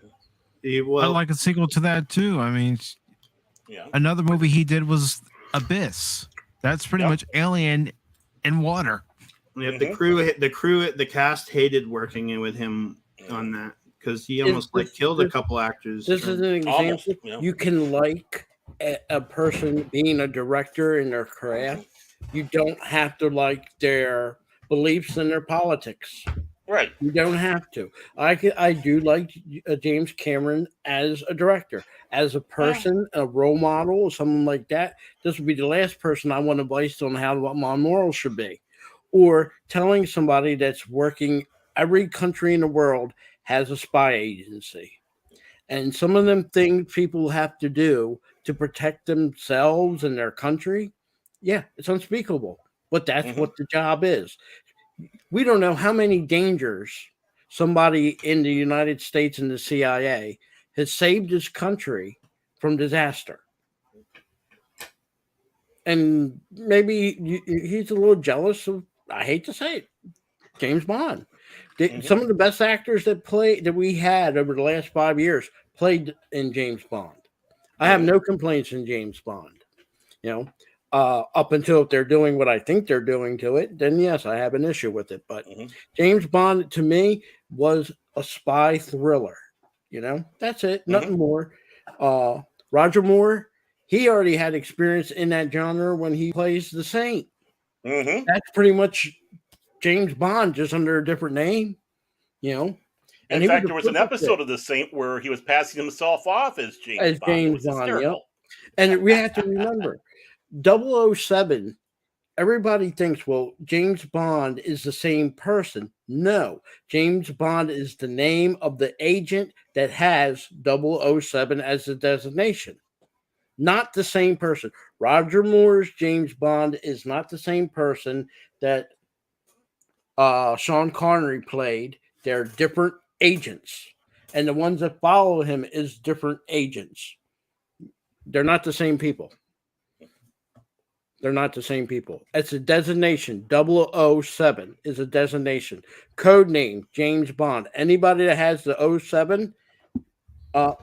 I'd like a sequel to that too. I mean, another movie he did was Abyss. That's pretty much alien in water. Yeah, the cast hated working with him on that because he almost killed a couple actors. This is an example. You can like a person being a director in their craft. You don't have to like their beliefs and their politics. Right. You don't have to. I do like James Cameron as a director. As a person, a role model, or someone like that, this would be the last person I want advice on what my morals should be. Or telling somebody that's working, every country in the world has a spy agency. And some of them things people have to do to protect themselves and their country, it's unspeakable. But that's what the job is. We don't know how many dangers somebody in the United States and the CIA has saved his country from disaster. And maybe he's a little jealous of, I hate to say it, James Bond. Some of the best actors that we had over the last 5 years played in James Bond. I have no complaints in James Bond. Up until if they're doing what I think they're doing to it, then yes, I have an issue with it. But James Bond to me was a spy thriller. That's it, nothing more. Roger Moore, he already had experience in that genre when he plays the Saint. That's pretty much James Bond, just under a different name. And in fact, there was an episode of The Saint where he was passing himself off as James Bond. Yep. And we have to remember, 007, everybody thinks, well, James Bond is the same person. No, James Bond is the name of the agent that has 007 as a designation. Not the same person. Roger Moore's James Bond is not the same person that Sean Connery played. They're different agents. And the ones that follow him is different agents. They're not the same people. They're not the same people. It's a designation. 007 is a designation. Code name, James Bond. Anybody that has the 07,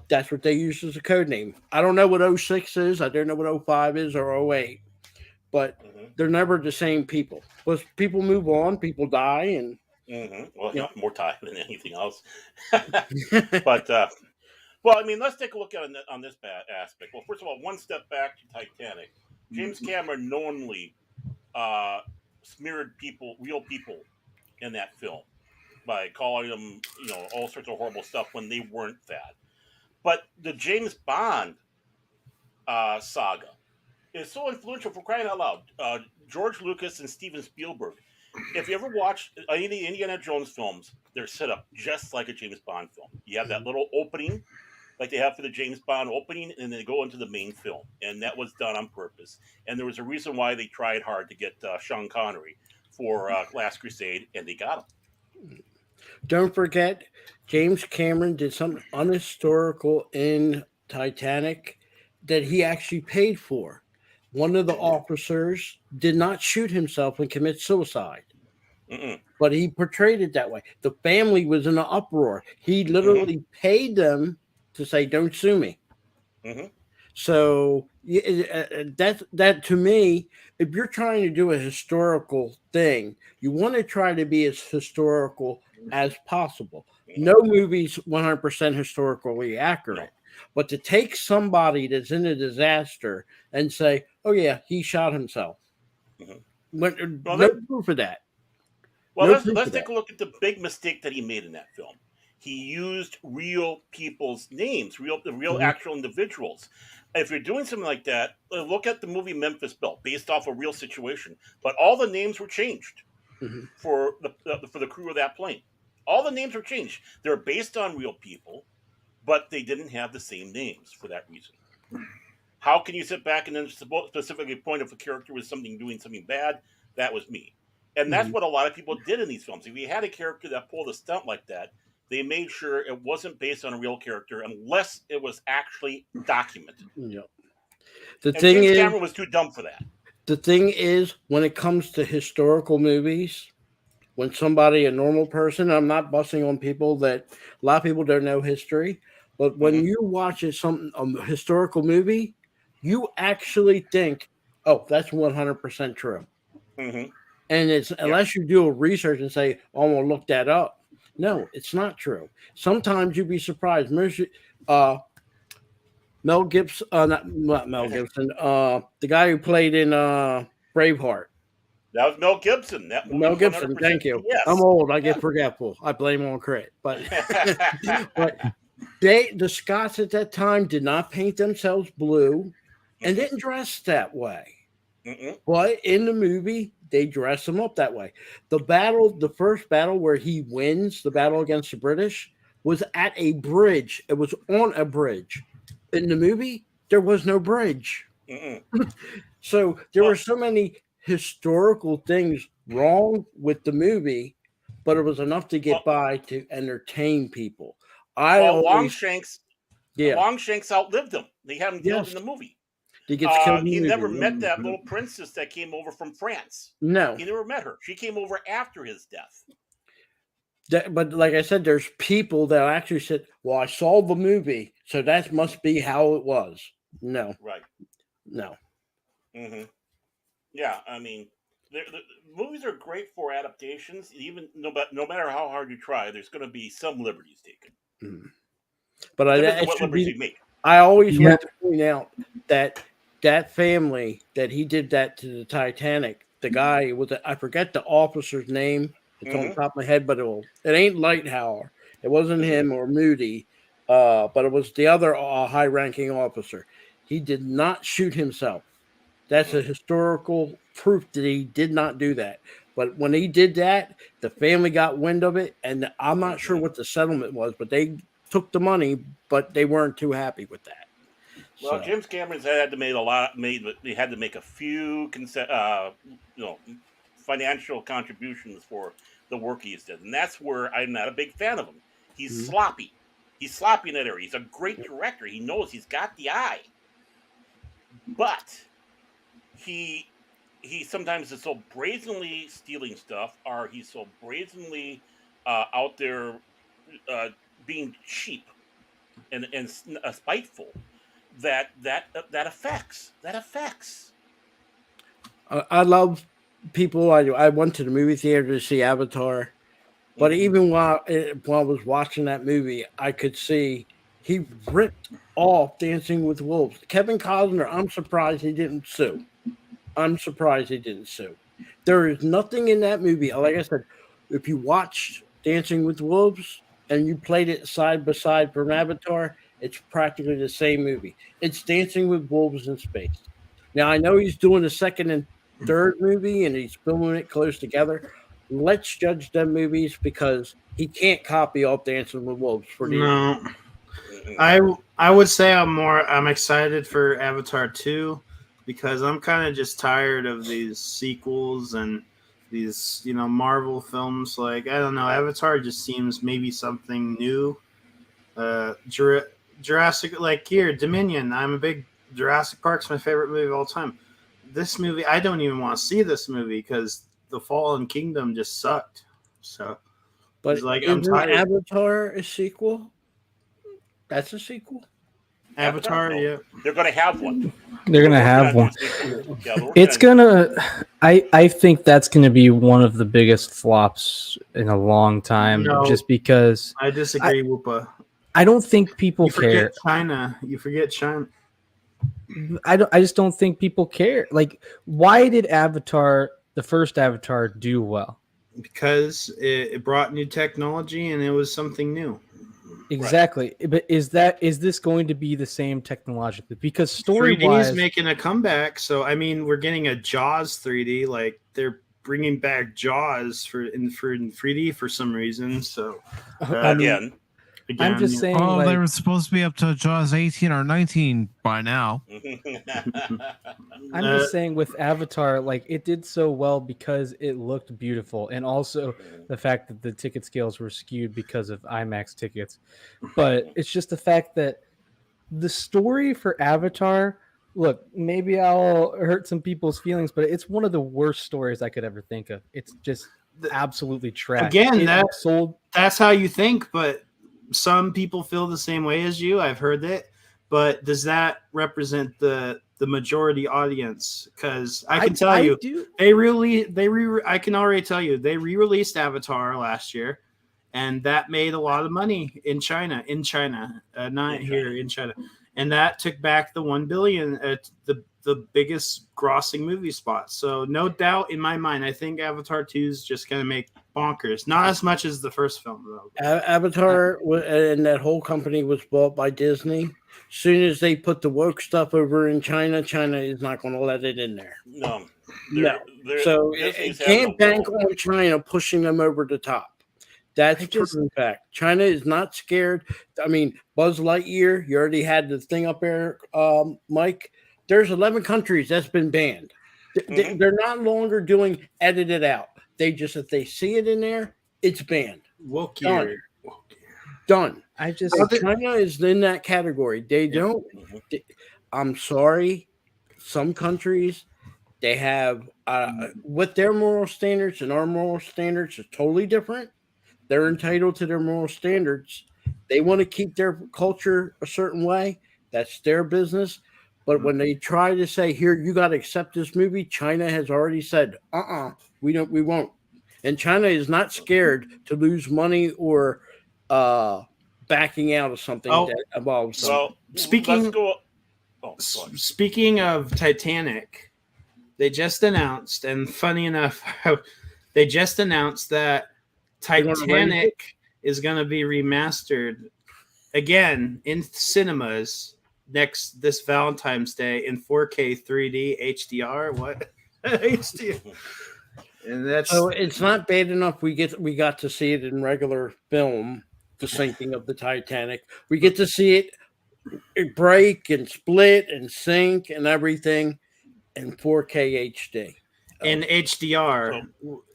that's what they use as a code name. I don't know what 06 is. I don't know what 05 is or 08. But they're never the same people. But people move on. People die. And Well, more time than anything else. But, well, I mean, let's take a look at on this aspect. Well, first of all, one step back to Titanic. James Cameron normally smeared real people in that film by calling them, all sorts of horrible stuff when they weren't that. But the James Bond saga is so influential, for crying out loud. George Lucas and Steven Spielberg. If you ever watch any of the Indiana Jones films, they're set up just like a James Bond film. You have that little opening, like they have for the James Bond opening, and then they go into the main film. And that was done on purpose. And there was a reason why they tried hard to get Sean Connery for Last Crusade, and they got him. Don't forget, James Cameron did something unhistorical in Titanic that he actually paid for. One of the officers did not shoot himself and commit suicide. But he portrayed it that way. The family was in an uproar. He literally paid them to say, "Don't sue me." So that to me, if you're trying to do a historical thing, you want to try to be as historical as possible. No movie's 100% historically accurate, but to take somebody that's in a disaster and say, "Oh yeah, he shot himself," but no proof of that. Well, No let's proof of take that. a look at the big mistake that he made in that film. He used real people's names, real actual individuals. If you're doing something like that, look at the movie Memphis Belle, based off a real situation. But all the names were changed for the crew of that plane. All the names were changed. They're based on real people, but they didn't have the same names for that reason. How can you sit back and then specifically point if a character was doing something bad? That was me. And that's what a lot of people did in these films. If you had a character that pulled a stunt like that, they made sure it wasn't based on a real character unless it was actually documented. The and thing James is, Cameron was too dumb for that. The thing is, when it comes to historical movies, when somebody, a normal person, I'm not busting on people that a lot of people don't know history, but when you watch a historical movie, you actually think, "Oh, that's 100% true." And it's unless you do a research and say, "Oh, I'm gonna look that up." No, it's not true. Sometimes you'd be surprised. Mel Gibson, not Mel Gibson, the guy who played in Braveheart. That was Mel Gibson. Mel Gibson, thank you. Yes. I'm old. I get forgetful. I blame on Krit. But the Scots at that time did not paint themselves blue and didn't dress that way. But in the movie, they dress them up that way. The first battle where he wins, the battle against the British, was at a bridge. It was on a bridge. In the movie, there was no bridge. So there were so many historical things wrong with the movie, but it was enough to get by to entertain people. Longshanks outlived him. They had him killed in the movie. He gets killed in the he movie. never met that little princess that came over from France. No. He never met her. She came over after his death. But like I said, there's people that actually said, "Well, I saw the movie, so that must be how it was." No. Right. No. Yeah, I mean, the movies are great for adaptations. Even no matter how hard you try, there's going to be some liberties taken. But what liberties you make. I always like to point out that family that he did that to the Titanic. The guy I forget the officer's name. It's on the top of my head, but it ain't Lightower. It wasn't him or Moody, but it was the other high-ranking officer. He did not shoot himself. That's a historical proof that he did not do that. But when he did that, the family got wind of it, and I'm not sure what the settlement was, but they took the money, but they weren't too happy with that. Well, James Cameron's had to make a few financial contributions for the work he's done, and that's where I'm not a big fan of him. He's sloppy. He's sloppy in that area. He's a great director. He knows he's got the eye, but he sometimes is so brazenly stealing stuff, or he's so brazenly out there being cheap and spiteful that affects. I love people. I went to the movie theater to see Avatar, but even while I was watching that movie, I could see he ripped off Dancing with Wolves. Kevin Costner, I'm surprised he didn't sue. There is nothing in that movie. Like I said, if you watched Dancing with Wolves and you played it side by side from Avatar, it's practically the same movie. It's Dancing with Wolves in space. Now, I know he's doing the second and third movie and he's filming it close together. Let's judge them movies because he can't copy off Dancing with Wolves for the No. I would say I'm excited for Avatar 2 because I'm kind of just tired of these sequels and these, Marvel films. Like, I don't know, Avatar just seems maybe something new. Jurassic, like here, Dominion. I'm a big Jurassic Park's my favorite movie of all time. This movie, I don't even want to see this movie because the Fallen Kingdom just sucked. So, But he's like, I'm isn't tired. Avatar a sequel? That's a sequel. Avatar, no. yeah. They're going to have one. They're gonna working have on one. doing sequels. Yeah, they're working It's on- gonna. I think that's gonna be one of the biggest flops in a long time. No. Just because I disagree, Woopah. I don't think people You forget care. China. You forget China. I just don't think people care. Like, why did Avatar, the first Avatar, do well? Because it brought new technology and it was something new. Exactly. But is this going to be the same technologically? Because 3D story-wise, is making a comeback. So I mean, we're getting a Jaws 3D. Like they're bringing back Jaws in 3D for some reason. So I mean, I'm just saying. Oh, like, they were supposed to be up to Jaws 18 or 19 by now. I'm just saying with Avatar, like it did so well because it looked beautiful, and also the fact that the ticket scales were skewed because of IMAX tickets. But it's just the fact that the story for Avatar, look, maybe I'll hurt some people's feelings, but it's one of the worst stories I could ever think of. It's just absolutely trash. Again, It that's how you think, but some people feel the same way as you. I've heard that. But does that represent the majority audience? Because I can tell you, I can already tell you, they re-released Avatar last year, and that made a lot of money in China, not here in China, and that took back the $1 billion at the biggest grossing movie spot. So no doubt in my mind, I think Avatar 2 is just going to make bonkers. Not as much as the first film, though. Avatar and that whole company was bought by Disney. Soon as they put the woke stuff over in China, China is not going to let it in there. No. So it can't bank on China pushing them over the top. That's proven fact. China is not scared. I mean, Buzz Lightyear, you already had the thing up there, Mike. There's 11 countries that's been banned. They're not longer doing edited out. They just, if they see it in there, it's banned. Done. China is in that category. They don't. I'm sorry. Some countries, they have with their moral standards and our moral standards are totally different. They're entitled to their moral standards. They want to keep their culture a certain way. That's their business. But when they try to say, here, you got to accept this movie, China has already said, we won't. And China is not scared to lose money or backing out of something that involves them. Well, Speaking of Titanic, they just announced, and funny enough, they just announced that Titanic is going to be remastered again in cinemas this Valentine's Day in 4K 3D HDR. What? HDR. And that's so it's not bad enough. We got to see it in regular film, the sinking of the Titanic. We get to see it break and split and sink and everything in 4K HD. In HDR.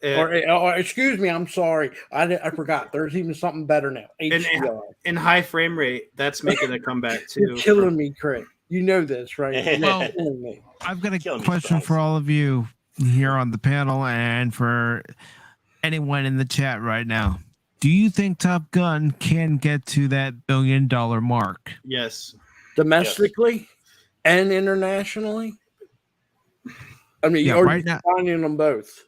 Or excuse me, I'm sorry. I forgot. There's even something better now. HDR. In high frame rate, that's making a comeback too. You're killing me, Krit. You know this, right? Well, I've got a question for all of you here on the panel and for anyone in the chat right now. Do you think Top Gun can get to that $1 billion mark? Yes. Domestically and internationally? I mean, right now, finding them both.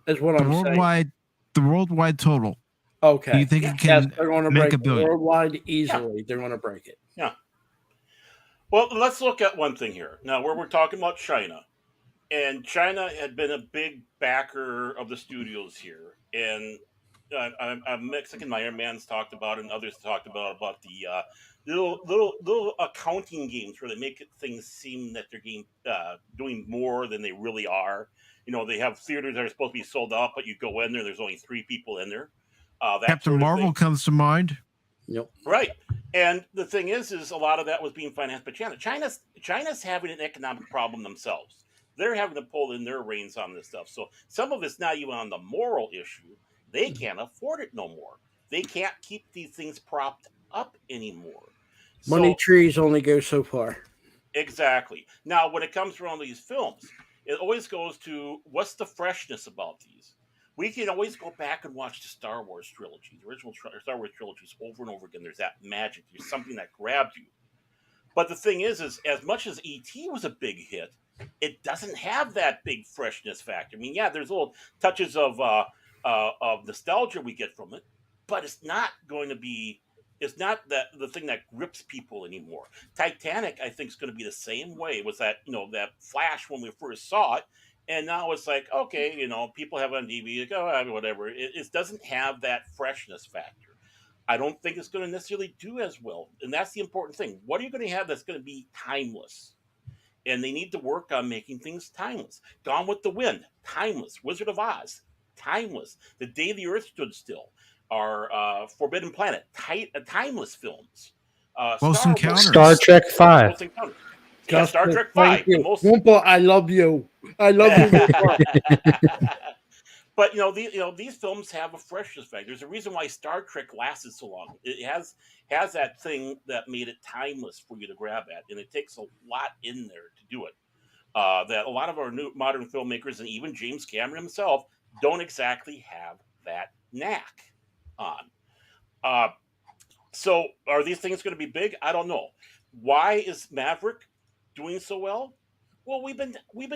That's what I'm saying. The worldwide total. Okay. Do you think it can they're going to make break $1 billion? worldwide easily? They're going to break it. Yeah. Well, let's look at one thing here. Now, where we're talking about China, and China had been a big backer of the studios here, and I'm Mexican. My man's talked about it, and others talked about the little accounting games where they make things seem that they're doing more than they really are. You know, they have theaters that are supposed to be sold out, but you go in there, there's only 3 people in there. Captain Marvel comes to mind. Yep. Right. And the thing is a lot of that was being financed by China. China's having an economic problem themselves. They're having to pull in their reins on this stuff. So some of it's not even on the moral issue. They can't afford it no more. They can't keep these things propped up anymore. Money trees only go so far. Exactly. Now, when it comes around these films, it always goes to what's the freshness about these. We can always go back and watch the Star Wars trilogy, the original Star Wars trilogies over and over again. There's that magic. There's something that grabs you. But the thing is as much as ET was a big hit, it doesn't have that big freshness factor. I mean, yeah, there's little touches of nostalgia we get from it, but it's not going to be. It's not the thing that grips people anymore. Titanic, I think, is going to be the same way. It was that that flash when we first saw it, and now it's like okay, people have it on DVD, like, oh, whatever. It doesn't have that freshness factor. I don't think it's going to necessarily do as well. And that's the important thing. What are you going to have that's going to be timeless? And they need to work on making things timeless. Gone with the Wind, timeless. Wizard of Oz, timeless. The Day the Earth Stood Still, our Forbidden Planet, timeless films. Close Encounters. Star Trek 5. Close Encounters. Yeah, Star Trek 5. Thank you. Woopah, I love you. I love you. But these films have a freshness factor. There's a reason why Star Trek lasted so long. It has that thing that made it timeless for you to grab at, and it takes a lot in there to do it. That a lot of our new modern filmmakers and even James Cameron himself don't exactly have that knack on. So are these things going to be big? I don't know. Why is Maverick doing so well? Well, we've been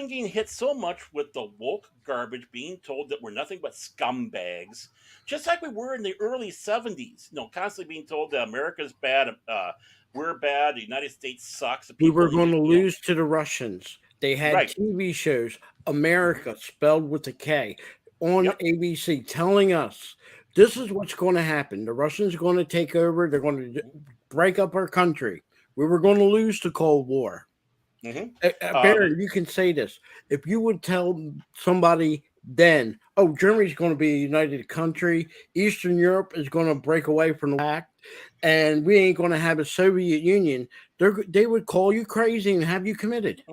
getting hit so much with the woke garbage, being told that we're nothing but scumbags, just like we were in the early 70s. Constantly being told that America's bad, we're bad, the United States sucks. We were going to lose to the Russians. They had TV shows, America spelled with a K, on ABC, telling us this is what's going to happen. The Russians are going to take over. They're going to break up our country. We were going to lose the Cold War. Baron, you can say this. If you would tell somebody then, oh, Germany's going to be a united country, Eastern Europe is going to break away from the pact, and we ain't going to have a Soviet Union, they would call you crazy and have you committed.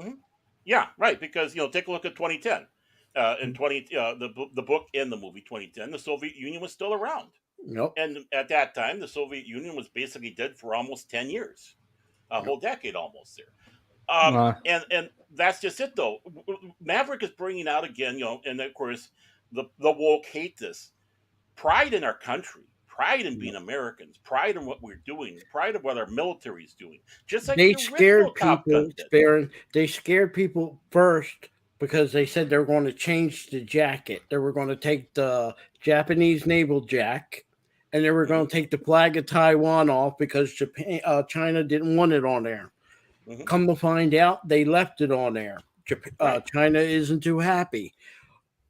Yeah, right. Because take a look at 2010. The book and the movie 2010, the Soviet Union was still around. Yep. And at that time, the Soviet Union was basically dead for almost 10 years, a whole decade almost there. And that's just it, though. Maverick is bringing out again, and of course, the woke hate this. Pride in our country, pride in being Americans, pride in what we're doing, pride in what our military is doing. Just like they scared people, Baron. They scared people first because they said they were going to change the jacket. They were going to take the Japanese naval jack, and they were going to take the flag of Taiwan off because China didn't want it on there. Come to find out, they left it on there. China isn't too happy.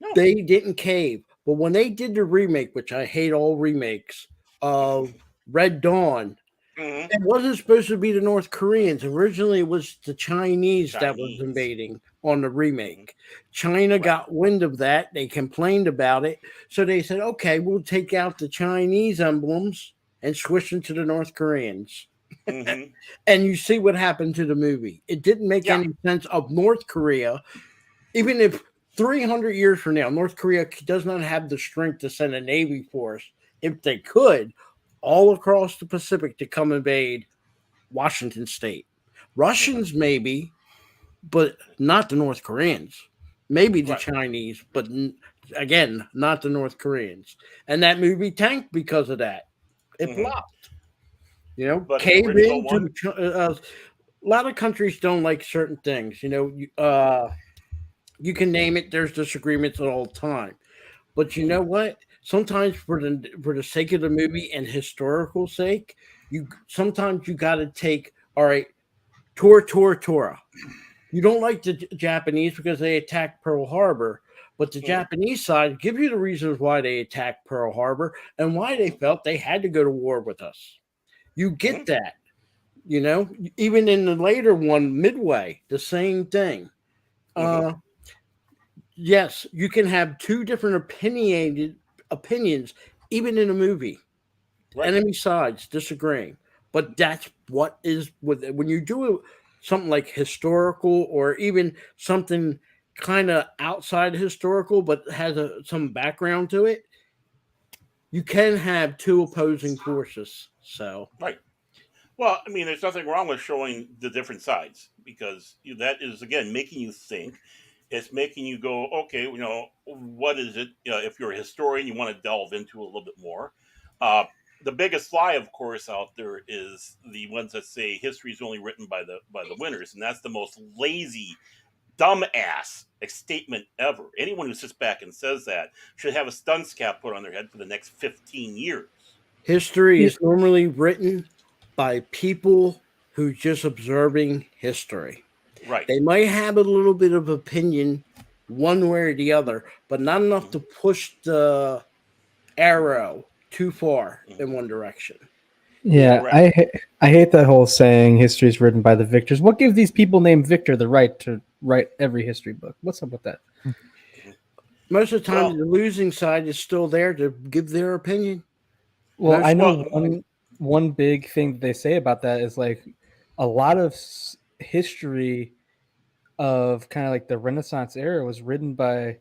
No. They didn't cave. But when they did the remake, which I hate all remakes, of Red Dawn, it wasn't supposed to be the North Koreans. Originally, it was the Chinese that was invading on the remake. China got wind of that. They complained about it. So they said, okay, we'll take out the Chinese emblems and switch them to the North Koreans. And you see what happened to the movie. It didn't make any sense of North Korea. Even if 300 years from now, North Korea does not have the strength to send a Navy force, if they could, all across the Pacific to come invade Washington State. Russians maybe, but not the North Koreans. Maybe the Chinese, but again, not the North Koreans. And that movie tanked because of that. It flopped. Cave in. A lot of countries don't like certain things. You can name it. There's disagreements all the time, but you know what? Sometimes for the sake of the movie and historical sake, sometimes you got to take Torah. You don't like the Japanese because they attacked Pearl Harbor, but the Japanese side give you the reasons why they attacked Pearl Harbor and why they felt they had to go to war with us. You get that, even in the later one, Midway, the same thing. Yes, you can have two different opinions, even in a movie. Enemy sides disagreeing, but that's what is with it. When you do something like historical or even something kind of outside historical, but has some background to it. You can have two opposing forces. So Well, I mean, there's nothing wrong with showing the different sides because that is again making you think. It's making you go, okay, what is it? If you're a historian, you want to delve into it a little bit more. Uh, the biggest lie, of course, out there is the ones that say history is only written by the winners, and that's the most lazy, dumbass statement ever. Anyone who sits back and says that should have a dunce cap put on their head for the next 15 years. History is normally written by people who just observing history. Right. They might have a little bit of opinion one way or the other, but not enough to push the arrow too far in one direction. Yeah, I hate that whole saying history is written by the victors. What gives these people named Victor the right to write every history book? What's up with that? Most of the time, the losing side is still there to give their opinion. Well, I know one big thing that they say about that is like a lot of history of kind of like the Renaissance era was written by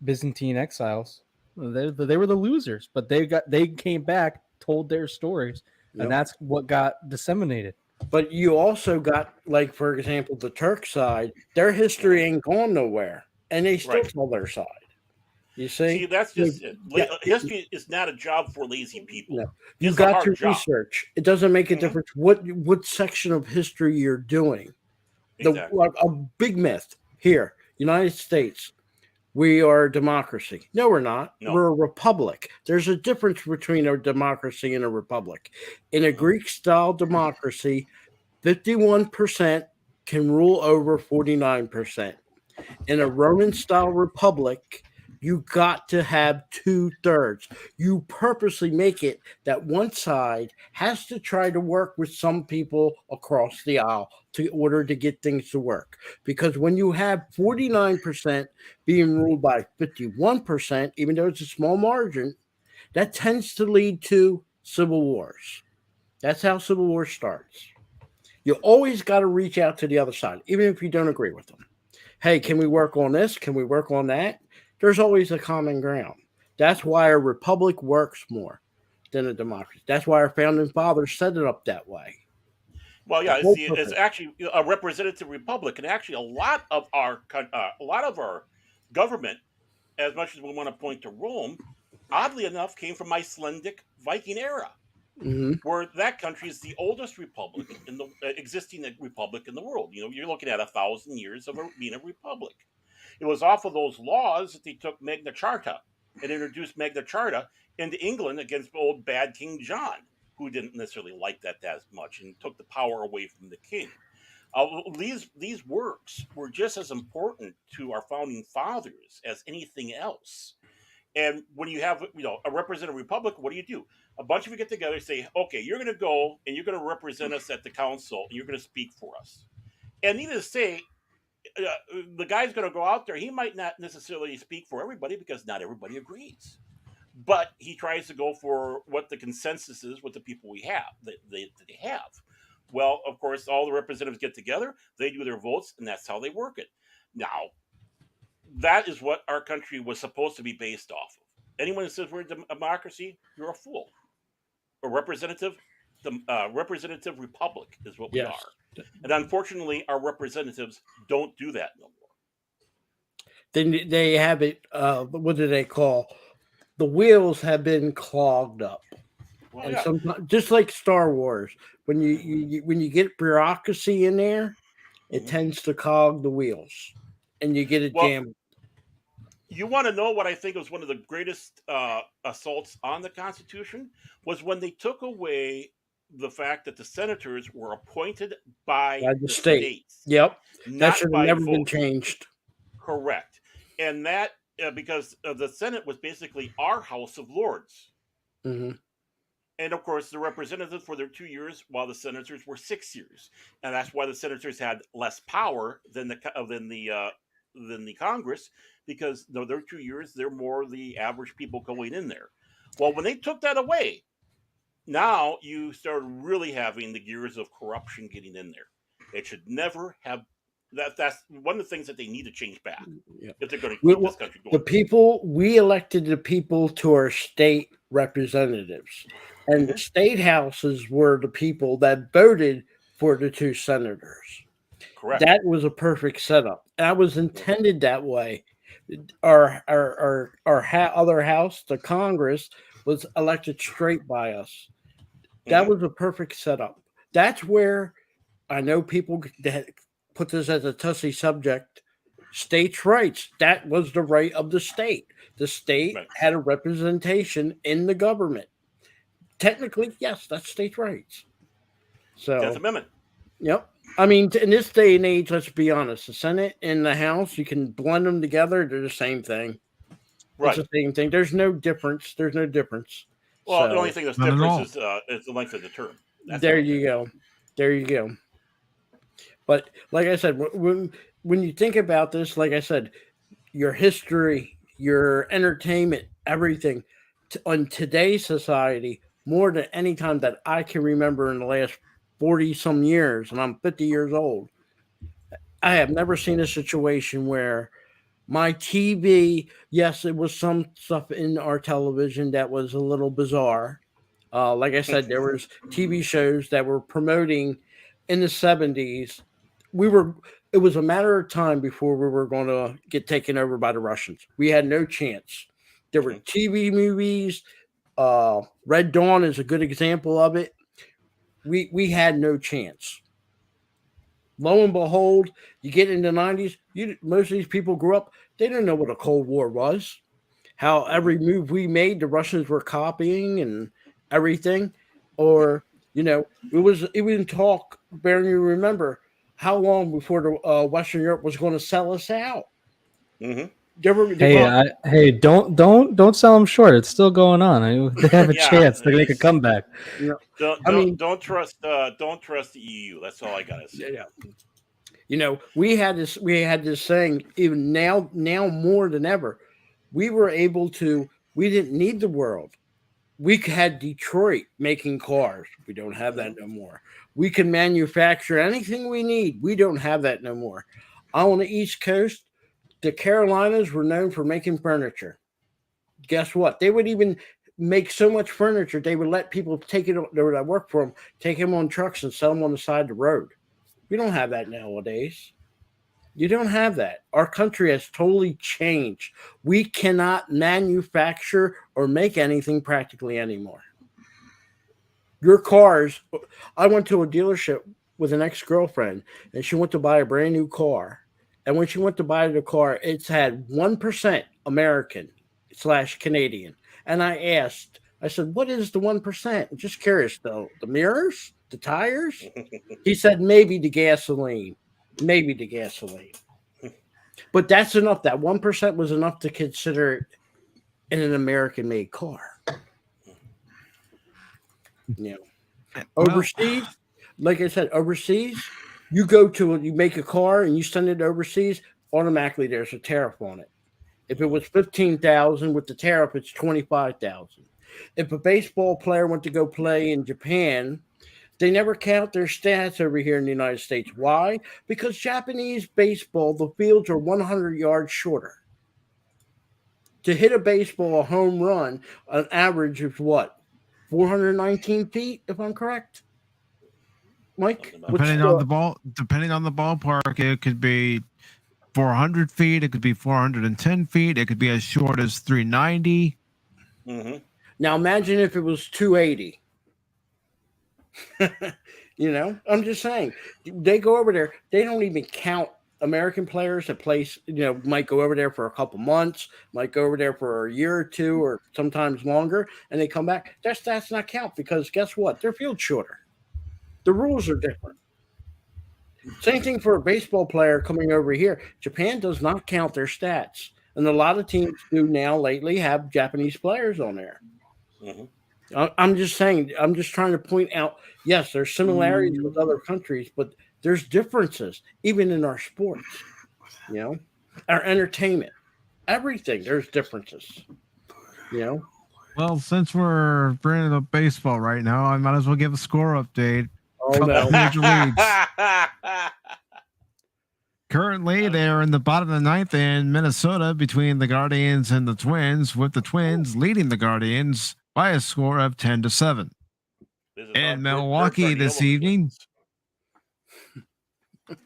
Byzantine exiles. They were the losers, but they came back, told their stories, and that's what got disseminated. But you also got, like, for example, the Turk side. Their history ain't gone nowhere, and they still tell their side. You see? That's just it. History is not a job for lazy people. No. You It's a got hard to job. research. It doesn't make a difference what section of history you're doing. A big myth here, United States, we are a democracy. No, we're not. No. We're a republic. There's a difference between a democracy and a republic. In a Greek-style democracy, 51% can rule over 49%. In a Roman-style republic, you got to have 2/3. You purposely make it that one side has to try to work with some people across the aisle in order to get things to work. Because when you have 49% being ruled by 51%, even though it's a small margin, that tends to lead to civil wars. That's how civil war starts. You always got to reach out to the other side, even if you don't agree with them. Hey, can we work on this? Can we work on that? There's always a common ground. That's why a republic works more than a democracy. That's why our founding fathers set it up that way. Well, yeah, it's actually a representative republic, and actually a lot of our government, as much as we want to point to Rome, oddly enough, came from Icelandic Viking era, where that country is the oldest republic in the existing republic in the world. You're looking at 1,000 years of being a republic. It was off of those laws that they took Magna Charta and introduced Magna Charta into England against old bad King John, who didn't necessarily like that as much and took the power away from the king. These works were just as important to our founding fathers as anything else. And when you have a representative republic, what do? A bunch of you get together and say, okay, you're going to go and you're going to represent us at the council and you're going to speak for us. And needless to say, the guy's going to go out there. He might not necessarily speak for everybody because not everybody agrees. But he tries to go for what the consensus is with the people we have that they have. Well, of course, all the representatives get together, they do their votes, and that's how they work it. Now, that is what our country was supposed to be based off of. Anyone who says we're a democracy, you're a fool. A representative republic is what we are. And unfortunately, our representatives don't do that no more. They have it, what do they call? The wheels have been clogged up. Well, and sometimes, just like Star Wars, when you get bureaucracy in there, it tends to clog the wheels, and you get it jammed. You want to know what I think was one of the greatest assaults on the Constitution was when they took away the fact that the senators were appointed by the states. Yep, that should have never been changed. Correct, and that because the Senate was basically our House of Lords. And of course, the representatives were their 2 years, while the senators were 6 years, and that's why the senators had less power than the Congress, because their 2 years, they're more the average people going in there. Well, when they took that away, now you started really having the gears of corruption getting in there. It should never have. That's one of the things that they need to change back if they're going to keep this country going. We elected the people to our state representatives, and the state houses were the people that voted for the two senators. Correct. That was a perfect setup. That was intended that way. Our other house, the Congress, was elected straight by us. That was a perfect setup. That's where I know people that put this as a touchy subject. States' rights. That was the right of the state. The state had a representation in the government. Technically, yes, that's states' rights. So, 10th Amendment. Yep. I mean, in this day and age, let's be honest. The Senate and the House, you can blend them together. They're the same thing. Right. It's the same thing. There's no difference. There's no difference. Well, So, the only thing that's different is the length of the term. There you go. There you go. But like I said, when you think about this, like I said, your history, your entertainment, everything on today's society, more than any time that I can remember in the last 40 some years, and I'm 50 years old, I have never seen a situation where my TV, yes, it was some stuff in our television that was a little bizarre. Like I said, there was TV shows that were promoting in the 70s. It was a matter of time before we were going to get taken over by the Russians. We had no chance. There were TV movies. Red Dawn is a good example of it. We had no chance. Lo and behold, you get in the 90s, most of these people grew up, they didn't know what a Cold War was. How every move we made, the Russians were copying and everything. Or, it was even talk, bearing you remember, how long before the Western Europe was going to sell us out. Don't sell them short. It's still going on. They have a chance to make a comeback. Don't trust the EU. That's all I gotta say. Yeah. We had this saying, even now more than ever. We didn't need the world. We had Detroit making cars. We don't have that no more. We can manufacture anything we need. We don't have that no more. On the East Coast, the Carolinas were known for making furniture. Guess what? They would even make so much furniture, they would let people take it that work for them, take them on trucks and sell them on the side of the road. We don't have that nowadays. You don't have that. Our country has totally changed. We cannot manufacture or make anything practically anymore. Your cars, I went to a dealership with an ex-girlfriend, and she went to buy a brand new car. And when she went to buy the car, it's had 1% American/Canadian. And I said, what is the 1%? I'm just curious, though. The mirrors? The tires? He said, maybe the gasoline. Maybe the gasoline. But that's enough. That 1% was enough to consider it in an American-made car. Overseas, like I said, you make a car and you send it overseas, automatically there's a tariff on it. If it was $15,000 with the tariff, it's $25,000. If a baseball player went to go play in Japan, they never count their stats over here in the United States. Why? Because Japanese baseball, the fields are 100 yards shorter. To hit a baseball, a home run, an average of what? 419 feet, if I'm correct. Mike? Depending on the ballpark, it could be 400 feet. It could be 410 feet. It could be as short as 390. Mm-hmm. Now imagine if it was 280. I'm just saying. They go over there. They don't even count American players that play, might go over there for a couple months, might go over there for a year or two, or sometimes longer, and they come back. Their stats not count because guess what? Their field's shorter. The rules are different. Same thing for a baseball player coming over here. Japan does not count their stats. And a lot of teams do now lately have Japanese players on there. Mm-hmm. I'm just saying, I'm just trying to point out, yes, there's similarities with other countries, but there's differences, even in our sports, our entertainment, everything, there's differences, Well, since we're bringing up baseball right now, I might as well give a score update. Major leagues. Currently, they are in the bottom of the ninth in Minnesota between the Guardians and the Twins, with the Twins leading the Guardians by a score of 10-7. In Milwaukee this evening,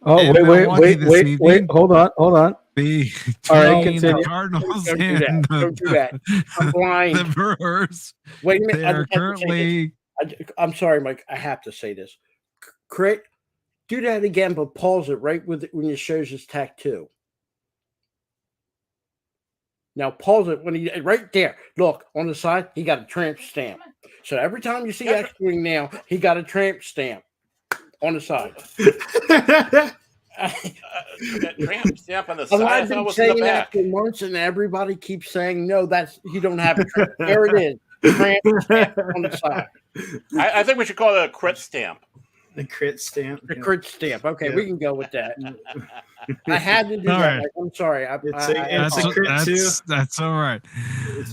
Oh, In Milwaukee this wait. evening. Hold on. Between All right, the continue. Cardinals Don't do that. and Don't do that. I'm blind. the Brewers. Wait a minute. They I are just have to say currently. I'm sorry, Mike. I have to say this. Krit, do that again, but pause it right when it shows his tattoo. Now pause it when he right there. Look on the side, he got a tramp stamp. So every time you see X-Wing now, he got a tramp stamp on the side. That tramp stamp on the side. I've been saying that for months, and everybody keeps saying no. That's you don't have a tramp. There it is, tramp stamp on the side. I think we should call it a Krit stamp. The Krit stamp. The Krit stamp. Okay, we can go with that. I had to do All that. right. Like, I'm sorry. That's all right.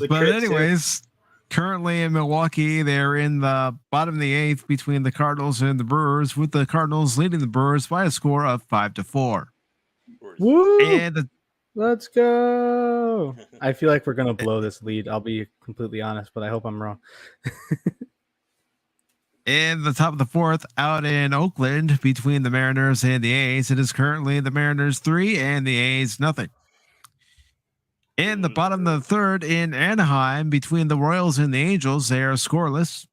But anyways, currently in Milwaukee, they're in the bottom of the 8th between the Cardinals and the Brewers, with the Cardinals leading the Brewers by a score of 5-4. Woo! And Let's go. I feel like we're gonna blow this lead. I'll be completely honest, but I hope I'm wrong. in the top of the 4th, out in Oakland, between the Mariners and the A's, it is currently the Mariners 3 and the A's nothing. In the bottom of the 3rd, in Anaheim, between the Royals and the Angels, they are scoreless.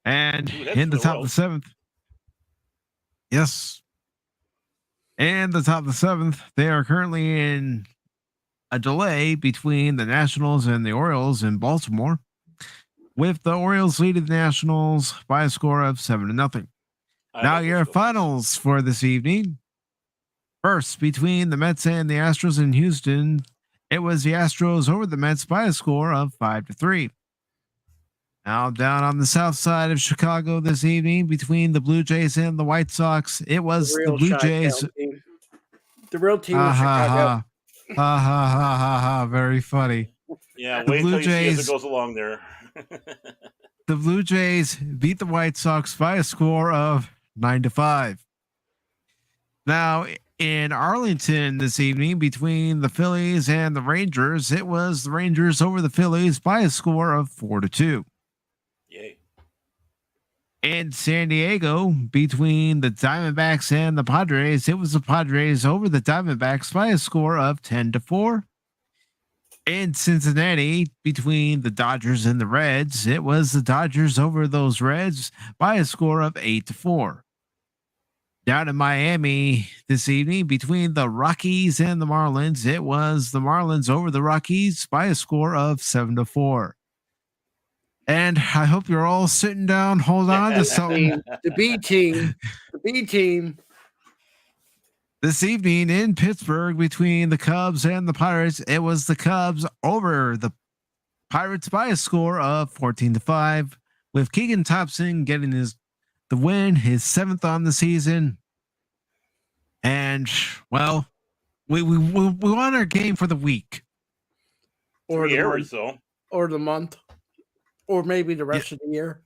And in the top of the 7th, yes. And the top of the 7th, they are currently in a delay between the Nationals and the Orioles in Baltimore, with the Orioles leading the Nationals by a score of 7-0. Now your finals for this evening. First, between the Mets and the Astros in Houston, it was the Astros over the Mets by a score of 5-3. Now down on the south side of Chicago this evening, between the Blue Jays and the White Sox, it was the Blue Jays. The real team of Chicago. Ha. Very funny. Yeah, the wait Blue till you Jays, see as it goes along there. The Blue Jays beat the White Sox by a score of 9-5. Now, in Arlington this evening, between the Phillies and the Rangers, it was the Rangers over the Phillies by a score of 4-2. Yay. In San Diego, between the Diamondbacks and the Padres, it was the Padres over the Diamondbacks by a score of 10-4. In Cincinnati, between the Dodgers and the Reds, it was the Dodgers over those Reds by a score of 8-4. Down in Miami this evening, between the Rockies and the Marlins, it was the Marlins over the Rockies by a score of 7-4. And I hope you're all sitting down. Hold on to something. The B team. The B team. This evening in Pittsburgh, between the Cubs and the Pirates, it was the Cubs over the Pirates by a score of 14-5, with Keegan Thompson getting the win, his 7th on the season. And well, we won our game for the week, Or 3 the errors, month, though. or the month, or maybe the rest of the year.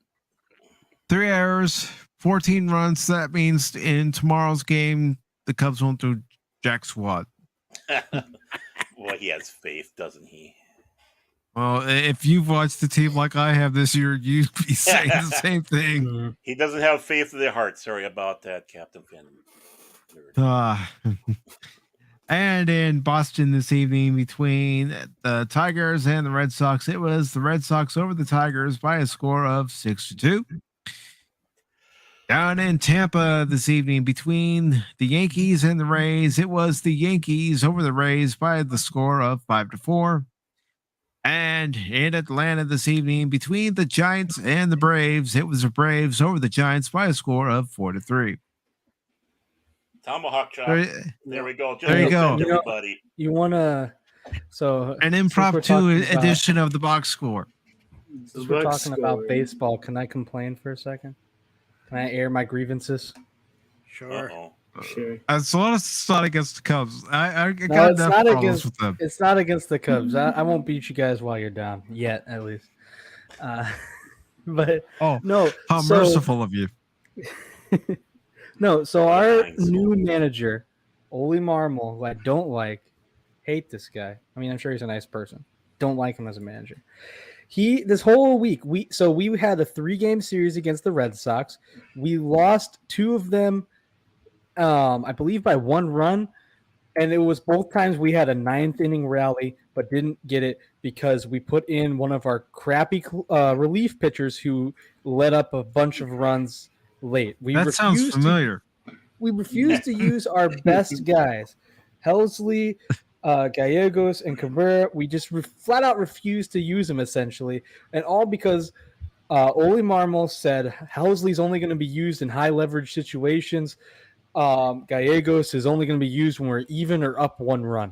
3 errors, 14 runs. That means in tomorrow's game, the Cubs won't do jack squat. Well, he has faith, doesn't he? Well, if you've watched the team like I have this year, you'd be saying the same thing. He doesn't have faith in their heart. Sorry about that, Captain Finn. And in Boston this evening, between the Tigers and the Red Sox, it was the Red Sox over the Tigers by a score of 6-2. Down in Tampa this evening, between the Yankees and the Rays, it was the Yankees over the Rays by the score of 5-4. And in Atlanta this evening, between the Giants and the Braves, it was the Braves over the Giants by a score of 4-3. Tomahawk chop. There we go. Just there you go. Everybody. You want to... So an impromptu edition of the box score. Since we're talking about baseball, can I complain for a second? Can I air my grievances? Sure. Sure. As long as it's not against the Cubs, I got No, it's enough not problems against. with them. It's not against the Cubs. I won't beat you guys while you're down yet, at least. But no, how merciful of you. No, so our new manager, Oli Marmol, who I don't like, hate this guy. I mean, I'm sure he's a nice person. Don't like him as a manager. This whole week, we had a 3-game series against the Red Sox. We lost 2 of them I believe by 1 run, and it was both times we had a 9th inning rally, but didn't get it because we put in one of our crappy relief pitchers who let up a bunch of runs late. That sounds familiar. We refused to use our best guys, Helsley, Gallegos, and Cabrera. We just flat out refused to use them, essentially, and all because Oli Marmol said Helsley's only going to be used in high leverage situations. Gallegos is only going to be used when we're even or up 1 run.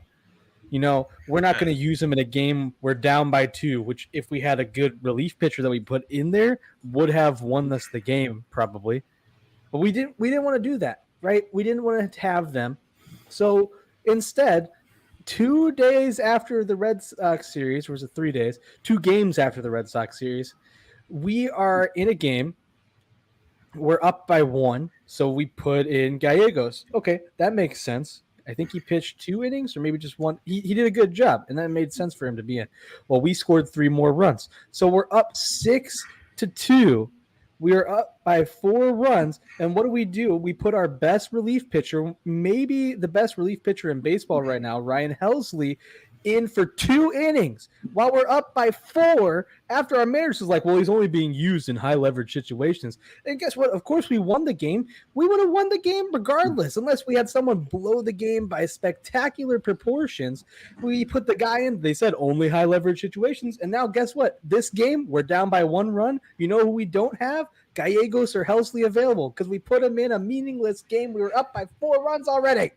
You know, we're not going to use him in a game we're down by 2, which if we had a good relief pitcher that we put in there would have won us the game probably. But we didn't want to do that, right? We didn't want to have them. So instead, 2 days after the Red Sox series, or was it 3 days? 2 games after the Red Sox series, we are in a game. We're up by 1, so we put in Gallegos. Okay, that makes sense. I think he pitched 2 innings or maybe just 1. He did a good job, and that made sense for him to be in. Well, we scored 3 more runs. So we're up 6-2. We are up by 4 runs, and what do? We put our best relief pitcher, maybe the best relief pitcher in baseball right now, Ryan Helsley, in for 2 innings while we're up by 4 after our manager was like, well, he's only being used in high leverage situations. And guess what? Of course, we won the game. We would have won the game regardless, unless we had someone blow the game by spectacular proportions. We put the guy in, they said only high leverage situations. And now guess what? This game, we're down by 1 run. You know who we don't have? Gallegos or Helsley available because we put him in a meaningless game. We were up by 4 runs already.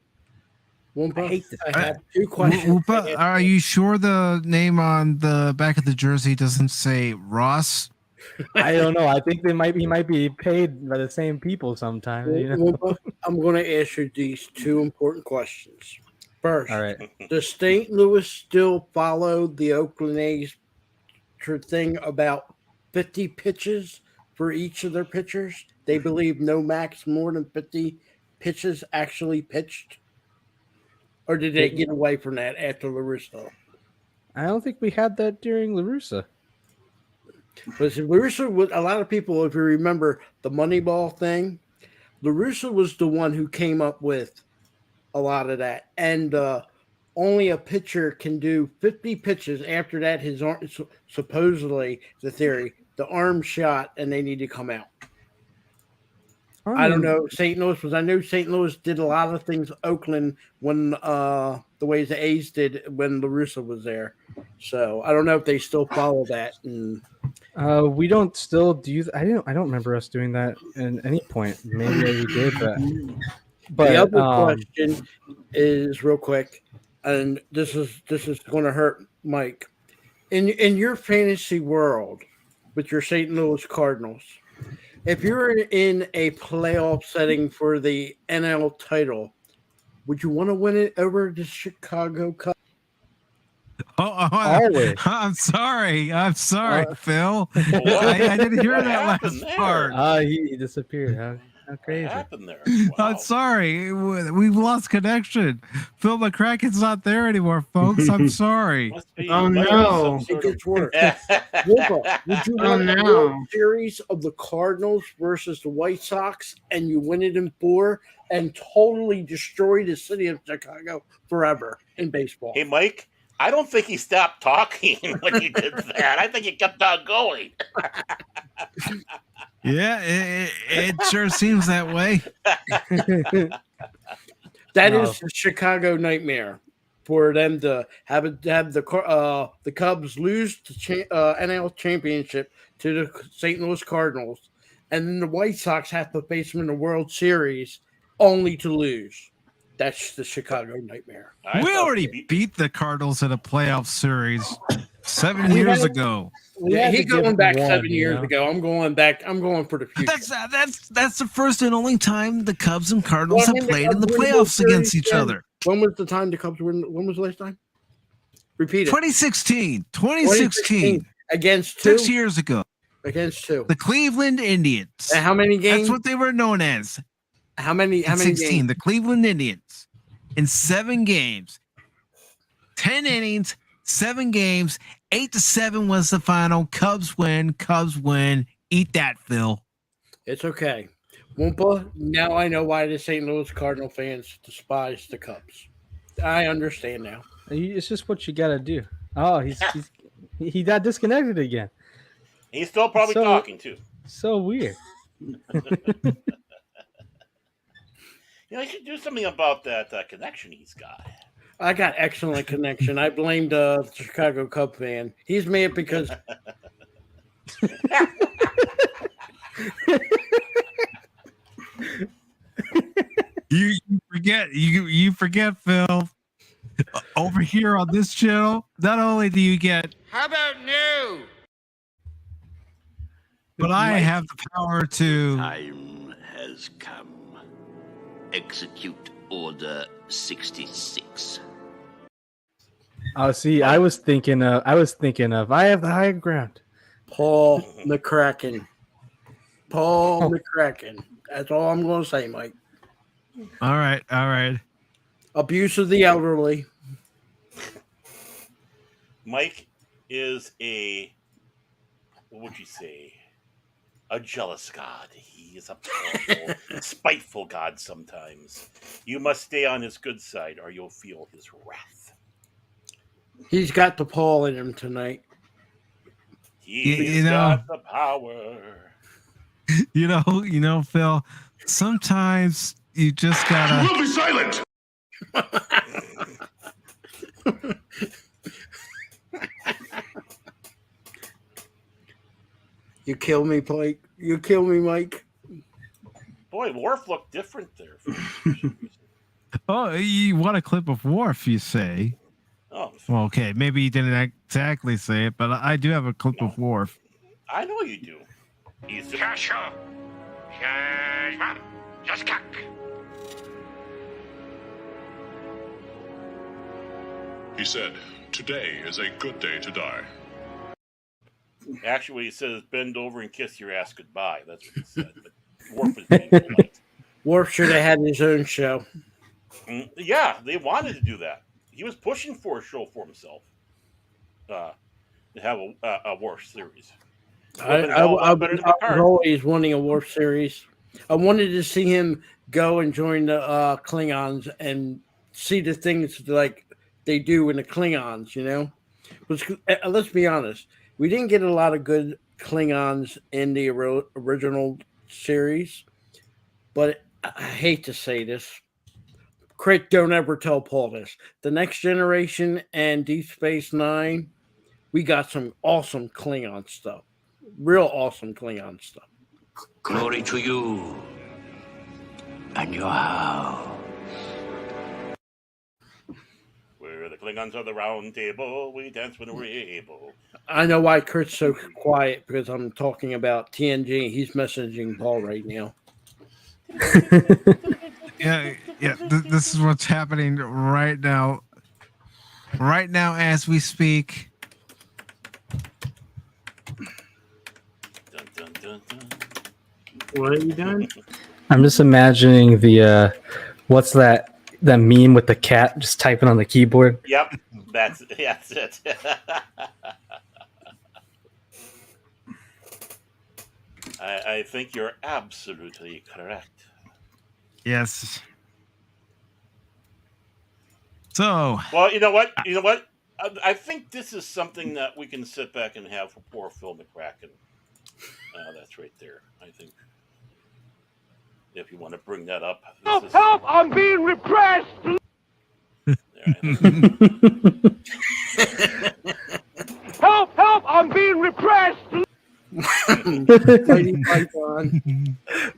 I hate this. I have 2 questions. Woopah, are you sure the name on the back of the jersey doesn't say Ross? I don't know. I think he might be paid by the same people sometimes. You know? Woopah, I'm going to ask you these 2 important questions. First, all right. Does St. Louis still follow the Oakland A's thing about 50 pitches for each of their pitchers? They believe no max more than 50 pitches actually pitched? Or did they get away from that after La Russa? I don't think we had that during La Russa. But La Russa, a lot of people, if you remember the Moneyball thing, La Russa was the one who came up with a lot of that. And only a pitcher can do 50 pitches. After that, his arm, supposedly, the theory, the arm shot, and they need to come out. I don't know St. Louis, because I know St. Louis did a lot of things Oakland when the ways the A's did when La Russa was there. So I don't know if they still follow that. And we don't still do. I don't remember us doing that at any point. Maybe we did, but the other question is real quick, and this is going to hurt Mike. In your fantasy world with your St. Louis Cardinals, if you're in a playoff setting for the NL title, would you want to win it over the Chicago Cubs? Always. I'm sorry, Phil. I didn't hear that last part. He disappeared. How crazy! What happened there? I'm Wow. sorry. We've lost connection. Phil McCracken's not there anymore, folks. I'm sorry. Oh, no. It gets worse. Woopah, would you win the World Series of the Cardinals versus the White Sox and you win it in 4 and totally destroy the city of Chicago forever in baseball? Hey, Mike, I don't think he stopped talking when he did that. I think he kept on going. Yeah, it sure seems that way. That is the Chicago nightmare for them to have the Cubs lose the NL championship to the St. Louis Cardinals, and then the White Sox have to face them in the World Series only to lose. That's the Chicago nightmare. We already beat the Cardinals in a playoff series 7 years ago. He's going back 7 years ago. I'm going back. I'm going for the future. That's the first and only time the Cubs and Cardinals have played in the playoffs against each other. When was the time the Cubs were? When was the last time? Repeat it. 2016. 2016. Against 2? 6 years ago. Against 2. The Cleveland Indians. And how many games? That's what they were known as. How many 16. games? The Cleveland Indians in 7 games. 10 innings, 7 games, 8-7 was the final. Cubs win. Eat that, Phil. It's okay. Woopah, now I know why the St. Louis Cardinal fans despise the Cubs. I understand now. It's just what you gotta do. Oh, he got disconnected again. He's still probably talking too. So weird. He should do something about that connection he's got. I got excellent connection. I blamed the Chicago Cub fan. He's mad because you forget, Phil. Over here on this channel, not only do you get, How about new? but I have the power to. Time has come. Execute Order 66. Oh, see, I was thinking of I have the high ground. Paul McCracken. Paul McCracken. That's all I'm going to say, Mike. All right. Abuse of the elderly. Mike is what would you say? A jealous god. He is a powerful, spiteful god sometimes. You must stay on his good side or you'll feel his wrath. He's got the Paul in him tonight. He's got the power. You know, Phil, sometimes you just gotta. Will be silent. You kill me, Blake. You kill me, Mike. Boy, Worf looked different there. Oh, you want a clip of Worf, you say? Oh, well, okay. Maybe you didn't exactly say it, but I do have a clip of Worf. I know you do. He's the He said, "Today is a good day to die." Actually, he says, "Bend over and kiss your ass goodbye." That's what he said. But Worf was being polite. Worf should have had his own show. Yeah, they wanted to do that. He was pushing for a show for himself. To have a Worf series. I was always wanting a Worf series. I wanted to see him go and join the Klingons and see the things like they do in the Klingons, you know? Let's be honest. We didn't get a lot of good Klingons in the original series, but I hate to say this. Krit, don't ever tell Paul this. The Next Generation and Deep Space Nine, we got some awesome Klingon stuff. Real awesome Klingon stuff. Glory to you and your house. Where the Klingons are the round table, we dance when we're able. I know why Kurt's so quiet, because I'm talking about TNG. He's messaging Paul right now. Yeah. This is what's happening right now. Right now, as we speak. Dun, dun, dun, dun. What are you doing? I'm just imagining the what's that meme with the cat just typing on the keyboard. Yep, that's it. I think you're absolutely correct. Yes. So. Well, you know what? I think this is something that we can sit back and have for poor Phil McCracken. That's right there. I think if you want to bring that up. Help! I'm being repressed! Help! I'm being repressed!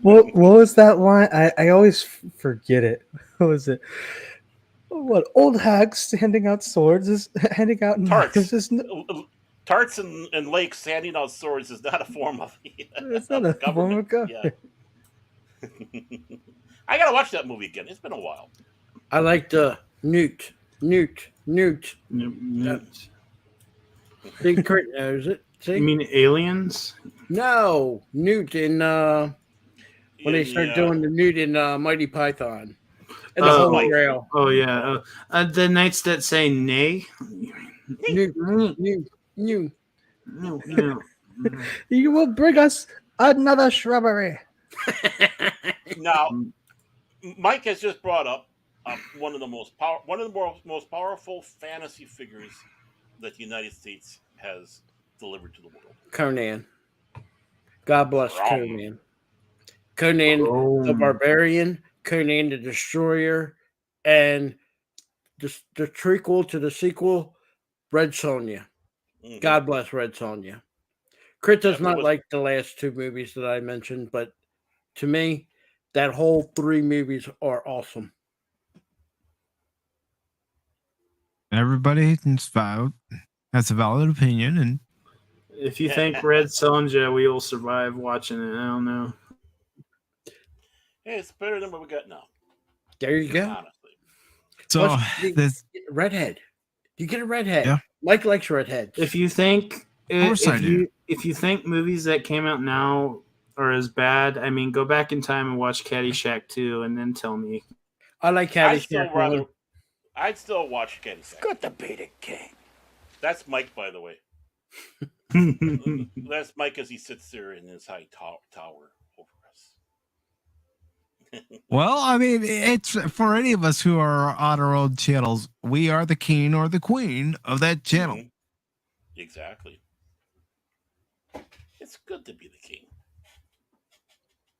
What was that line? I always forget it. What was it? What old hags handing out swords is handing out tarts? Tarts and lakes handing out swords is not a form of. It's not a form of government. Yeah. I gotta watch that movie again. It's been a while. I like the Newt. Big Kurt knows it. See? You mean Aliens? No, Newt in when they start doing the Newt in Mighty Python. And the Holy Grail. Oh yeah. The Knights That Say Nay. Newt. You will bring us another shrubbery. Now, Mike has just brought up one of the most powerful fantasy figures that the United States has delivered to the world. Conan. God bless Conan. Conan the Barbarian, Conan the Destroyer, and the prequel to the sequel, Red Sonja. Mm-hmm. God bless Red Sonja. Krit does not like the last two movies that I mentioned, but to me, that whole three movies are awesome. Everybody has a valid opinion, and if you think Red Sonja, we will survive watching it. I don't know. Hey, it's better than what we got now. There you go. Honestly. So this redhead. You get a redhead. Yeah. Mike likes redheads. If you think do. if you think movies that came out now are as bad, I mean, go back in time and watch Caddyshack 2 and then tell me. I like Caddyshack. I'd still watch Caddyshack. Good to be the king. That's Mike, by the way. That's Mike as he sits there in his high tower over us. Well, I mean, it's for any of us who are on our own channels, we are the king or the queen of that channel. Mm-hmm. Exactly. It's good to be the king.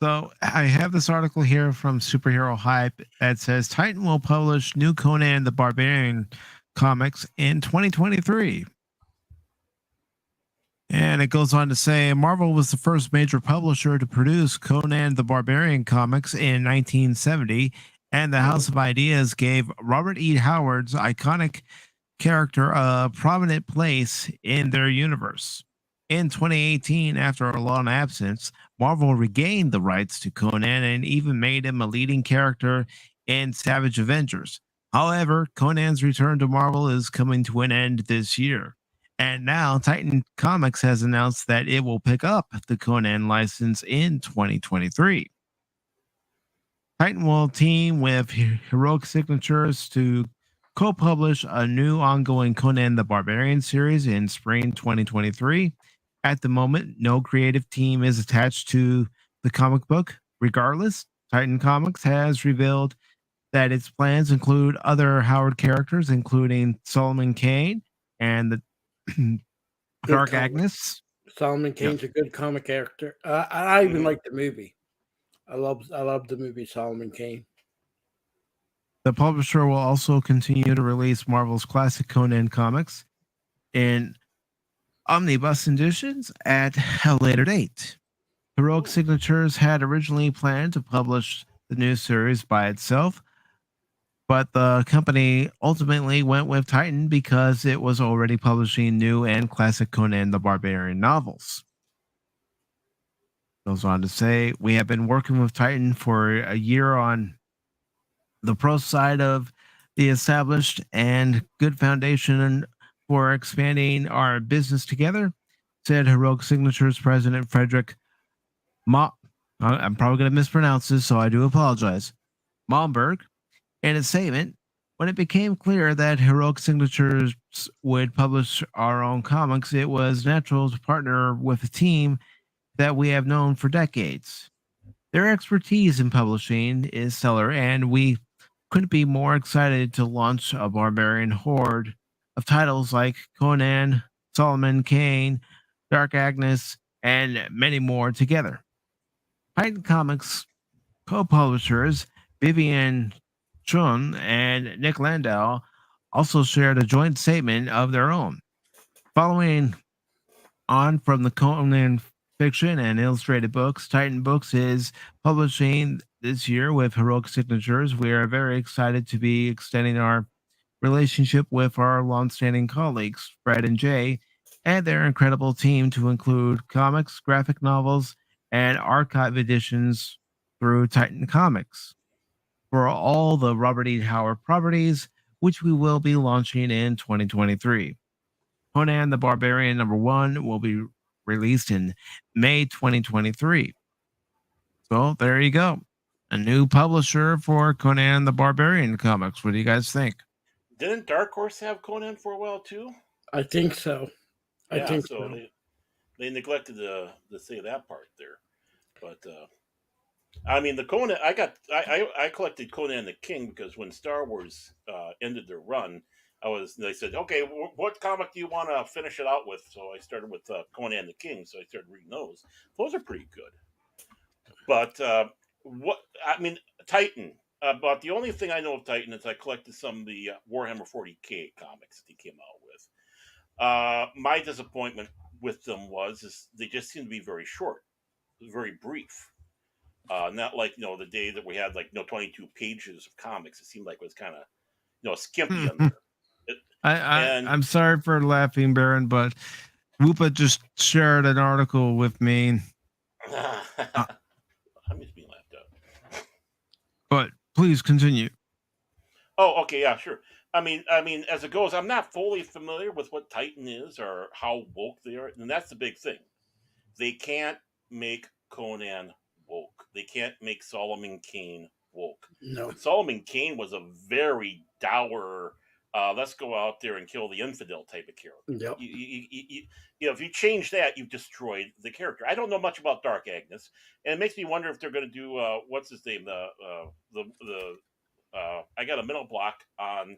So I have this article here from Superhero Hype that says Titan will publish new Conan the Barbarian comics in 2023. And it goes on to say Marvel was the first major publisher to produce Conan the Barbarian comics in 1970, and the House of Ideas gave Robert E. Howard's iconic character a prominent place in their universe. In 2018, after a long absence, Marvel regained the rights to Conan and even made him a leading character in Savage Avengers. However, Conan's return to Marvel is coming to an end this year. And now Titan Comics has announced that it will pick up the Conan license in 2023. Titan will team with Heroic Signatures to co-publish a new ongoing Conan the Barbarian series in spring 2023. At the moment, no creative team is attached to the comic book. Regardless, Titan Comics has revealed that its plans include other Howard characters, including Solomon Kane and the Dark Agnes. Solomon Kane's a good comic character. I even like the movie. I love the movie Solomon Kane. The publisher will also continue to release Marvel's classic Conan comics in omnibus editions at a later date. Heroic Signatures had originally planned to publish the new series by itself, but the company ultimately went with Titan because it was already publishing new and classic Conan the Barbarian novels. Goes on to say, we have been working with Titan for a year on the pro side of the established and good foundation for expanding our business together, said Heroic Signatures President Frederick I'm probably going to mispronounce this, so I do apologize. Momberg. In a statement, when it became clear that Heroic Signatures would publish our own comics, it was natural to partner with a team that we have known for decades. Their expertise in publishing is stellar, and we couldn't be more excited to launch a barbarian horde of titles like Conan, Solomon Kane, Dark Agnes, and many more together. Titan Comics co-publishers Vivian Chun and Nick Landau also shared a joint statement of their own. Following on from the Conan fiction and illustrated books, Titan Books is publishing this year with Heroic Signatures. We are very excited to be extending our relationship with our longstanding colleagues, Fred and Jay, and their incredible team to include comics, graphic novels, and archive editions through Titan Comics for all the Robert E. Howard properties, which we will be launching in 2023. Conan the Barbarian #1 will be released in May 2023. So there you go. A new publisher for Conan the Barbarian comics. What do you guys think? Didn't Dark Horse have Conan for a while too? I think so. Yeah, I think so. They neglected to say that part there. But I mean, the Conan. I collected Conan the King because when Star Wars ended their run, they said, okay, what comic do you want to finish it out with? So I started with Conan the King. So I started reading those. Those are pretty good. But what I mean, Titan. But the only thing I know of Titan is I collected some of the Warhammer 40K comics that he came out with. My disappointment with them is they just seem to be very short, very brief. Not like the day that we had 22 pages of comics. It seemed like it was kind of skimpy on there. I'm sorry for laughing, Baron, but Woopah just shared an article with me. I'm just being laughed at. But please continue. Oh, okay, yeah, sure. I mean, as it goes, I'm not fully familiar with what Titan is or how woke they are, and that's the big thing. They can't make Conan woke. They can't make Solomon Kane woke. No. Solomon Kane was a very dour, let's go out there and kill the infidel type of character. Yep. If you change that, you've destroyed the character. I don't know much about Dark Agnes, and it makes me wonder if they're going to do what's his name, I got a mental block on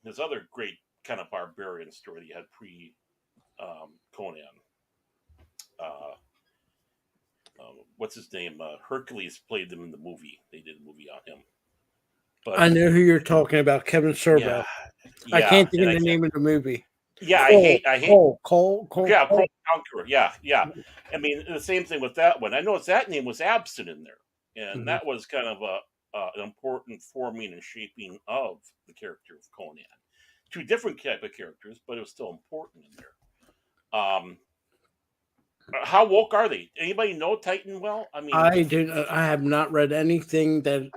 his other great kind of barbarian story that he had pre Conan. What's his name? Hercules played them in the movie. They did a movie on him. But I know who you're talking about, Kevin Sorbo. Yeah, I can't think of the name of the movie. Yeah, Cole, I hate. Cole. Yeah, Cole Conqueror. Yeah. I mean, the same thing with that one. I noticed that name was absent in there, and that was kind of an important forming and shaping of the character of Conan. Two different type of characters, but it was still important in there. How woke are they? Anybody know Titan well? I mean, I have not read anything that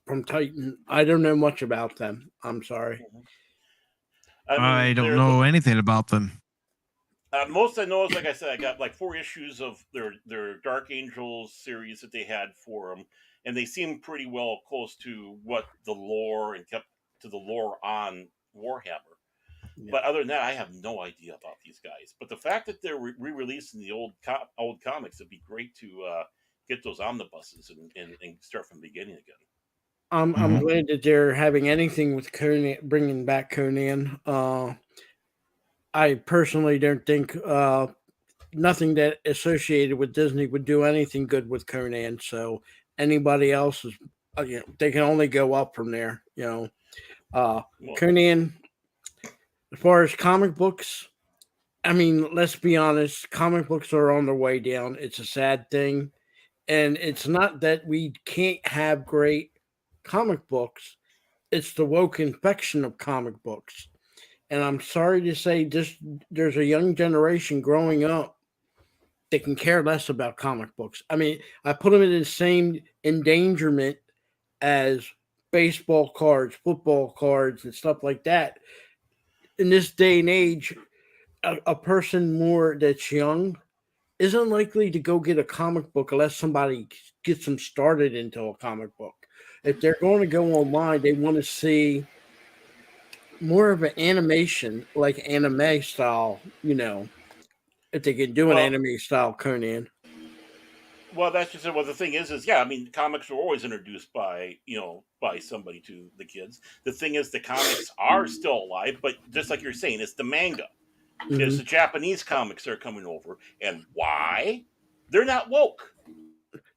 from Titan. I don't know much about them. I'm sorry. I don't know anything about them. Most I know is, like I said, I got like 4 issues of their Dark Angels series that they had for them, and they seem pretty well close to what the lore and kept to the lore on Warhammer. Yeah. But other than that, I have no idea about these guys. But the fact that they're re-releasing the old comics, it'd be great to get those omnibuses and start from the beginning again. I'm glad that they're having anything with Conan, bringing back Conan. I personally don't think nothing that associated with Disney would do anything good with Conan. So anybody else is, they can only go up from there. Conan. As far as comic books, I mean, let's be honest, comic books are on their way down. It's a sad thing. And it's not that we can't have great comic books. It's the woke infection of comic books. And I'm sorry to say, there's a young generation growing up that can care less about comic books. I mean, I put them in the same endangerment as baseball cards, football cards, and stuff like that. In this day and age, a person more that's young isn't likely to go get a comic book unless somebody gets them started into a comic book. If they're going to go online, they want to see more of an animation, like anime style, if they can do an anime style Conan. Well, that's just the thing is yeah. I mean, comics are always introduced by somebody to the kids. The thing is, the comics are still alive, but just like you're saying, it's the manga. Mm-hmm. It's the Japanese comics that are coming over, and why? They're not woke.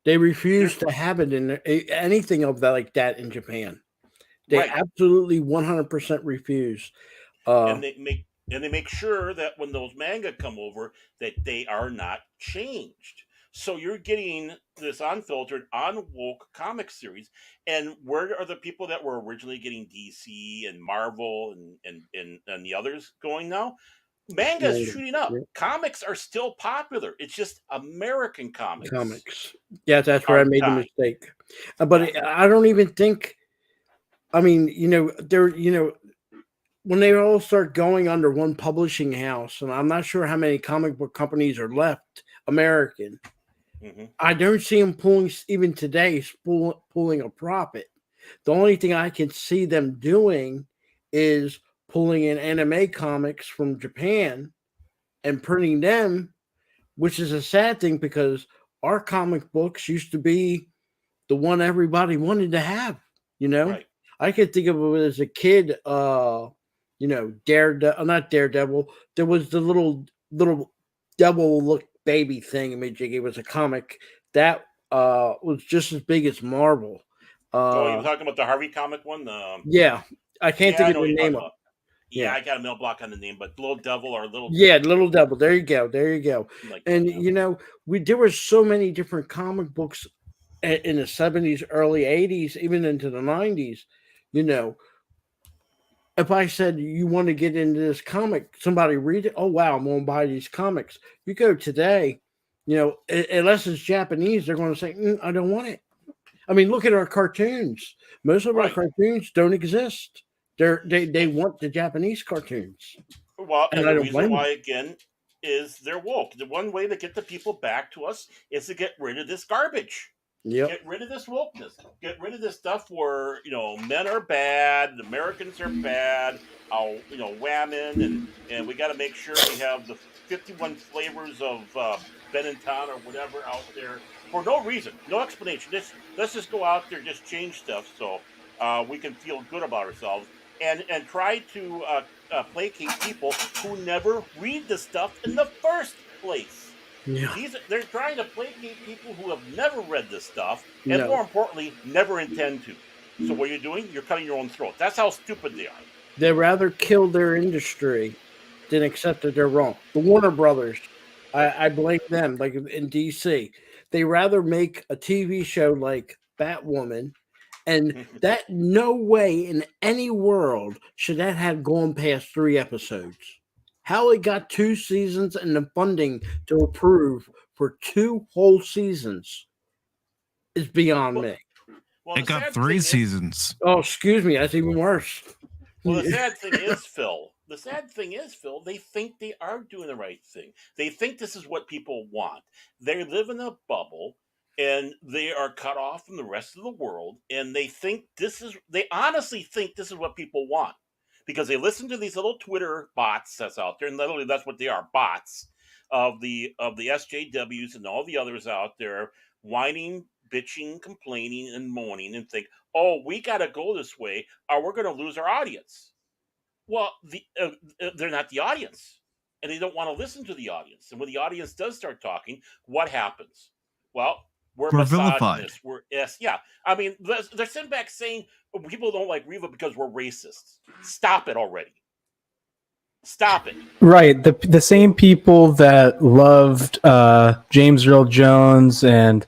They refuse to have it in anything of that like that in Japan. They absolutely 100% refuse. And they make sure that when those manga come over, that they are not changed. So you're getting this unfiltered, unwoke comic series, and where are the people that were originally getting DC and Marvel and the others going now? Manga's shooting up. Yeah. Comics are still popular. It's just American comics. Yeah, that's where I made the mistake. But I don't even think. I mean, when they all start going under one publishing house, and I'm not sure how many comic book companies are left American. Mm-hmm. I don't see them even today pulling a profit. The only thing I can see them doing is pulling in anime comics from Japan and printing them, which is a sad thing because our comic books used to be the one everybody wanted to have. Right. I could think of it as a kid. Daredevil, not Daredevil. There was the little devil look baby thing. It was a comic that was just as big as Marvel. Oh, you were talking about the Harvey comic one? Yeah, I can't Yeah, I think know of what the you're talking name of about. it. Yeah, I got a mail block on the name, but Little Devil or Little. Yeah, Little Devil. There you go. There you go. Like And that, yeah. there were so many different comic books in the 70s, early 80s, even into the 90s. If I said you want to get into this comic, somebody read it. Oh wow, I'm going to buy these comics. You go today, unless it's Japanese, they're going to say, I don't want it. I mean, look at our cartoons. Most of our Right. cartoons don't exist. They want the Japanese cartoons. Well, and I the don't reason blame why, them. again, is they're woke. The one way to get the people back to us is to get rid of this garbage. Yep. Get rid of this wokeness. Get rid of this stuff where men are bad, Americans are bad, women, and we got to make sure we have the 51 flavors of Benetton or whatever out there for no reason, no explanation. Let's just go out there, just change stuff so we can feel good about ourselves and try to placate people who never read the stuff in the first place. Yeah. They're trying to placate people who have never read this stuff, and No. more importantly, never intend to. So what you're doing, you're cutting your own throat. That's how stupid they are. They rather kill their industry than accept that they're wrong. The Warner Brothers, I blame them. Like in DC, they rather make a TV show like Batwoman, and that no way in any world should that have gone past 3 episodes. How it got 2 seasons and the funding to approve for 2 whole seasons is beyond me. Well, It got 3 seasons. Oh, excuse me, that's even worse. Well, the sad thing is, Phil, they think they are doing the right thing. They think this is what people want. They live in a bubble and they are cut off from the rest of the world. And they honestly think this is what people want because they listen to these little Twitter bots that's out there. And literally that's what they are, bots of the SJWs and all the others out there whining, bitching, complaining, and moaning and think, oh, we got to go this way or we're going to lose our audience. Well, they're not the audience and they don't want to listen to the audience. And when the audience does start talking, what happens? Well, we're vilified. misogynists. Yeah. I mean, they're sitting back saying people don't like Reva because we're racists. Stop it already. Stop it. Right. The same people that loved James Earl Jones and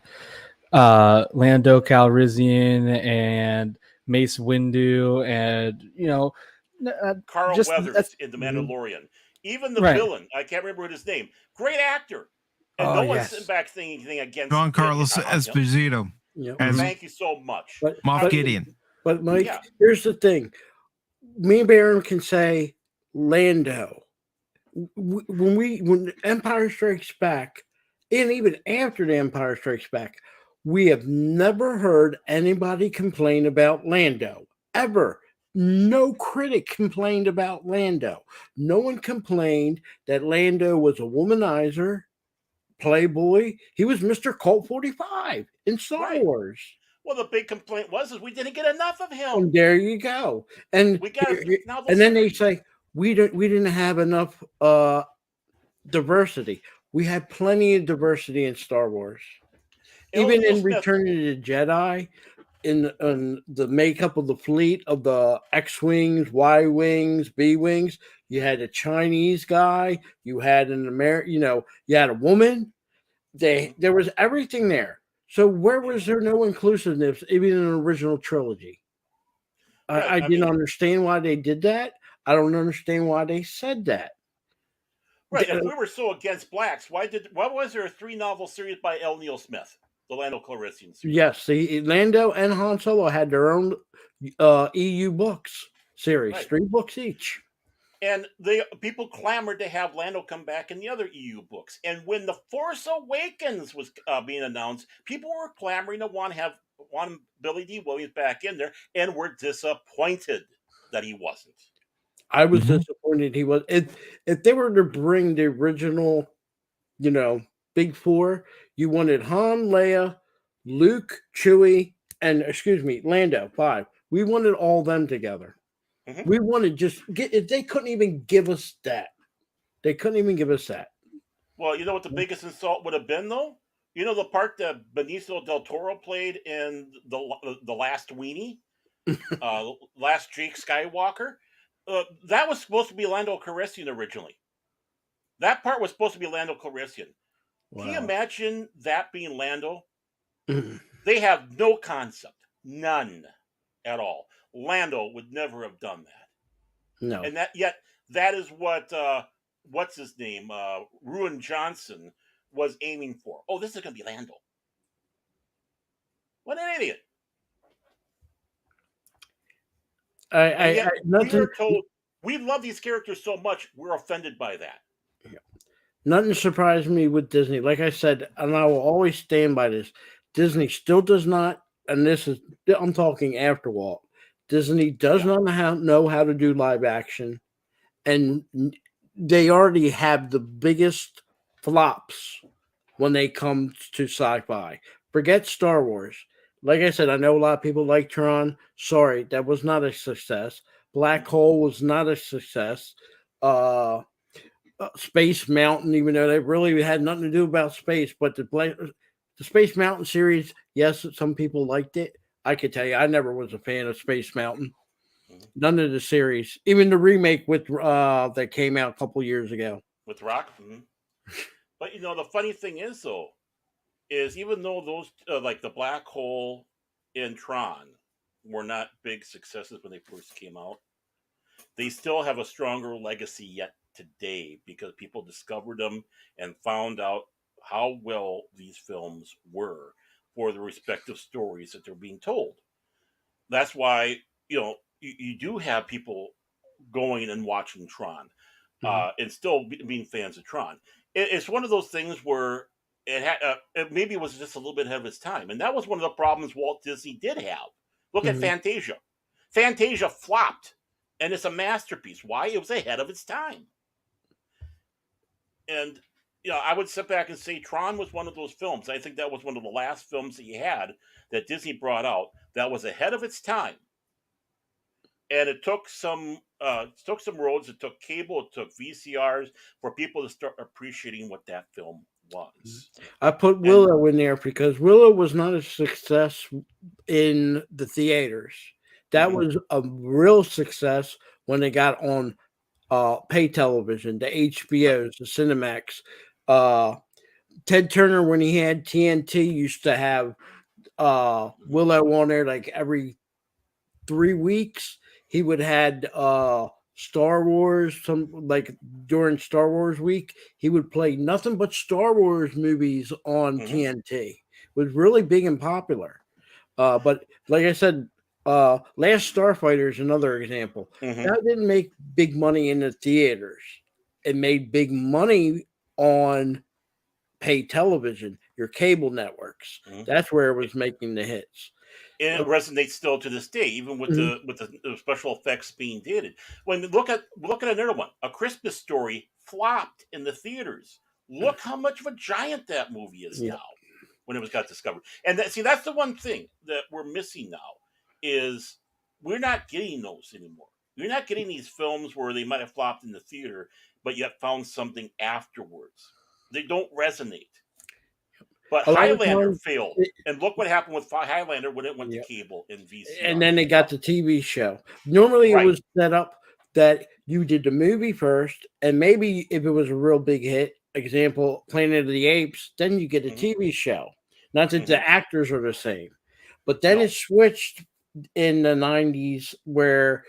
Lando Calrissian and Mace Windu and Carl just Weathers in The Mandalorian. Even the Right. villain, I can't remember his name. Great actor. And no one's sitting back saying anything against John Carlos him. Esposito. Yep. Thank you so much. Moff Gideon. But Mike, here's the thing. Me and Baron can say Lando. When Empire Strikes Back, and even after the Empire Strikes Back, we have never heard anybody complain about Lando. Ever. No critic complained about Lando. No one complained that Lando was a womanizer, playboy. He was Mr. Colt 45 in Star Wars. Well, the big complaint is we didn't get enough of him. And there you go. And we got and then they say we didn't have enough diversity. We had plenty of diversity in Star Wars. Even in Return of the Jedi, in the makeup of the fleet of the X-Wings, Y-Wings, B-Wings, you had a Chinese guy, you had an American, you had a woman. There was everything there. So where was there no inclusiveness, even in the original trilogy? I didn't understand why they did that. I don't understand why they said that. Right. If we were so against blacks, why was there a 3-novel series by L. Neil Smith, the Lando Calrissian series? Yes, Lando and Han Solo had their own EU books series, 3 books each. And people clamored to have Lando come back in the other EU books. And when The Force Awakens was being announced, people were clamoring to want Billy D. Williams back in there, and were disappointed that he wasn't. I was disappointed he was. If they were to bring the original, big four. You wanted Han, Leia, Luke, Chewie, and Lando. 5. We wanted all them together. Mhm. We wanted they couldn't even give us that. They couldn't even give us that. Well, you know what the biggest insult would have been, though? You know the part that Benicio del Toro played in the last Weenie, last Jake Skywalker. That was supposed to be Lando Calrissian originally. That part was supposed to be Lando Calrissian. Can you imagine that being Lando? They have no concept, none at all. Lando would never have done that. No. And that is what what's his name, Ruin Johnson was aiming for. Oh, this is going to be Lando. What an idiot! We were told we love these characters so much, we're offended by that. Nothing surprised me with Disney. Like I said, and I will always stand by this. Disney still does not, and I'm talking after Walt. Disney does not know how to do live action, and they already have the biggest flops when they come to sci-fi. Forget Star Wars. Like I said, I know a lot of people like Tron. Sorry, that was not a success. Black Hole was not a success. Space Mountain, even though they really had nothing to do about space, but the Space Mountain series, yes, some people liked it. I could tell you, I never was a fan of Space Mountain. None of the series, even the remake with that came out a couple years ago with Rock. But the funny thing is, though, is even though those like the Black Hole and Tron were not big successes when they first came out, they still have a stronger legacy yet today because people discovered them and found out how well these films were for the respective stories that they're being told. That's why you do have people going and watching Tron and still being fans of Tron. It's one of those things where it maybe was just a little bit ahead of its time, and that was one of the problems Walt Disney did have. Look at Fantasia. Fantasia flopped, and it's a masterpiece. Why? It was ahead of its time. And I would sit back and say Tron was one of those films. I think that was one of the last films that you had that Disney brought out that was ahead of its time. And it took some roads. It took cable. It took VCRs for people to start appreciating what that film was. I put Willow in there because Willow was not a success in the theaters. That was a real success when they got on pay television, the HBOs, the Cinemax. Ted Turner, when he had TNT, used to have Willow on there like every 3 weeks. He would had Star Wars, during Star Wars week, he would play nothing but Star Wars movies on TNT. It was really big and popular. But like I said, Last Starfighter is another example. That didn't make big money in the theaters. It made big money on pay television, your cable networks. That's where it was making the hits. And it resonates still to this day, even with the special effects being dated. When look at another one, A Christmas Story flopped in the theaters. Look how much of a giant that movie is now when it got discovered. And that's the one thing that we're missing now is we're not getting those anymore. You're not getting these films where they might have flopped in the theater, but yet found something afterwards. They don't resonate. But Highlander failed. And look what happened with Highlander when it went to cable and VCR. And then they got the TV show. Normally it was set up that you did the movie first, and maybe if it was a real big hit, example, Planet of the Apes, then you get a TV show. Not that the actors are the same. But then it switched in the 90s where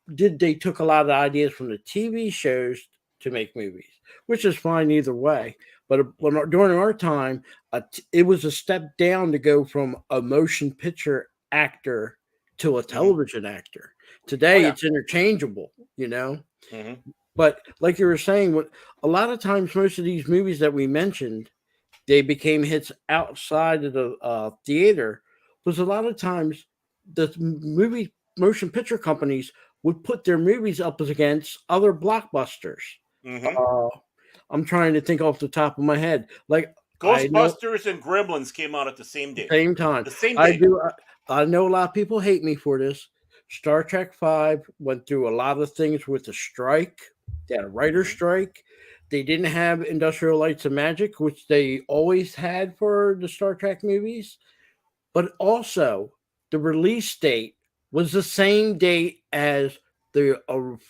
they took a lot of ideas from the TV shows to make movies, which is fine either way. But during our time, it was a step down to go from a motion picture actor to a television actor. Today, it's interchangeable, But like you were saying, a lot of times, most of these movies that we mentioned, they became hits outside of the theater. Because a lot of times, the movie motion picture companies would put their movies up against other blockbusters. I'm trying to think off the top of my head. Like Ghostbusters and Gremlins came out at the same day. Same time. The same day. I know a lot of people hate me for this. Star Trek V went through a lot of things with the strike. They had a writer's strike. They didn't have Industrial Lights and Magic, which they always had for the Star Trek movies. But also, the release date was the same date as the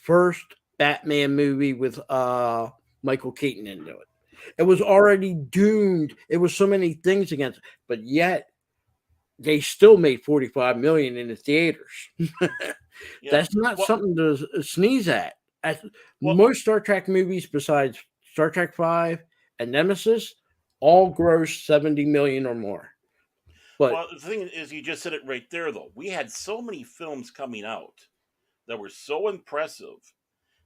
first Batman movie with Michael Keaton into it. It was already doomed. It was so many things against it, but yet they still made $45 million in the theaters. That's not something to sneeze at. Most Star Trek movies, besides Star Trek V and Nemesis, all gross $70 million or more. But well, the thing is, you just said it right there, though. We had so many films coming out that were so impressive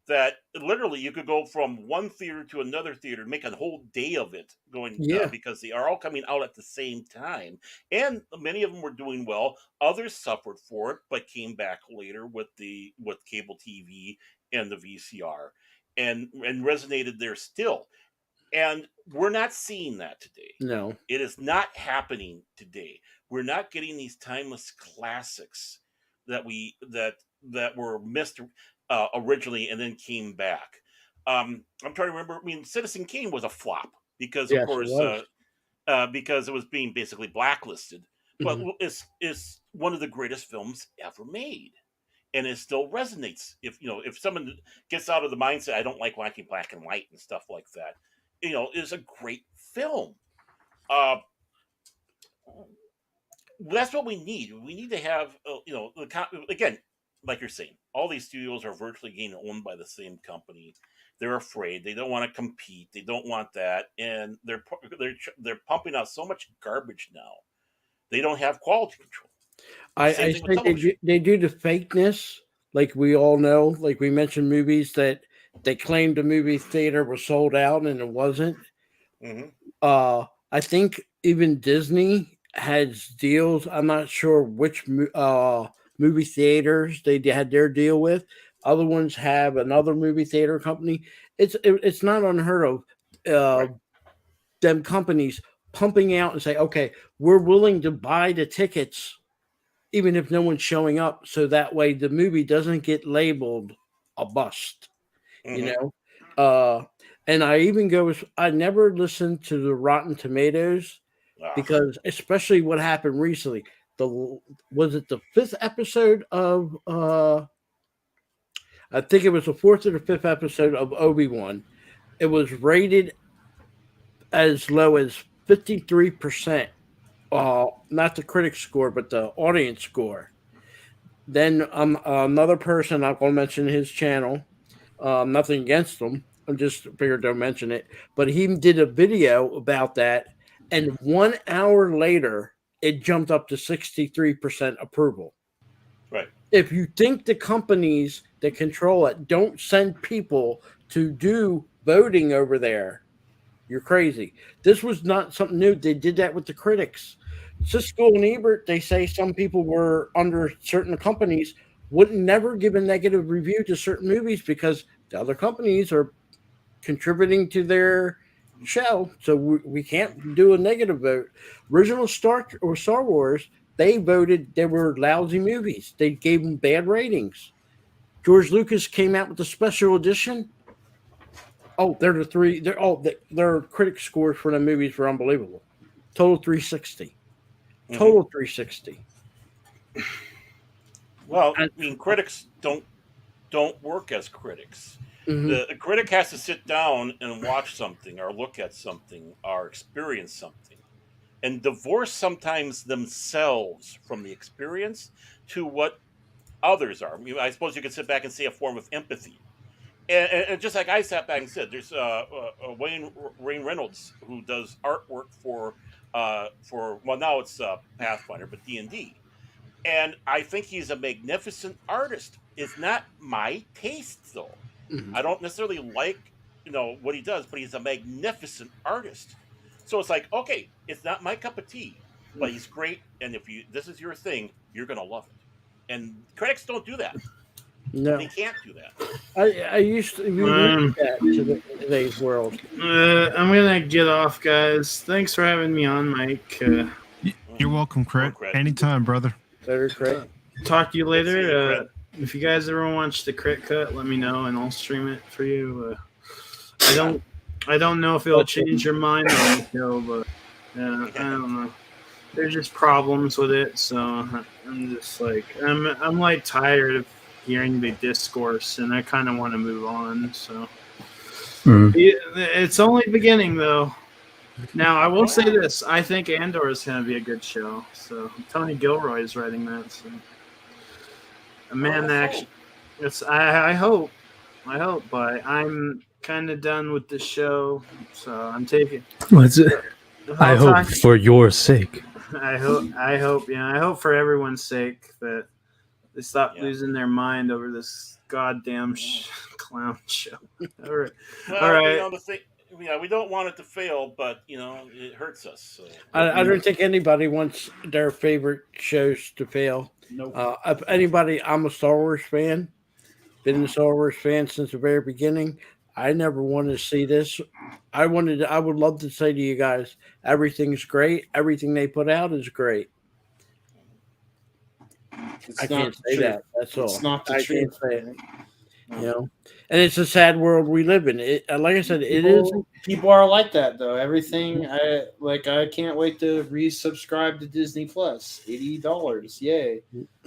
that literally you could go from one theater to another theater, make a whole day of it going, because they are all coming out at the same time. And many of them were doing well. Others suffered for it, but came back later with cable TV and the VCR and resonated there still. And we're not seeing that today. No, it is not happening today. We're not getting these timeless classics that were missed originally and then came back. I'm trying to remember. I mean, Citizen Kane was a flop because, of course, because it was being basically blacklisted. But it's one of the greatest films ever made, and it still resonates. If someone gets out of the mindset, I don't like watching black and white and stuff like that. Is a great film. That's what we need. We need to have, again, like you're saying, all these studios are virtually getting owned by the same company. They're afraid. They don't want to compete. They don't want that, and they're pumping out so much garbage now. They don't have quality control. I think they do the fakeness, like we all know. Like we mentioned, movies that they claimed the movie theater was sold out and it wasn't. I think even Disney has deals. I'm not sure which movie theaters they had their deal with. Other ones have another movie theater company. It's not unheard of them companies pumping out and say, okay, we're willing to buy the tickets even if no one's showing up, so that way the movie doesn't get labeled a bust. And I even I never listened to the Rotten Tomatoes because, especially what happened recently, was it the 5th episode of I think it was the 4th or the 5th episode of Obi-Wan. It was rated as low as 53%, not the critic score but the audience score. Then another person, I'm going to mention his channel, nothing against them, I just figured don't mention it, but he did a video about that, and 1 hour later it jumped up to 63% approval. Right. If you think the companies that control it don't send people to do voting over there, you're crazy. This was not something new. They did that with the critics. Siskel and Ebert, they say some people were under certain companies would never give a negative review to certain movies because the other companies are contributing to their show, so we can't do a negative vote. Original Star Wars, they voted they were lousy movies. They gave them bad ratings. George Lucas came out with the special edition. Oh, they're the three. Their critic scores for the movies were unbelievable. Total 360. Total 360. Well, I mean, critics don't work as critics. The critic has to sit down and watch something or look at something or experience something and divorce sometimes themselves from the experience to what others are. I mean, I suppose you could sit back and say a form of empathy. And just like I sat back and said, there's Wayne Reynolds who does artwork for well, now it's Pathfinder, but D&D. And I think he's a magnificent artist. It's not my taste, though. I don't necessarily like, what he does, but he's a magnificent artist. So it's like, okay, it's not my cup of tea, but he's great. And if this is your thing, you're going to love it. And critics don't do that. No, they can't do that. I used to read that today's world. I'm gonna get off, guys. Thanks for having me on, Mike. You're welcome, Krit. Anytime, brother. Better Krit. Talk to you Good seeing you, later. Krit. If you guys ever watch the Krit cut, let me know and I'll stream it for you. I don't know if it'll change your mind on the show, but I don't know. There's just problems with it, so I'm just like I'm like tired of hearing the discourse, and I kind of want to move on. So it's only beginning, though. Now I will say this: I think Andor is going to be a good show. So Tony Gilroy is writing that. So a man action. It's I hope, but I'm kind of done with the show, so I'm taking. What's it? I hope for your sake. I hope for everyone's sake that they stop losing their mind over this goddamn clown show. All right. Well, we don't want it to fail, but it hurts us. So. I don't think anybody wants their favorite shows to fail. Nope. If anybody, I'm a Star Wars fan. Been a Star Wars fan since the very beginning. I never wanted to see this. I would love to say to you guys, everything's great. Everything they put out is great. I can't say that. That's all. It's not the I truth. can't say it. And it's a sad world we live in. Like I said, People are like that, though. Everything. I can't wait to resubscribe to Disney Plus. $80. Yay!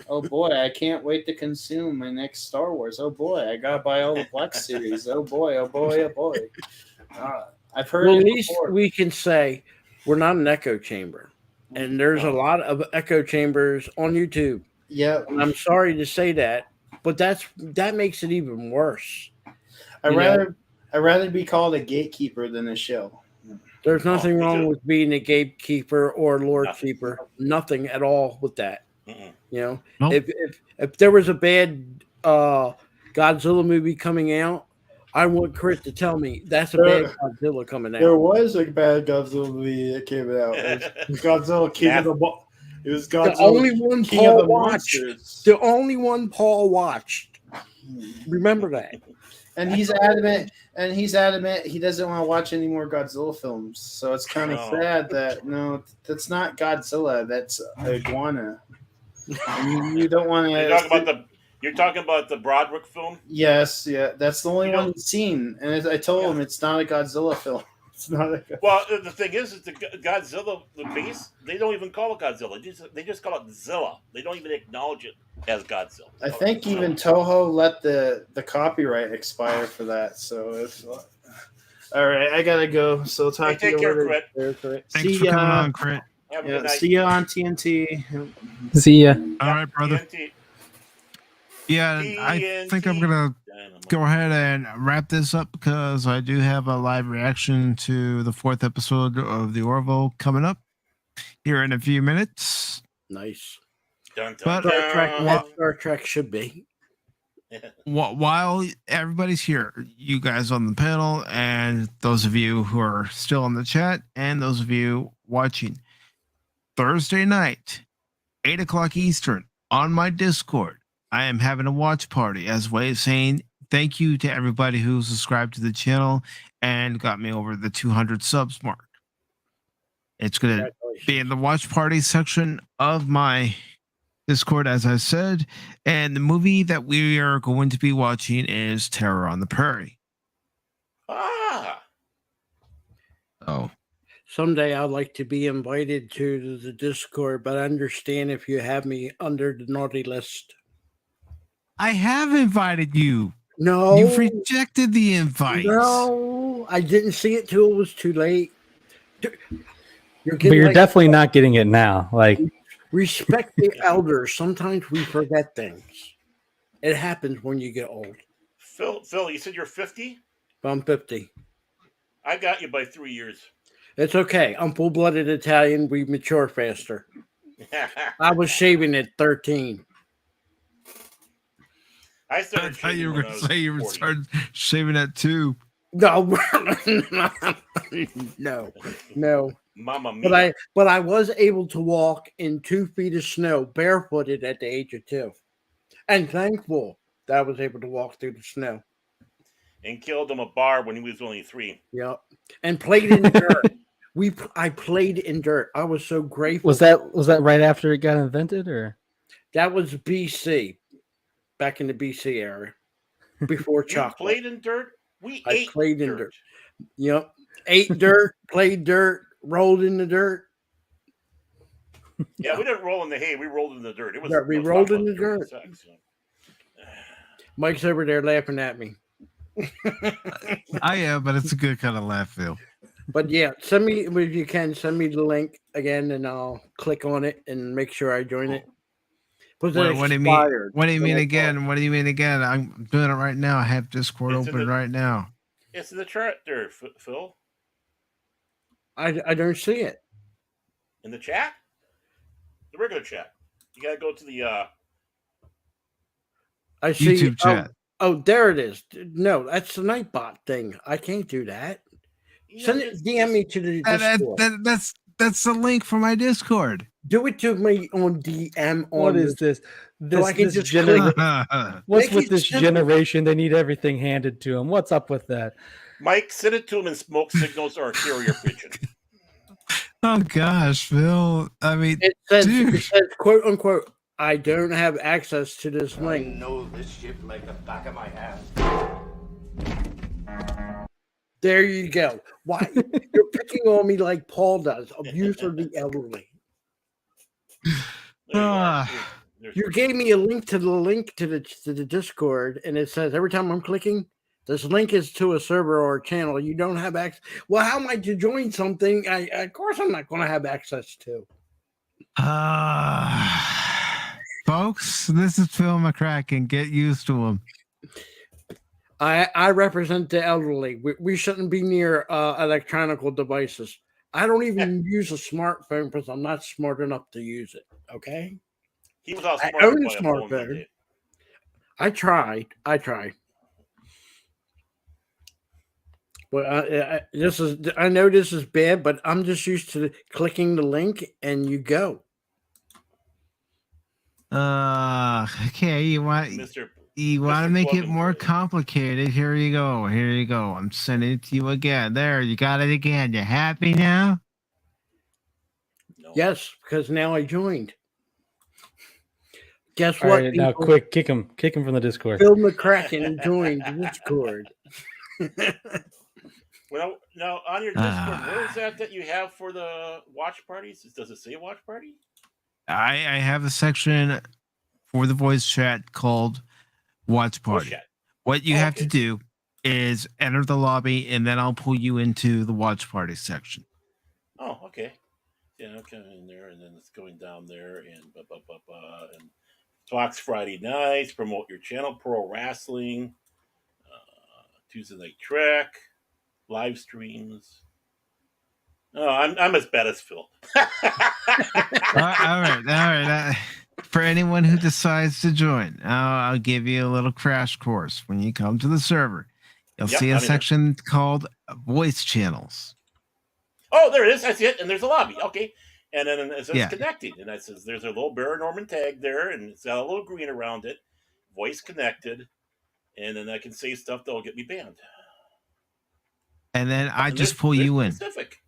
Oh boy, I can't wait to consume my next Star Wars. Oh boy, I gotta buy all the Black series. Oh boy, oh boy, oh boy. I've heard. Well, it at least before. we can say we're not an echo chamber, and there's a lot of echo chambers on YouTube. Yeah, and I'm sorry to say that, but that makes it even worse. I'd rather be called a gatekeeper than a shill. There's nothing wrong with being a gatekeeper or lord keeper. Nothing at all with that. Nope. If there was a bad Godzilla movie coming out, I want Krit to tell me that's a bad Godzilla coming out. There was a bad Godzilla movie that came out. It was Godzilla King of the It was Godzilla the only one King Paul of the watched. Monsters. The only one Paul watched. Remember that. And he's adamant. He doesn't want to watch any more Godzilla films. So it's kind of sad that that's not Godzilla. That's iguana. And you don't want to. You're talking about the Broderick film? Yes, yeah, that's the only one he's seen. And I told him it's not a Godzilla film. It's not a. Well, the thing is the Godzilla, the base, they don't even call it Godzilla. They just call it Zilla. They don't even acknowledge it as Godzilla. I think even Toho let the copyright expire for that. So it's all right. I gotta go. So talk to you later. Thanks for coming on, Krit. See ya on TNT. See ya. All right, brother. TNT. Yeah, I think I'm gonna go ahead and wrap this up because I do have a live reaction to the 4th episode of the Orville coming up here in a few minutes. Nice. Dun, But Star Trek should be. While everybody's here, you guys on the panel, and those of you who are still in the chat, and those of you watching, Thursday night, 8 o'clock Eastern, on my Discord, I am having a watch party as a way of saying thank you to everybody who subscribed to the channel and got me over the 200 subs mark. It's going to be in the watch party section of my Discord, as I said. And the movie that we are going to be watching is Terror on the Prairie. Oh. Someday I'd like to be invited to the Discord, but I understand if you have me under the naughty list. I have invited you. No. You've rejected the invite. No, I didn't see it till it was too late. You're definitely not getting it now. Like, respect the elders. Sometimes we forget things. It happens when you get old. Phil, you said you're 50? I'm 50. I got you by 3 years. It's okay. I'm full-blooded Italian. We mature faster. I was shaving at 13. I thought you were going to say you were started shaving at 2. No, no. Mama mia. But I was able to walk in 2 feet of snow barefooted at the age of 2, and thankful that I was able to walk through the snow. and killed him a bar when he was only 3. Yep. And played in dirt. I played in dirt. I was so grateful. Was that right after it got invented, or that was BC, back in the BC era, before chocolate. Played in dirt. I played in dirt. Yep. Ate dirt, played dirt, rolled in the dirt. Yeah, we didn't roll in the hay. We rolled in the dirt. It was we rolled in the dirt. Mike's over there laughing at me. I am, but it's a good kind of laugh, Phil. But yeah, send me if you can. Send me the link again, and I'll click on it and make sure I join it. What do you mean? What do you mean again? What do you mean again? I'm doing it right now. I have Discord open right now. It's in the chart there, Phil. I don't see it in the chat. The regular chat. You gotta go to the I see YouTube chat. Oh, there it is. No, that's the Nightbot thing. I can't do that. Send it. DM me to the Discord. That's the link for my Discord. Do it to me on DM. What is this? So I can just click. What's with this generation? They need everything handed to them. What's up with that? Mike, send it to him in smoke signals or a carrier pigeon. Oh gosh, Phil. I mean, it says quote unquote, I don't have access to this link. I know this ship like the back of my hand. There you go. Why you're picking on me like Paul does? Abuse of the elderly. You gave me a link to the Discord, and it says every time I'm clicking, this link is to a server or a channel. You don't have access. Well, how am I to join something? Of course, I'm not going to have access to. Folks, this is Phil McCracken. Get used to him. I represent the elderly. We shouldn't be near electronic devices. I don't even use a smartphone because I'm not smart enough to use it. Okay. He was all smart. I own a smartphone. I tried. But I know this is bad, but I'm just used to clicking the link and you go. Okay. You want to make it more complicated? Here you go. I'm sending it to you again. There, you got it again. You happy now? No. Yes, because now I joined. Guess All what? Right, now, quick, kick him from the Discord. Phil McCracken joined the Discord. Well, now on your Discord, where is that you have for the watch parties? Does it say watch party? I have a section for the voice chat called Watch Party. What you have to do is enter the lobby, and then I'll pull you into the watch party section. Oh, okay. Yeah, I'm coming in there, and then it's going down there, and and talks Friday nights, promote your channel, pro wrestling, Tuesday Night Trek, live streams. Oh, I'm as bad as Phil. All right. For anyone who decides to join, I'll give you a little crash course. When you come to the server, you'll see a section called Voice Channels. Oh, there it is. I see it. And there's a lobby. Okay. And then it says connecting. And that says there's a little Orman tag there, and it's got a little green around it. Voice connected. And then I can say stuff that'll get me banned. And then I just pull you in. Pacific.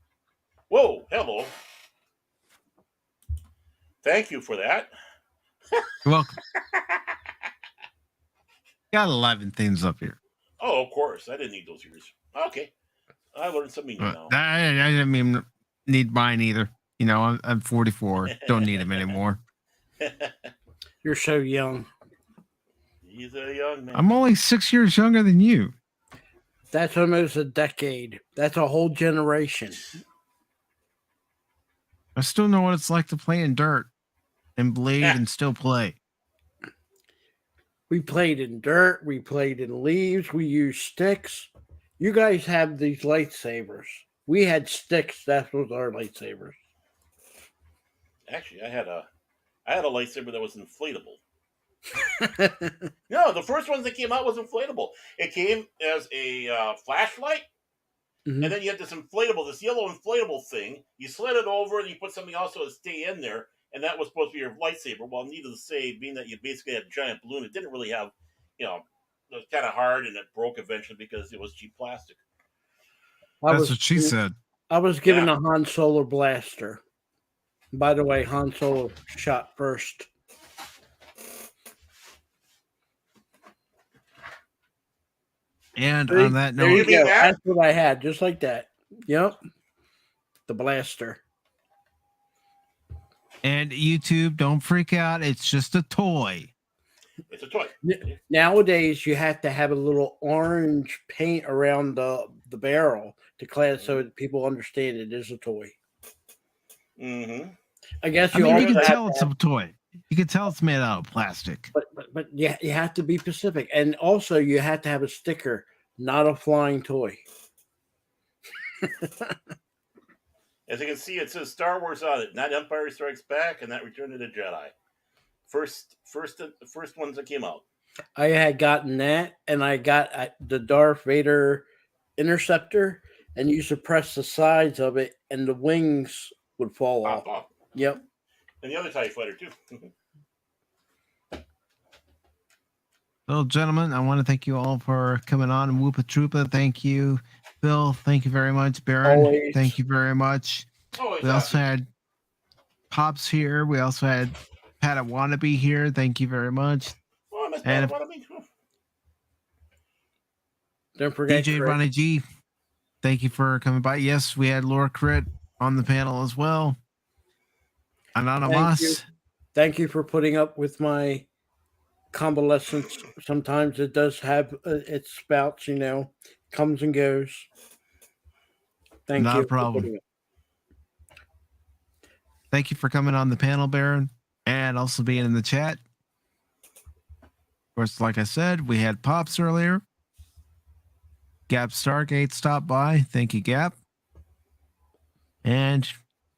Whoa, hello. Thank you for that. You're welcome. Got 11 things up here. Oh, of course. I didn't need those ears. Okay. I learned something new now. I didn't even need mine either. You know, I'm 44. Don't need them anymore. You're so young. He's a young man. I'm only 6 years younger than you. That's almost a decade. That's a whole generation. I still know what it's like to play in dirt and bleed and still play. We played in dirt. We played in leaves. We used sticks. You guys have these lightsabers. We had sticks. That was our lightsabers. Actually, I had a lightsaber that was inflatable. No, the first one that came out was inflatable. It came as a flashlight, and then you had this yellow inflatable thing. You slid it over, and you put something else so it'd stay in there, and that was supposed to be your lightsaber. Well, needless to say, being that you basically had a giant balloon, it didn't really have, was kind of hard, and it broke eventually because it was cheap plastic. That's what she said. I was given a Han Solo blaster. By the way, Han Solo shot first. And on that note, there you go. That's what I had, just like that. Yep, the blaster. And YouTube, don't freak out. It's just a toy. It's a toy. Nowadays, you have to have a little orange paint around the barrel to class so that people understand it is a toy. Mm-hmm. I guess you can tell it's a toy. You can tell it's made out of plastic. But yeah, you have to be specific, and also you have to have a sticker, not a flying toy. As you can see, it says Star Wars on it, not Empire Strikes Back, and not Return of the Jedi. First ones that came out. I had gotten that, and I got the Darth Vader interceptor, and you suppress the sides of it, and the wings would fall off. Yep. And the other TIE fighter too. Well, gentlemen, I want to thank you all for coming on. Woopah Troopah, thank you. Bill, thank you very much. Baron, Always. thank you very much. Always we also had Pops here. We also had Padawannabe here. Thank you very much. Oh, I and don't forget DJ Krit. Ronnie G. Thank you for coming by. Yes, we had Laura Krit on the panel as well. Anonymous. Thank you for putting up with my convalescence. Sometimes it does have its spouts, comes and goes. Thank you. Not a problem. Thank you for coming on the panel, Baron, and also being in the chat. Of course, like I said, we had Pops earlier. Gap Stargate stopped by. Thank you, Gap. And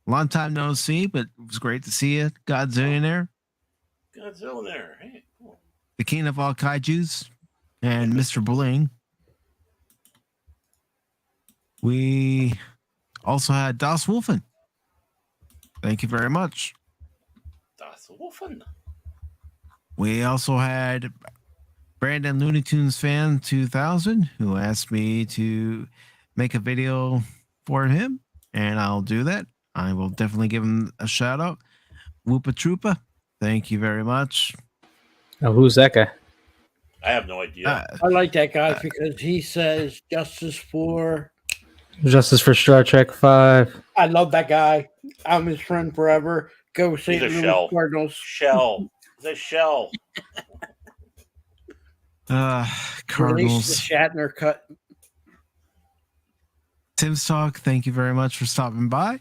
long time no see, but it was great to see you, Godzillionaire. Godzillionaire. Hey, cool. The king of all kaijus, and Mr. Bling. We also had Das Wolfen. Thank you very much. Das Wolfen. We also had Brandon Looney Tunes Fan 2000, who asked me to make a video for him, and I'll do that. I will definitely give him a shout out. Woopah Troopah, thank you very much. Oh, who's that guy? I have no idea. I like that guy because he says justice for Star Trek 5. I love that guy. I'm his friend forever. Go St. He's a Louis shell. Cardinals. Shell. The shell. Cardinals. Release the Shatner cut. Tim's Talk, thank you very much for stopping by.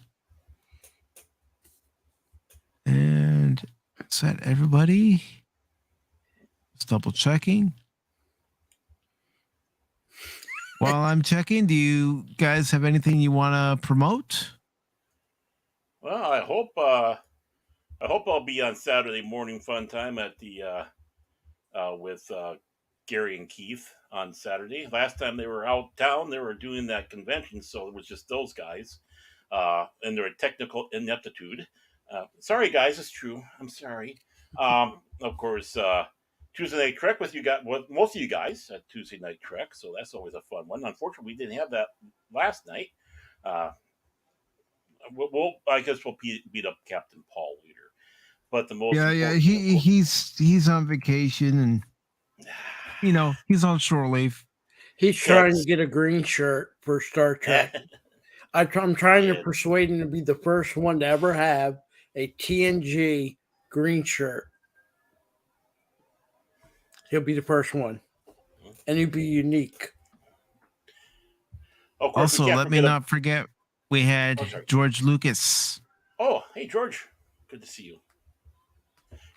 And is that everybody? Just double checking. While I'm checking, do you guys have anything you want to promote? Well, I hope I'll be on Saturday morning fun time at the with Gary and Keith on Saturday. Last time they were out town, they were doing that convention, so it was just those guys and their technical ineptitude. Sorry, guys, it's true. I'm sorry. Of course, Tuesday Night Trek with you guys, with most of you guys at Tuesday Night Trek, so that's always a fun one. Unfortunately, we didn't have that last night. I guess we'll beat up Captain Paul later. But the most he's on vacation and he's on shore leave. He's trying to get a green shirt for Star Trek. I'm trying to persuade him to be the first one to ever have a TNG green shirt. He'll be the first one, and he'll be unique. Also, let me not forget we had George Lucas. Oh, hey George, good to see you.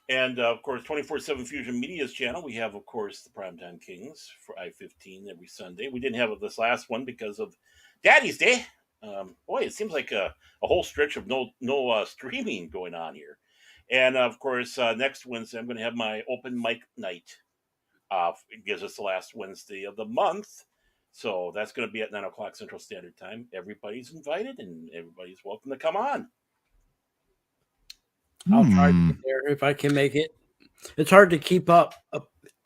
And of course, 24/7 Fusion Media's channel. We have, of course, the Primetime Kings for I-15 every Sunday. We didn't have this last one because of Daddy's Day. Boy, it seems like a whole stretch of no streaming going on here. And of course, next Wednesday I'm going to have my open mic night. It gives us the last Wednesday of the month. So that's going to be at 9 o'clock Central Standard Time. Everybody's invited and everybody's welcome to come on. I'll try to get there if I can make it. It's hard to keep up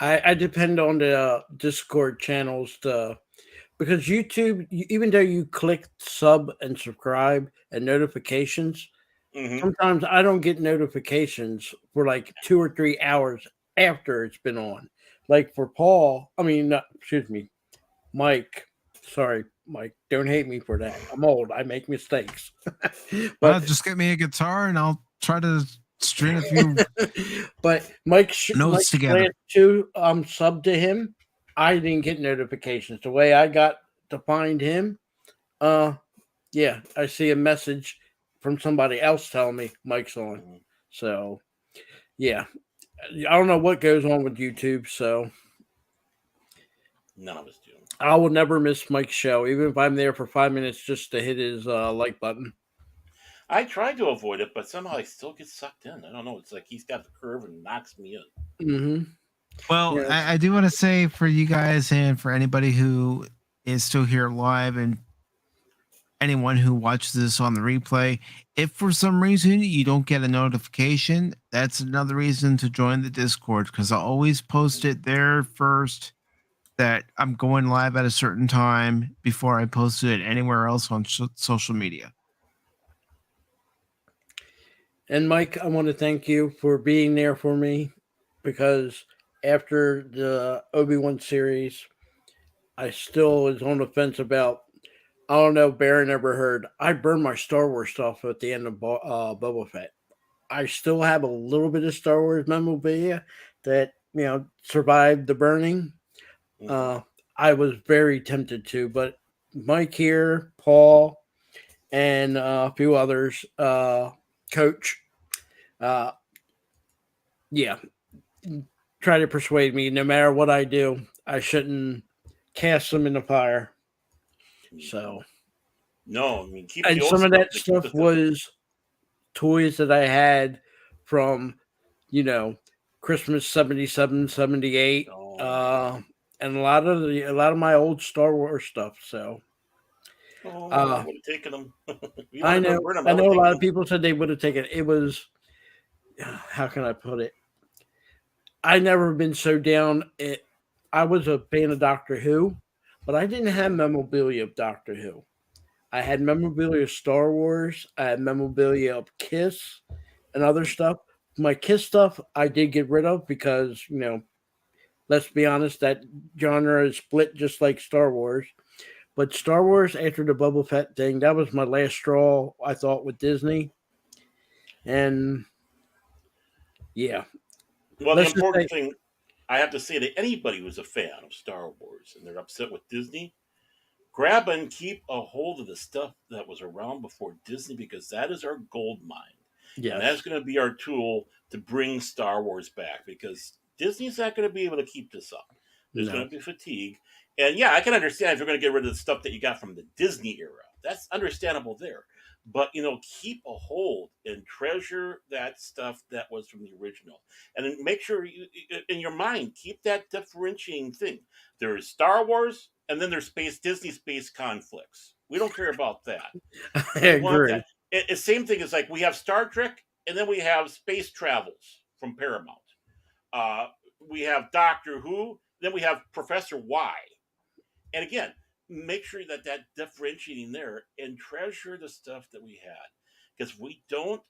I depend on the Discord channels because YouTube, even though you click sub and subscribe and notifications, sometimes I don't get notifications for like 2 or 3 hours after it's been on. Like for Paul, excuse me, Mike. Sorry, Mike. Don't hate me for that. I'm old. I make mistakes. But just get me a guitar and I'll try to string a few but Mike notes together. last two sub to him. I didn't get notifications. The way I got to find him, yeah, I see a message from somebody else telling me Mike's on. So yeah, I don't know what goes on with YouTube. So None of us do. I will never miss Mike's show, even if I'm there for 5 minutes just to hit his like button. I tried to avoid it, but somehow I still get sucked in. I don't know. It's like he's got the curve and knocks me in. Mm-hmm. Well, Yes. I do want to say for you guys and for anybody who is still here live and anyone who watches this on the replay, if for some reason you don't get a notification, that's another reason to join the Discord, because I always post it there first that I'm going live at a certain time before I post it anywhere else on social media. And Mike, I want to thank you for being there for me, because after the Obi-Wan series, I still was on the fence about, I don't know if Baron ever heard, I burned my Star Wars stuff at the end of Boba Fett. I still have a little bit of Star Wars memorabilia that, survived the burning. I was very tempted to, but Mike here, Paul, and a few others, Coach, yeah, try to persuade me no matter what I do, I shouldn't cast them in the fire. So no, I mean, keep and the old some of that stuff stuff was toys that I had from, Christmas 77, 78, and a lot of my old Star Wars stuff. So I would have taken them. I know a lot of people said they would have taken it. It was, how can I put it? I never been so down. I was a fan of Doctor Who, but I didn't have memorabilia of Doctor Who. I had memorabilia of Star Wars. I had memorabilia of Kiss and other stuff. My Kiss stuff I did get rid of because, let's be honest, that genre is split just like Star Wars. But Star Wars, after the Boba Fett thing, that was my last straw, I thought, with Disney. And yeah. Well, the important thing I have to say to anybody who's a fan of Star Wars and they're upset with Disney, grab and keep a hold of the stuff that was around before Disney, because that is our gold mine. Yes. And that's going to be our tool to bring Star Wars back, because Disney's not going to be able to keep this up. There's going to be fatigue. And yeah, I can understand if you're going to get rid of the stuff that you got from the Disney era. That's understandable there. But, keep a hold and treasure that stuff that was from the original. And then make sure you, in your mind, keep that differentiating thing. There is Star Wars, and then there's Disney space conflicts. We don't care about that. I agree. Same thing as like we have Star Trek, and then we have space travels from Paramount. We have Doctor Who, then we have Professor Y. And again, make sure that differentiating there and treasure the stuff that we had. Because if we don't,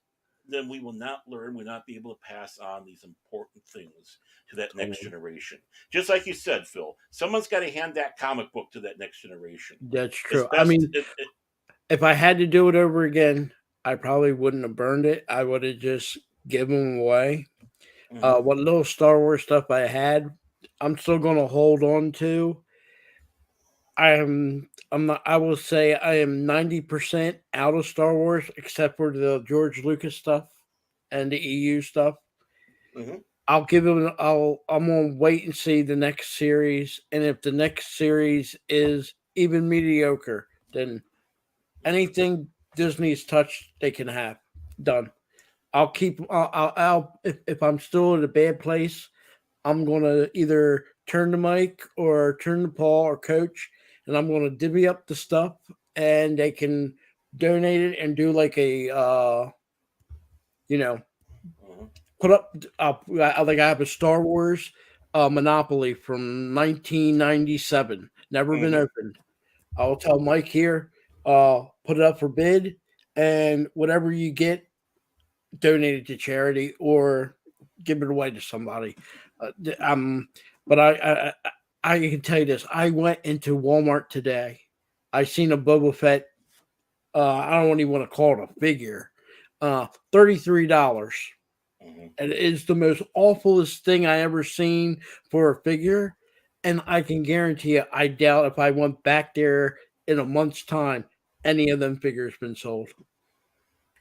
then we will not learn, we'll not be able to pass on these important things to that next generation. Just like you said, Phil, someone's got to hand that comic book to that next generation. That's true. If I had to do it over again, I probably wouldn't have burned it. I would have just given them away. What little Star Wars stuff I had, I'm still going to hold on to. I will say I am 90% out of Star Wars, except for the George Lucas stuff and the EU stuff. I'll give it. I'm gonna wait and see the next series, and if the next series is even mediocre, then anything Disney's touched, they can have done. I'll keep. I'll if I'm still in a bad place, I'm gonna either turn to Mike or turn to Paul or Coach, and I'm gonna divvy up the stuff, and they can donate it and do like a, put up. Like I have a Star Wars Monopoly from 1997. Never been opened. I'll tell Mike here, put it up for bid, and whatever you get, donate it to charity or give it away to somebody. But I can tell you this. I went into Walmart today. I seen a Boba Fett. I don't even want to call it a figure. $33. And it's the most awfulest thing I ever seen for a figure. And I can guarantee you, I doubt if I went back there in a month's time, any of them figures been sold.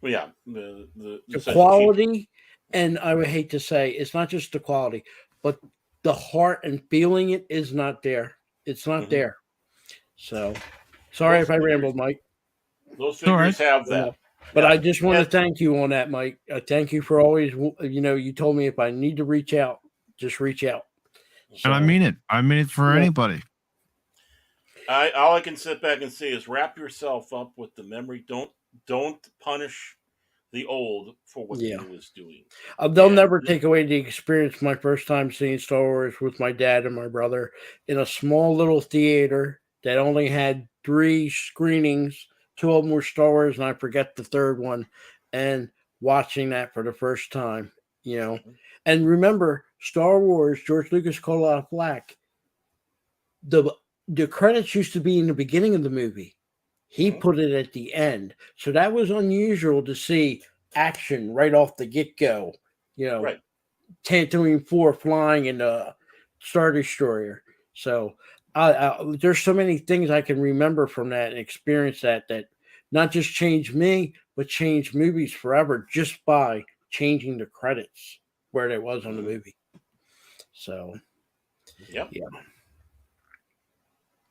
Well, yeah, the quality, and I would hate to say it's not just the quality, but the heart and feeling it is not there. It's not there. So, sorry if I rambled, Mike. Those figures have that. But I just want to thank you on that, Mike. Thank you for always, you told me if I need to reach out, just reach out. So, and I mean it. I mean it for anybody. All I can sit back and say is wrap yourself up with the memory. Don't punish the old for what the new is doing. They'll never take away the experience. My first time seeing Star Wars with my dad and my brother in a small little theater that only had 3 screenings. 2 of them were Star Wars, and I forget the third one. And watching that for the first time, And remember, Star Wars, George Lucas called a lot of flack. The credits used to be in the beginning of the movie. He put it at the end. So that was unusual to see action right off the get-go. Right. Tatooine 4 flying in a Star Destroyer. So there's so many things I can remember from that and experience that not just changed me, but changed movies forever just by changing the credits where it was on the movie. So, yeah.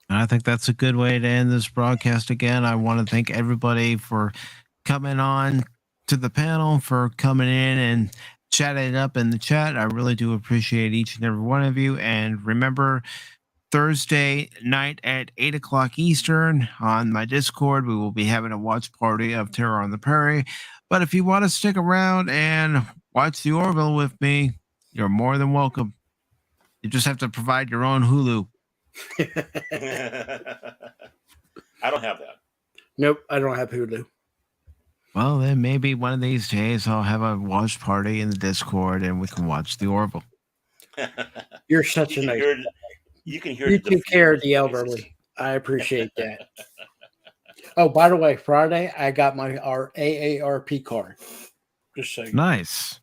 And I think that's a good way to end this broadcast. Again, I want to thank everybody for coming on to the panel, for coming in and chatting it up in the chat. I really do appreciate each and every one of you. And remember, Thursday night at 8 o'clock Eastern on my Discord, we will be having a watch party of Terror on the Prairie. But if you want to stick around and watch the Orville with me, you're more than welcome. You just have to provide your own Hulu. I don't have that. Nope, I don't have Hulu. Well, then maybe one of these days I'll have a watch party in the Discord and we can watch the Orville. You're such a nice guy. You can hear. You take care of the elderly. I appreciate that. Oh, by the way, Friday I got our AARP card. Just so you know. Nice.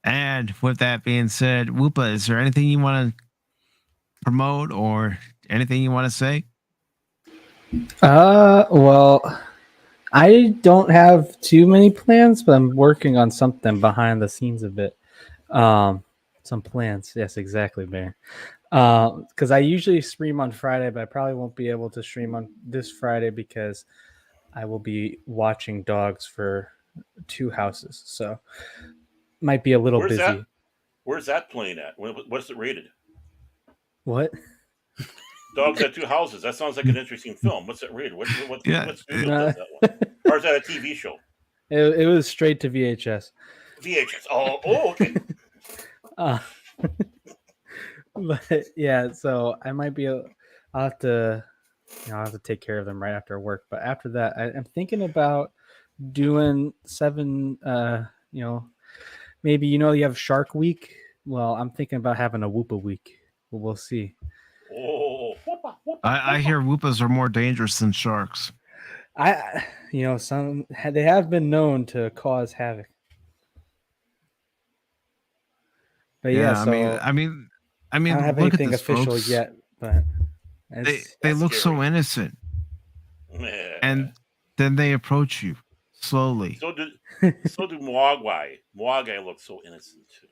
And with that being said, Woopah, is there anything you want to promote or anything you want to say? Well, I don't have too many plans, but I'm working on something behind the scenes a bit. Some plans. Yes, exactly, Bear. Because I usually stream on Friday, but I probably won't be able to stream on this Friday because I will be watching dogs for 2 houses. So might be a little busy. Where's that playing at? What's it rated? What? Dogs at 2 houses. That sounds like an interesting film. What's it rated? What does that one? Or is that a TV show? It was straight to VHS. VHS. Oh, okay. But yeah, so I might be. I'll have to take care of them right after work. But after that, I'm thinking about doing 7. Maybe you have Shark Week. Well, I'm thinking about having a Woopah Week. We'll see. Oh, I hear Woopahs are more dangerous than sharks. Some they have been known to cause havoc. But yeah, so I mean, I don't have look anything at this, official folks. yet, but they look so innocent, and then they approach you slowly. So do Mogwai. Mogwai looks so innocent too.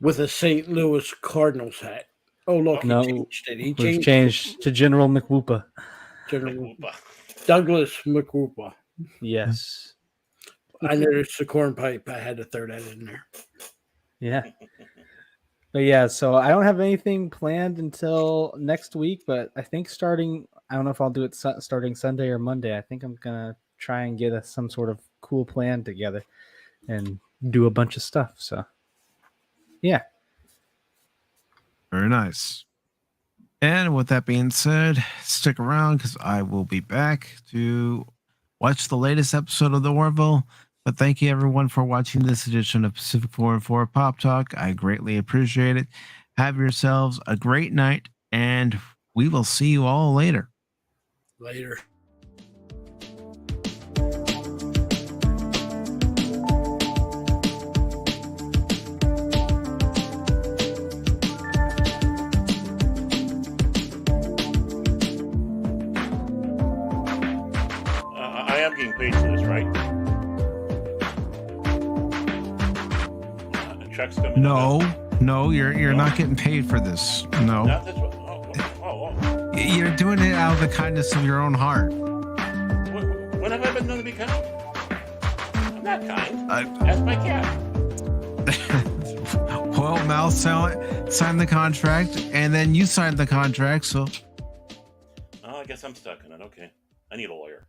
With a St. Louis Cardinals hat. Oh, look, no, he changed it. We've changed to General McWhoopah. General Douglas McWhoopah. Yes. I noticed the corn pipe. I had to throw that in there. Yeah. But yeah, so I don't have anything planned until next week, but I think I don't know if I'll do it starting Sunday or Monday. I think I'm going to try and get some sort of cool plan together and do a bunch of stuff. So, yeah. Very nice. And with that being said, stick around because I will be back to watch the latest episode of the Orville. But thank you everyone for watching this edition of Pacific 414 Pop Talk. I greatly appreciate it. Have yourselves a great night, and we will see you all later. Later. I am getting paid for this, right? Check's coming. No, you're not getting paid for this. No. You're doing it out of the kindness of your own heart. When have I been known to be kind? I'm not kind. Ask my cat. Well, Mal signed the contract, and then you signed the contract, so... Oh, I guess I'm stuck in it. Okay. I need a lawyer.